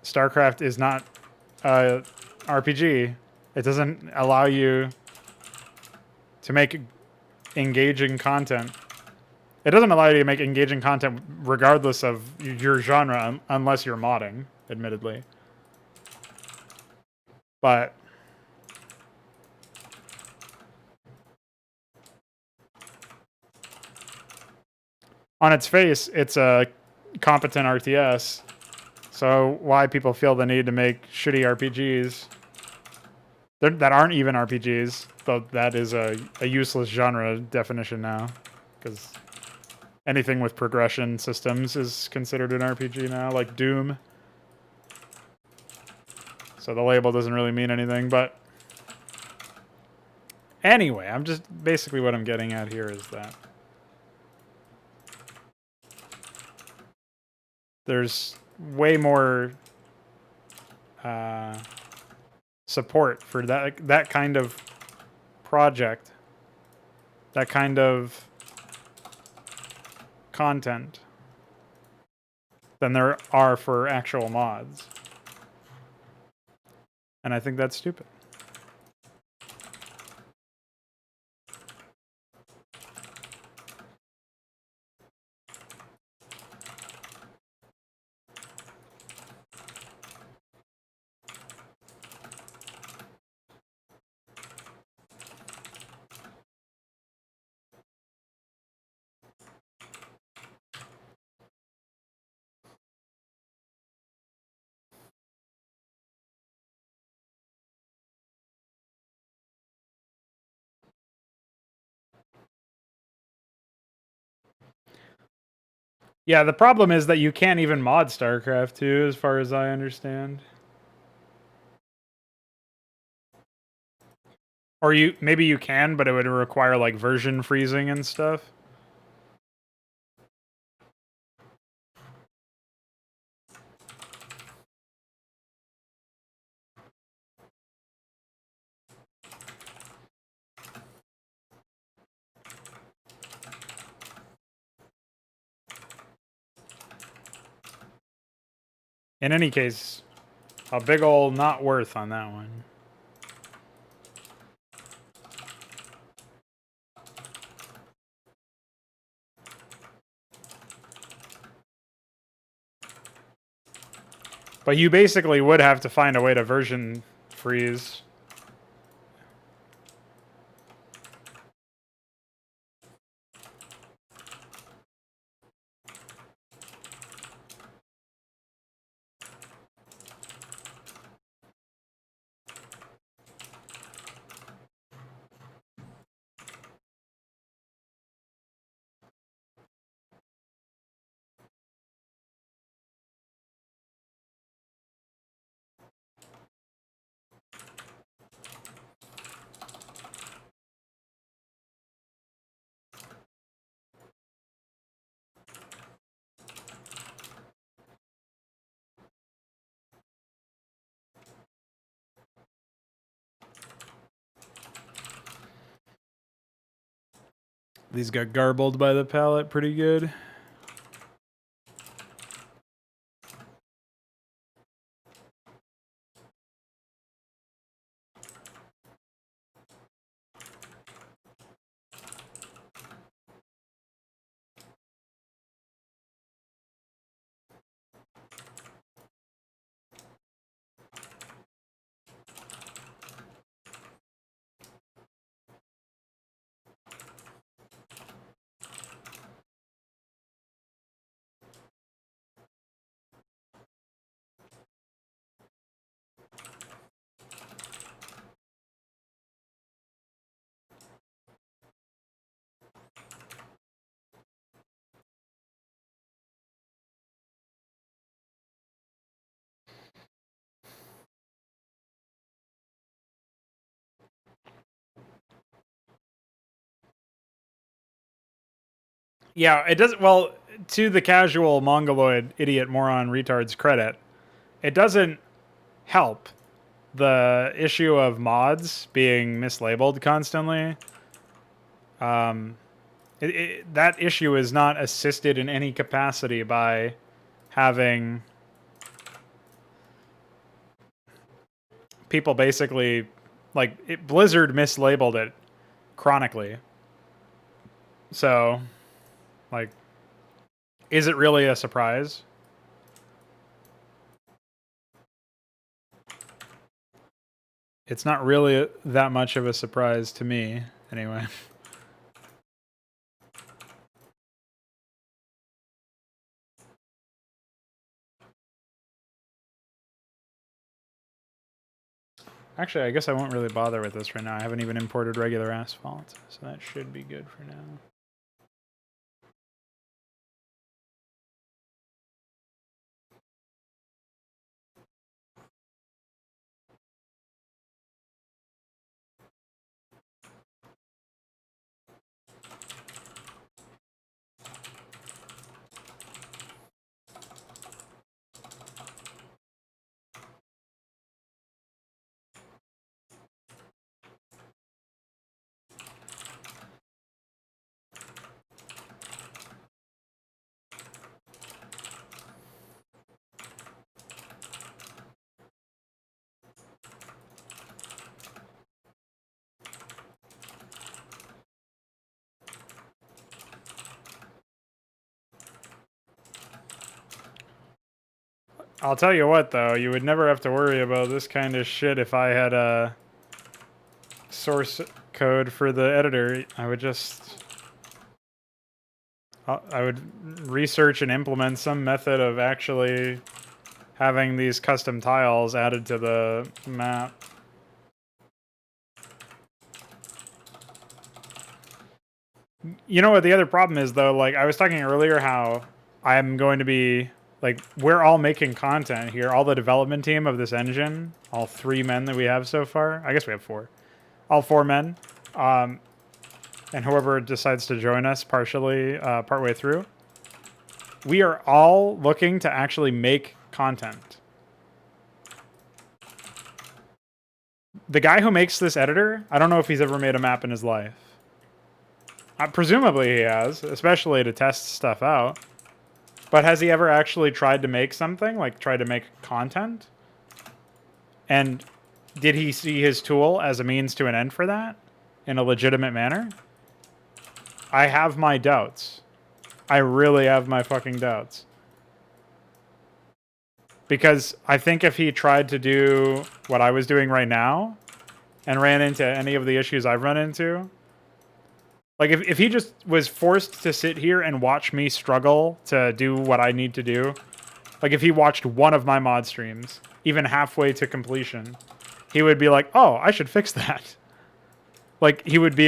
Starcraft is not a RPG. It doesn't allow you to make engaging content. It doesn't allow you to make engaging content regardless of your genre, unless you're modding, admittedly. But on its face, it's a competent RTS. So why people feel the need to make shitty RPGs that aren't even RPGs, though that is a useless genre definition now, because anything with progression systems is considered an RPG now, like Doom. So the label doesn't really mean anything, but anyway, I'm just basically what I'm getting at here is that there's way more support for that kind of project, that kind of content than there are for actual mods. And I think that's stupid. Yeah, the problem is that you can't even mod StarCraft 2, as far as I understand. Or maybe you can, but it would require like version freezing and stuff. In any case, a big ol' not worth on that one. But you basically would have to find a way to version freeze. These got garbled by the palette pretty good. Yeah, it doesn't. Well, to the casual mongoloid idiot moron retard's credit, it doesn't help the issue of mods being mislabeled constantly. That issue is not assisted in any capacity by having people basically Blizzard mislabeled it chronically. So, like, is it really a surprise? It's not really that much of a surprise to me, anyway. Actually, I guess I won't really bother with this right now. I haven't even imported regular asphalt, so that should be good for now. I'll tell you what, though, you would never have to worry about this kind of shit if I had a source code for the editor. I would just... I would research and implement some method of actually having these custom tiles added to the map. You know what the other problem is, though? Like, I was talking earlier how I'm going to be... Like, we're all making content here. All the development team of this engine, all 3 men that we have so far. I guess we have 4. All 4 men. And whoever decides to join us partially, partway through. We are all looking to actually make content. The guy who makes this editor, I don't know if he's ever made a map in his life. Presumably he has, especially to test stuff out. But has he ever actually tried to make something? Like, tried to make content? And did he see his tool as a means to an end for that? In a legitimate manner? I have my doubts. I really have my fucking doubts. Because I think if he tried to do what I was doing right now and ran into any of the issues I've run into... Like, if he just was forced to sit here and watch me struggle to do what I need to do, like, if he watched one of my mod streams, even halfway to completion, he would be like, oh, I should fix that. Like, he would be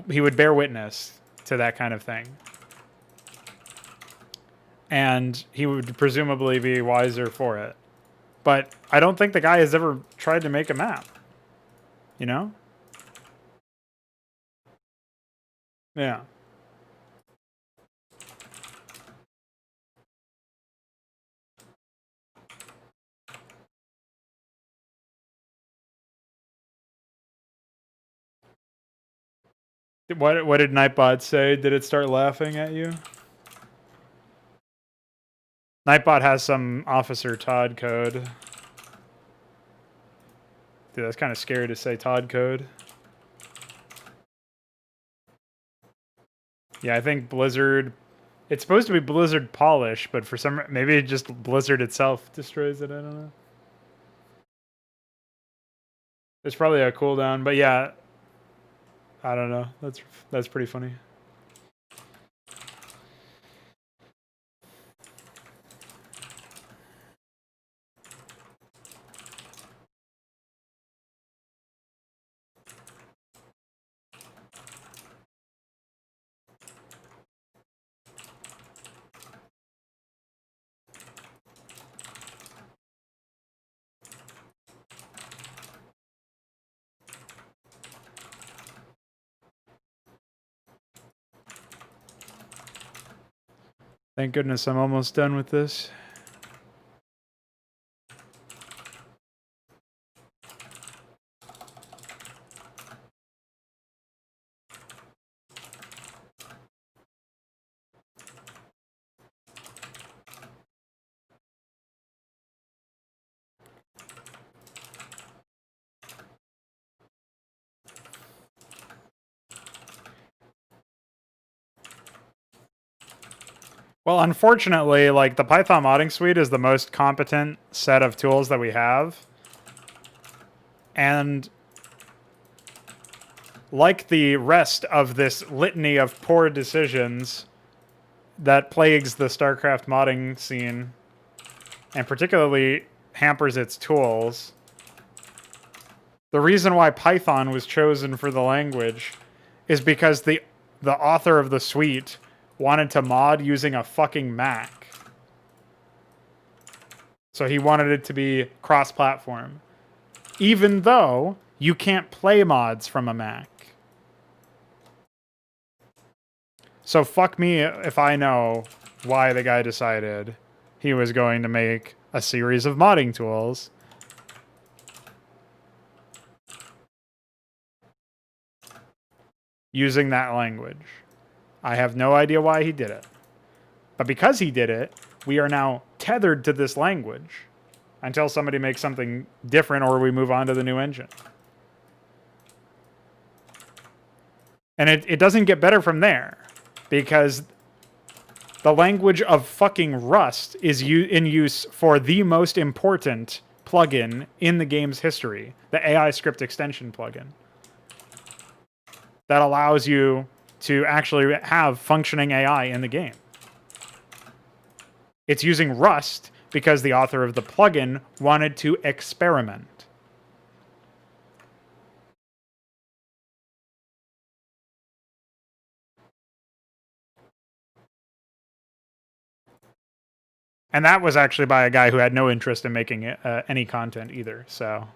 he would bear witness to that kind of thing. And he would presumably be wiser for it. But I don't think the guy has ever tried to make a map. You know? Yeah. What did Nightbot say? Did it start laughing at you? Nightbot has some Officer Todd code. Dude, that's kind of scary to say Todd code. Yeah, I think Blizzard... It's supposed to be Blizzard Polish, but for some... Maybe just Blizzard itself destroys it, I don't know. There's probably a cooldown, but yeah... I don't know. That's pretty funny. Thank goodness I'm almost done with this. Well, unfortunately, like, the Python modding suite is the most competent set of tools that we have. And like the rest of this litany of poor decisions that plagues the Starcraft modding scene, and particularly hampers its tools, the reason why Python was chosen for the language is because the author of the suite wanted to mod using a fucking Mac. So he wanted it to be cross-platform. Even though you can't play mods from a Mac. So fuck me if I know why the guy decided he was going to make a series of modding tools using that language. I have no idea why he did it. But because he did it, we are now tethered to this language until somebody makes something different or we move on to the new engine. And it doesn't get better from there, because the language of fucking Rust is in use for the most important plugin in the game's history, the AI script extension plugin. That allows you to actually have functioning AI in the game. It's using Rust because the author of the plugin wanted to experiment. And that was actually by a guy who had no interest in making any content either, so...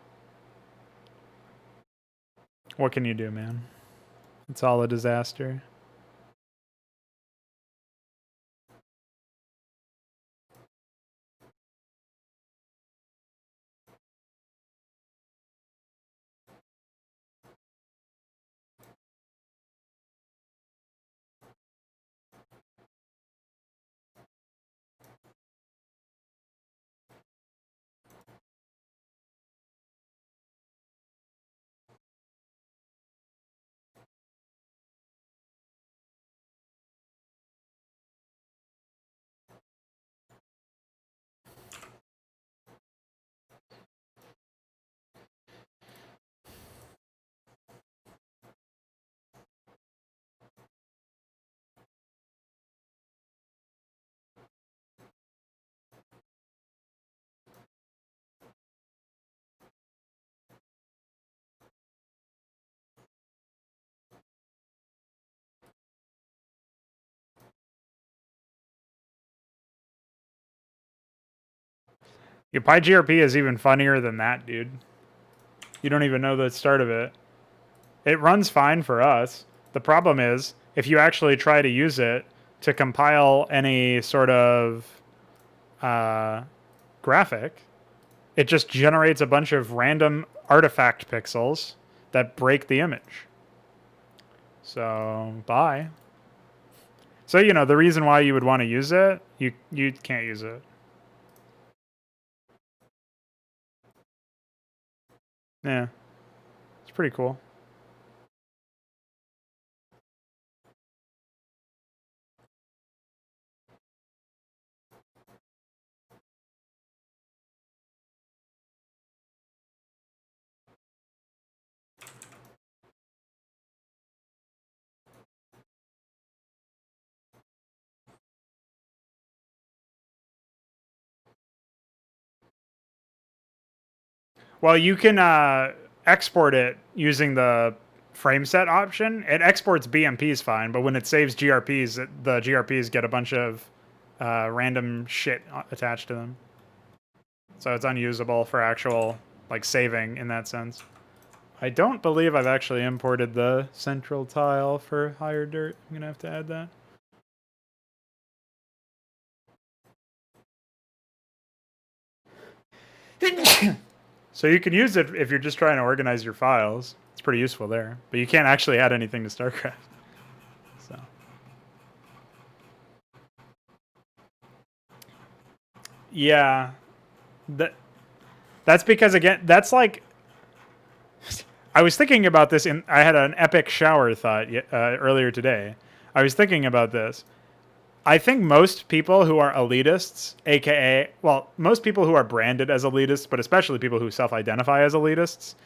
What can you do, man? It's all a disaster. Your PyGRP is even funnier than that, dude. You don't even know the start of it. It runs fine for us. The problem is, if you actually try to use it to compile any sort of graphic, it just generates a bunch of random artifact pixels that break the image. So, bye. So, you know, the reason why you would want to use it, you can't use it. Yeah. It's pretty cool. Well, you can export it using the frame set option. It exports BMPs fine, but when it saves GRPs, the GRPs get a bunch of random shit attached to them. So it's unusable for actual like saving in that sense. I don't believe I've actually imported the central tile for higher dirt. I'm gonna have to add that. So you can use it if you're just trying to organize your files. It's pretty useful there, but you can't actually add anything to Starcraft. So yeah, that's because again, that's like I was thinking about this. I had an epic shower thought earlier today. I was thinking about this. I think most people who are elitists, aka, well, most people who are branded as elitists, but especially people who self-identify as elitists,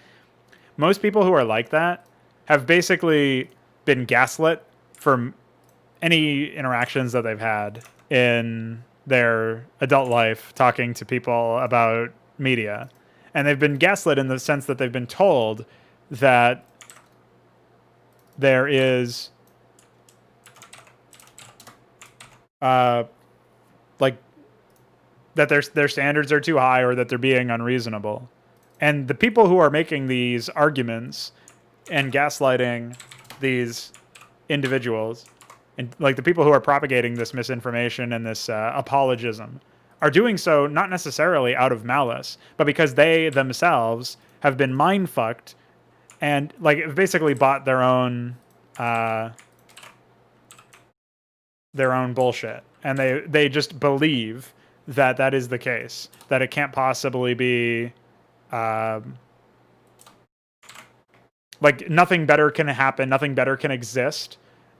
most people who are like that have basically been gaslit from any interactions that they've had in their adult life talking to people about media. And they've been gaslit in the sense that they've been told that there is like that their standards are too high or that they're being unreasonable. And the people who are making these arguments and gaslighting these individuals, and like the people who are propagating this misinformation and this apologism, are doing so not necessarily out of malice, but because they themselves have been mind fucked and like basically bought their own bullshit, and they just believe that that is the case, that it can't possibly be like nothing better can happen, nothing better can exist.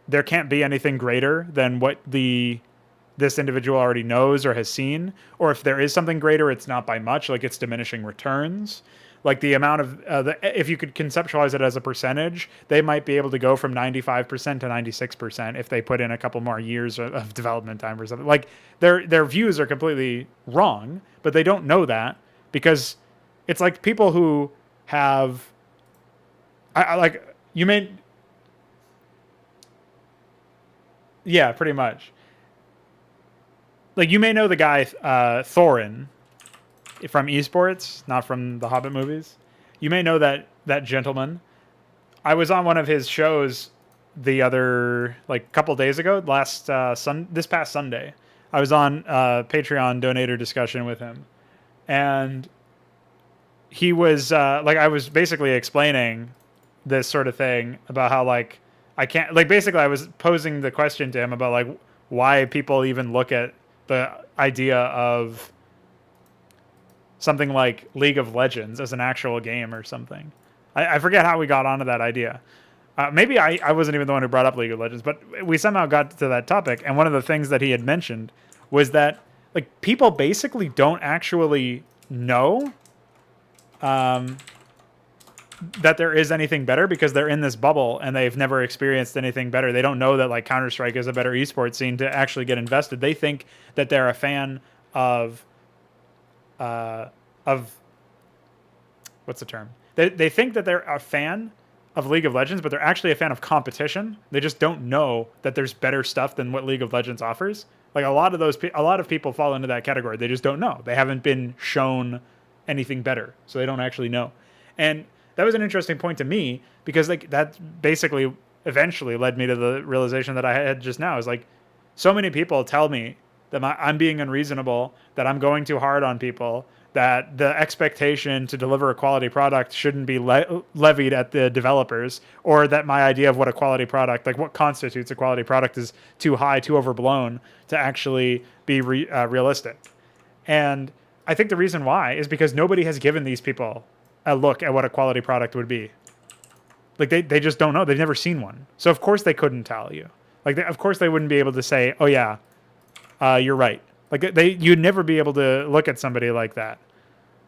There can't be anything greater than what this individual already knows or has seen, or if there is something greater, it's not by much, like it's diminishing returns. Like the amount of if you could conceptualize it as a percentage, they might be able to go from 95% to 96% if they put in a couple more years of development time or something. Like their views are completely wrong, but they don't know that because it's like people who have I like you may yeah, pretty much. Like you may know the guy Thorin from esports, not from the Hobbit movies. You may know that gentleman. I was on one of his shows the other like couple days ago, this past Sunday. I was on a Patreon donator discussion with him, and he was like I was basically explaining this sort of thing about how like I can't like basically I was posing the question to him about like why people even look at the idea of something like League of Legends as an actual game or something. I forget how we got onto that idea. Maybe I wasn't even the one who brought up League of Legends, but we somehow got to that topic. And one of the things that he had mentioned was that like people basically don't actually know that there is anything better because they're in this bubble and they've never experienced anything better. They don't know that like Counter-Strike is a better esports scene to actually get invested. They think that they're a fan of what's the term? They think that they're a fan of League of Legends, but they're actually a fan of competition. They just don't know that there's better stuff than what League of Legends offers. Like a lot of people fall into that category. They just don't know. They haven't been shown anything better, so they don't actually know. And that was an interesting point to me because like that basically eventually led me to the realization that I had just now is like so many people tell me that I'm being unreasonable, that I'm going too hard on people, that the expectation to deliver a quality product shouldn't be levied at the developers, or that my idea of what a quality product, like what constitutes a quality product, is too high, too overblown to actually be realistic. And I think the reason why is because nobody has given these people a look at what a quality product would be. Like they just don't know. They've never seen one. So of course they couldn't tell you. Like of course they wouldn't be able to say, "Oh yeah, you're right." Like you'd never be able to look at somebody like that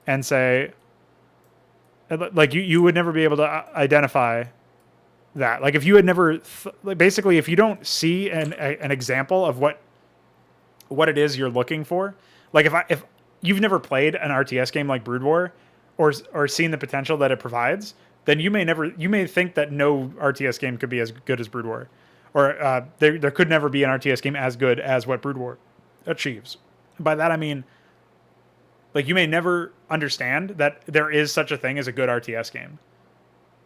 and say, like you would never be able to identify that. Like if you had never, basically, if you don't see an example of what it is you're looking for, like if you've never played an RTS game like Brood War, or seen the potential that it provides, then you may think that no RTS game could be as good as Brood War, or there could never be an RTS game as good as what Brood War achieves. By that I mean, like, you may never understand that there is such a thing as a good RTS game.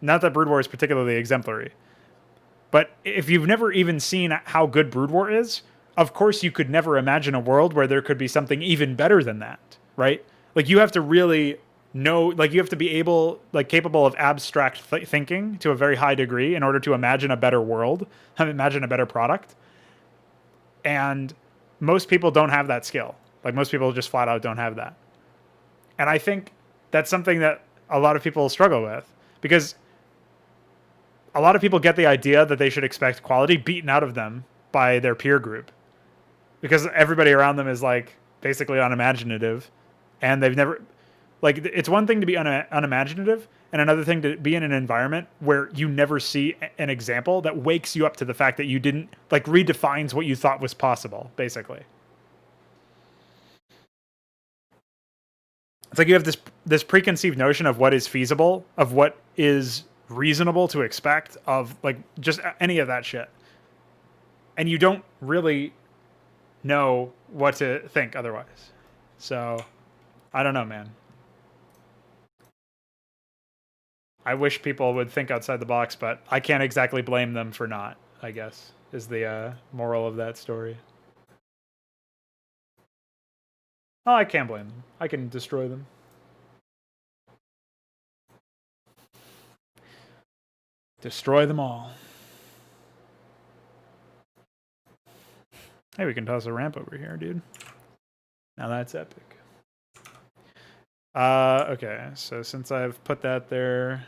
Not that Brood War is particularly exemplary, but if you've never even seen how good Brood War is, of course you could never imagine a world where there could be something even better than that, right? Like, you have to really know, like, you have to be capable of abstract thinking to a very high degree in order to imagine a better world, imagine a better product. And most people don't have that skill. Like, most people just flat out don't have that. And I think that's something that a lot of people struggle with, because a lot of people get the idea that they should expect quality beaten out of them by their peer group, because everybody around them is like basically unimaginative, and they've never, like, it's one thing to be unimaginative and another thing to be in an environment where you never see an example that wakes you up to the fact that you didn't, like, redefines what you thought was possible, basically. It's like you have this preconceived notion of what is feasible, of what is reasonable to expect, of, like, just any of that shit, and you don't really know what to think otherwise. So I don't know, man. I wish people would think outside the box, but I can't exactly blame them for not, I guess, is the moral of that story. Oh, I can't blame them. I can destroy them. Destroy them all. Hey, we can toss a ramp over here, dude. Now that's epic. Okay, so since I've put that there,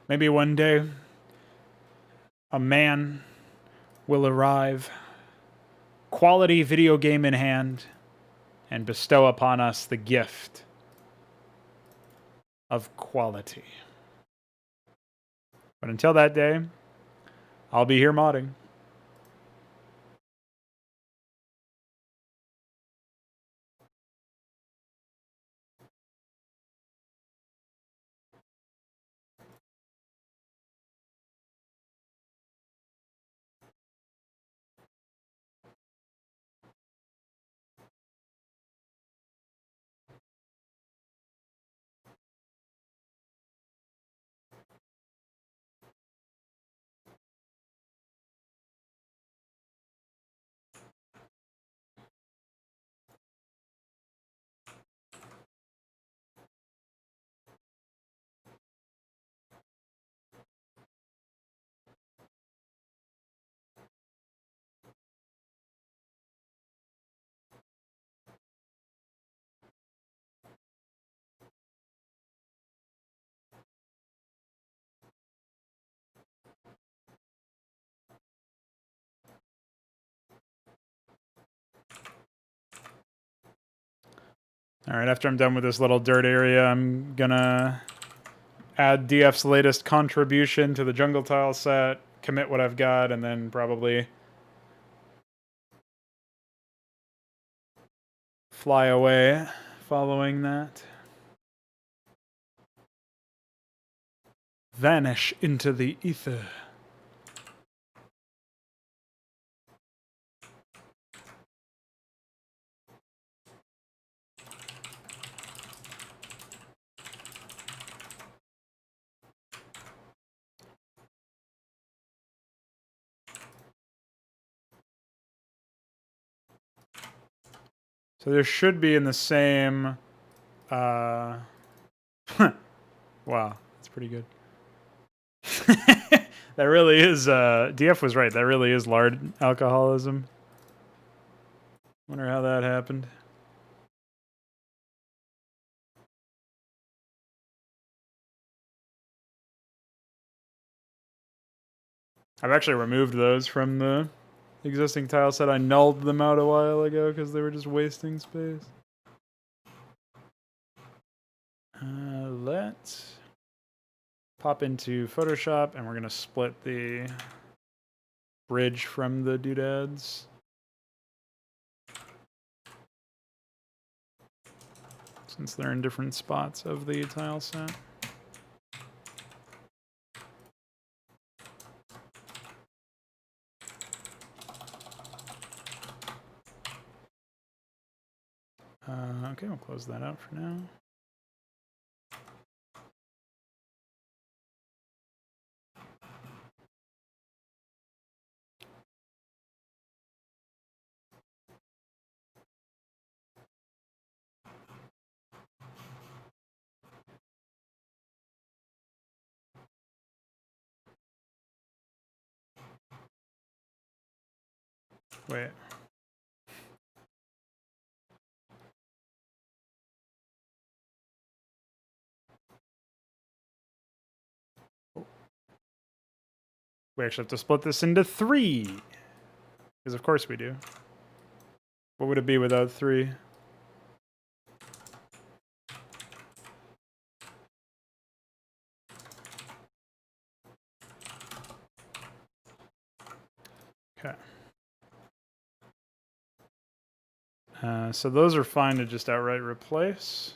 maybe one day a man will arrive, quality video game in hand, and bestow upon us the gift of quality. But until that day, I'll be here modding. All right, after I'm done with this little dirt area, I'm gonna add DF's latest contribution to the jungle tile set, commit what I've got, and then probably fly away following that. Vanish into the ether. So there should be in the same... wow, that's pretty good. That really is... DF was right. That really is lard alcoholism. Wonder how that happened. I've actually removed those from the existing tile set. I nulled them out a while ago because they were just wasting space. Let's pop into Photoshop, and we're going to split the bridge from the doodads. Since they're in different spots of the tile set. Okay, we'll close that out for now. Wait. We actually have to split this into 3. Because of course we do. What would it be without 3? Okay. So those are fine to just outright replace.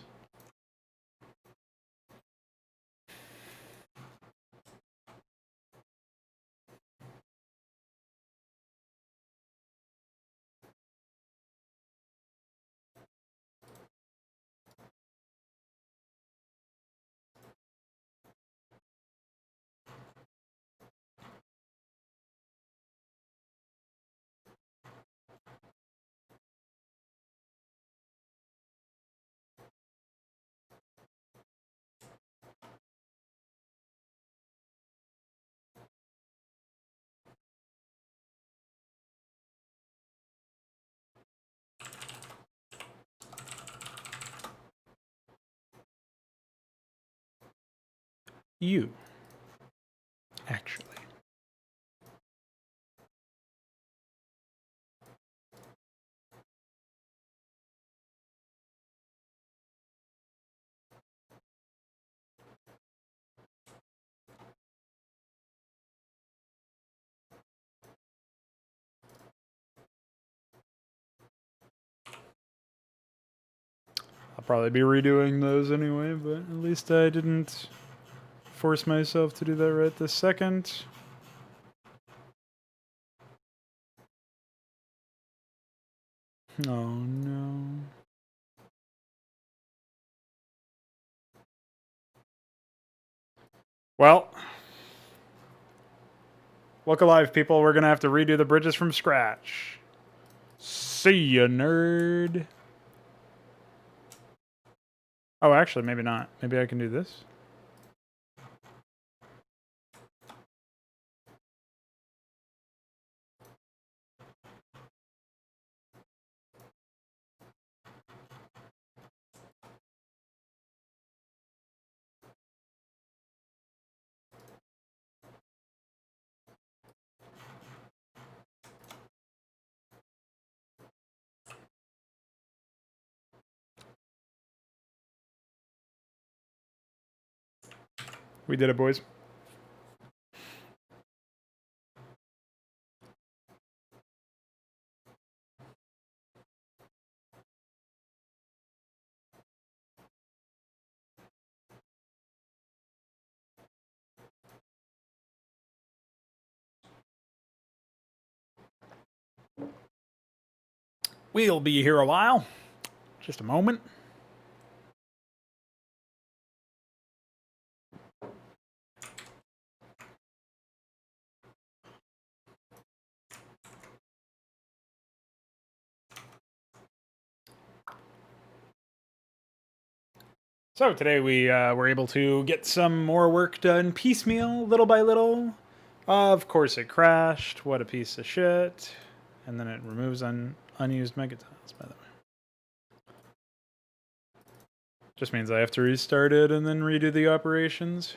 You. Actually. I'll probably be redoing those anyway, but at least I didn't force myself to do that right this second. Oh no. Well, look alive, people. We're going to have to redo the bridges from scratch. See ya, nerd. Oh, actually, maybe not. Maybe I can do this. We did it, boys. We'll be here a while. Just a moment. So today we were able to get some more work done piecemeal, little by little. Of course it crashed. What a piece of shit. And then it removes unused megatiles, by the way. Just means I have to restart it and then redo the operations.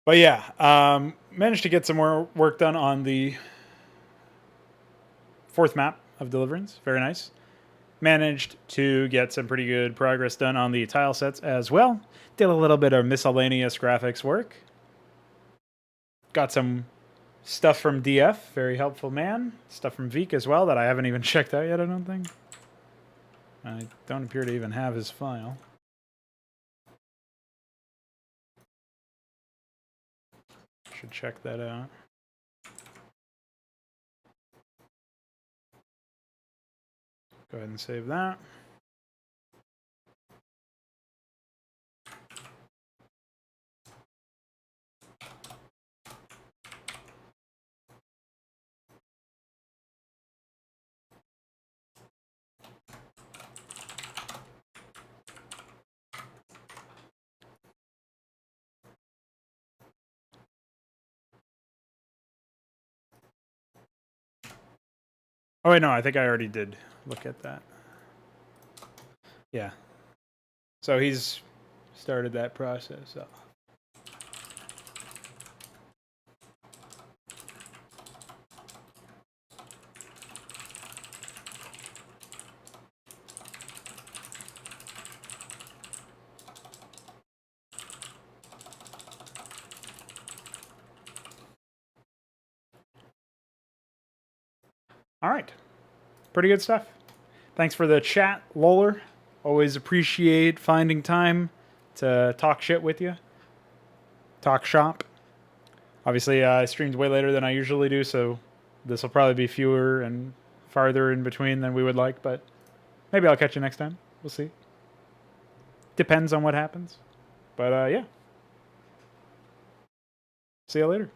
But yeah, managed to get some more work done on the 4th map of Deliverance. Very nice. Managed to get some pretty good progress done on the tile sets as well. Did a little bit of miscellaneous graphics work. Got some stuff from DF, very helpful man. Stuff from Veek as well that I haven't even checked out yet, I don't think. I don't appear to even have his file. Should check that out. Go ahead and save that. Oh wait, no, I think I already did look at that. Yeah. So he's started that process. So. All right. Pretty good stuff. Thanks for the chat, Loler. Always appreciate finding time to talk shit with you. Talk shop. Obviously, I streamed way later than I usually do, so this will probably be fewer and farther in between than we would like, but maybe I'll catch you next time. We'll see. Depends on what happens. But yeah. See you later.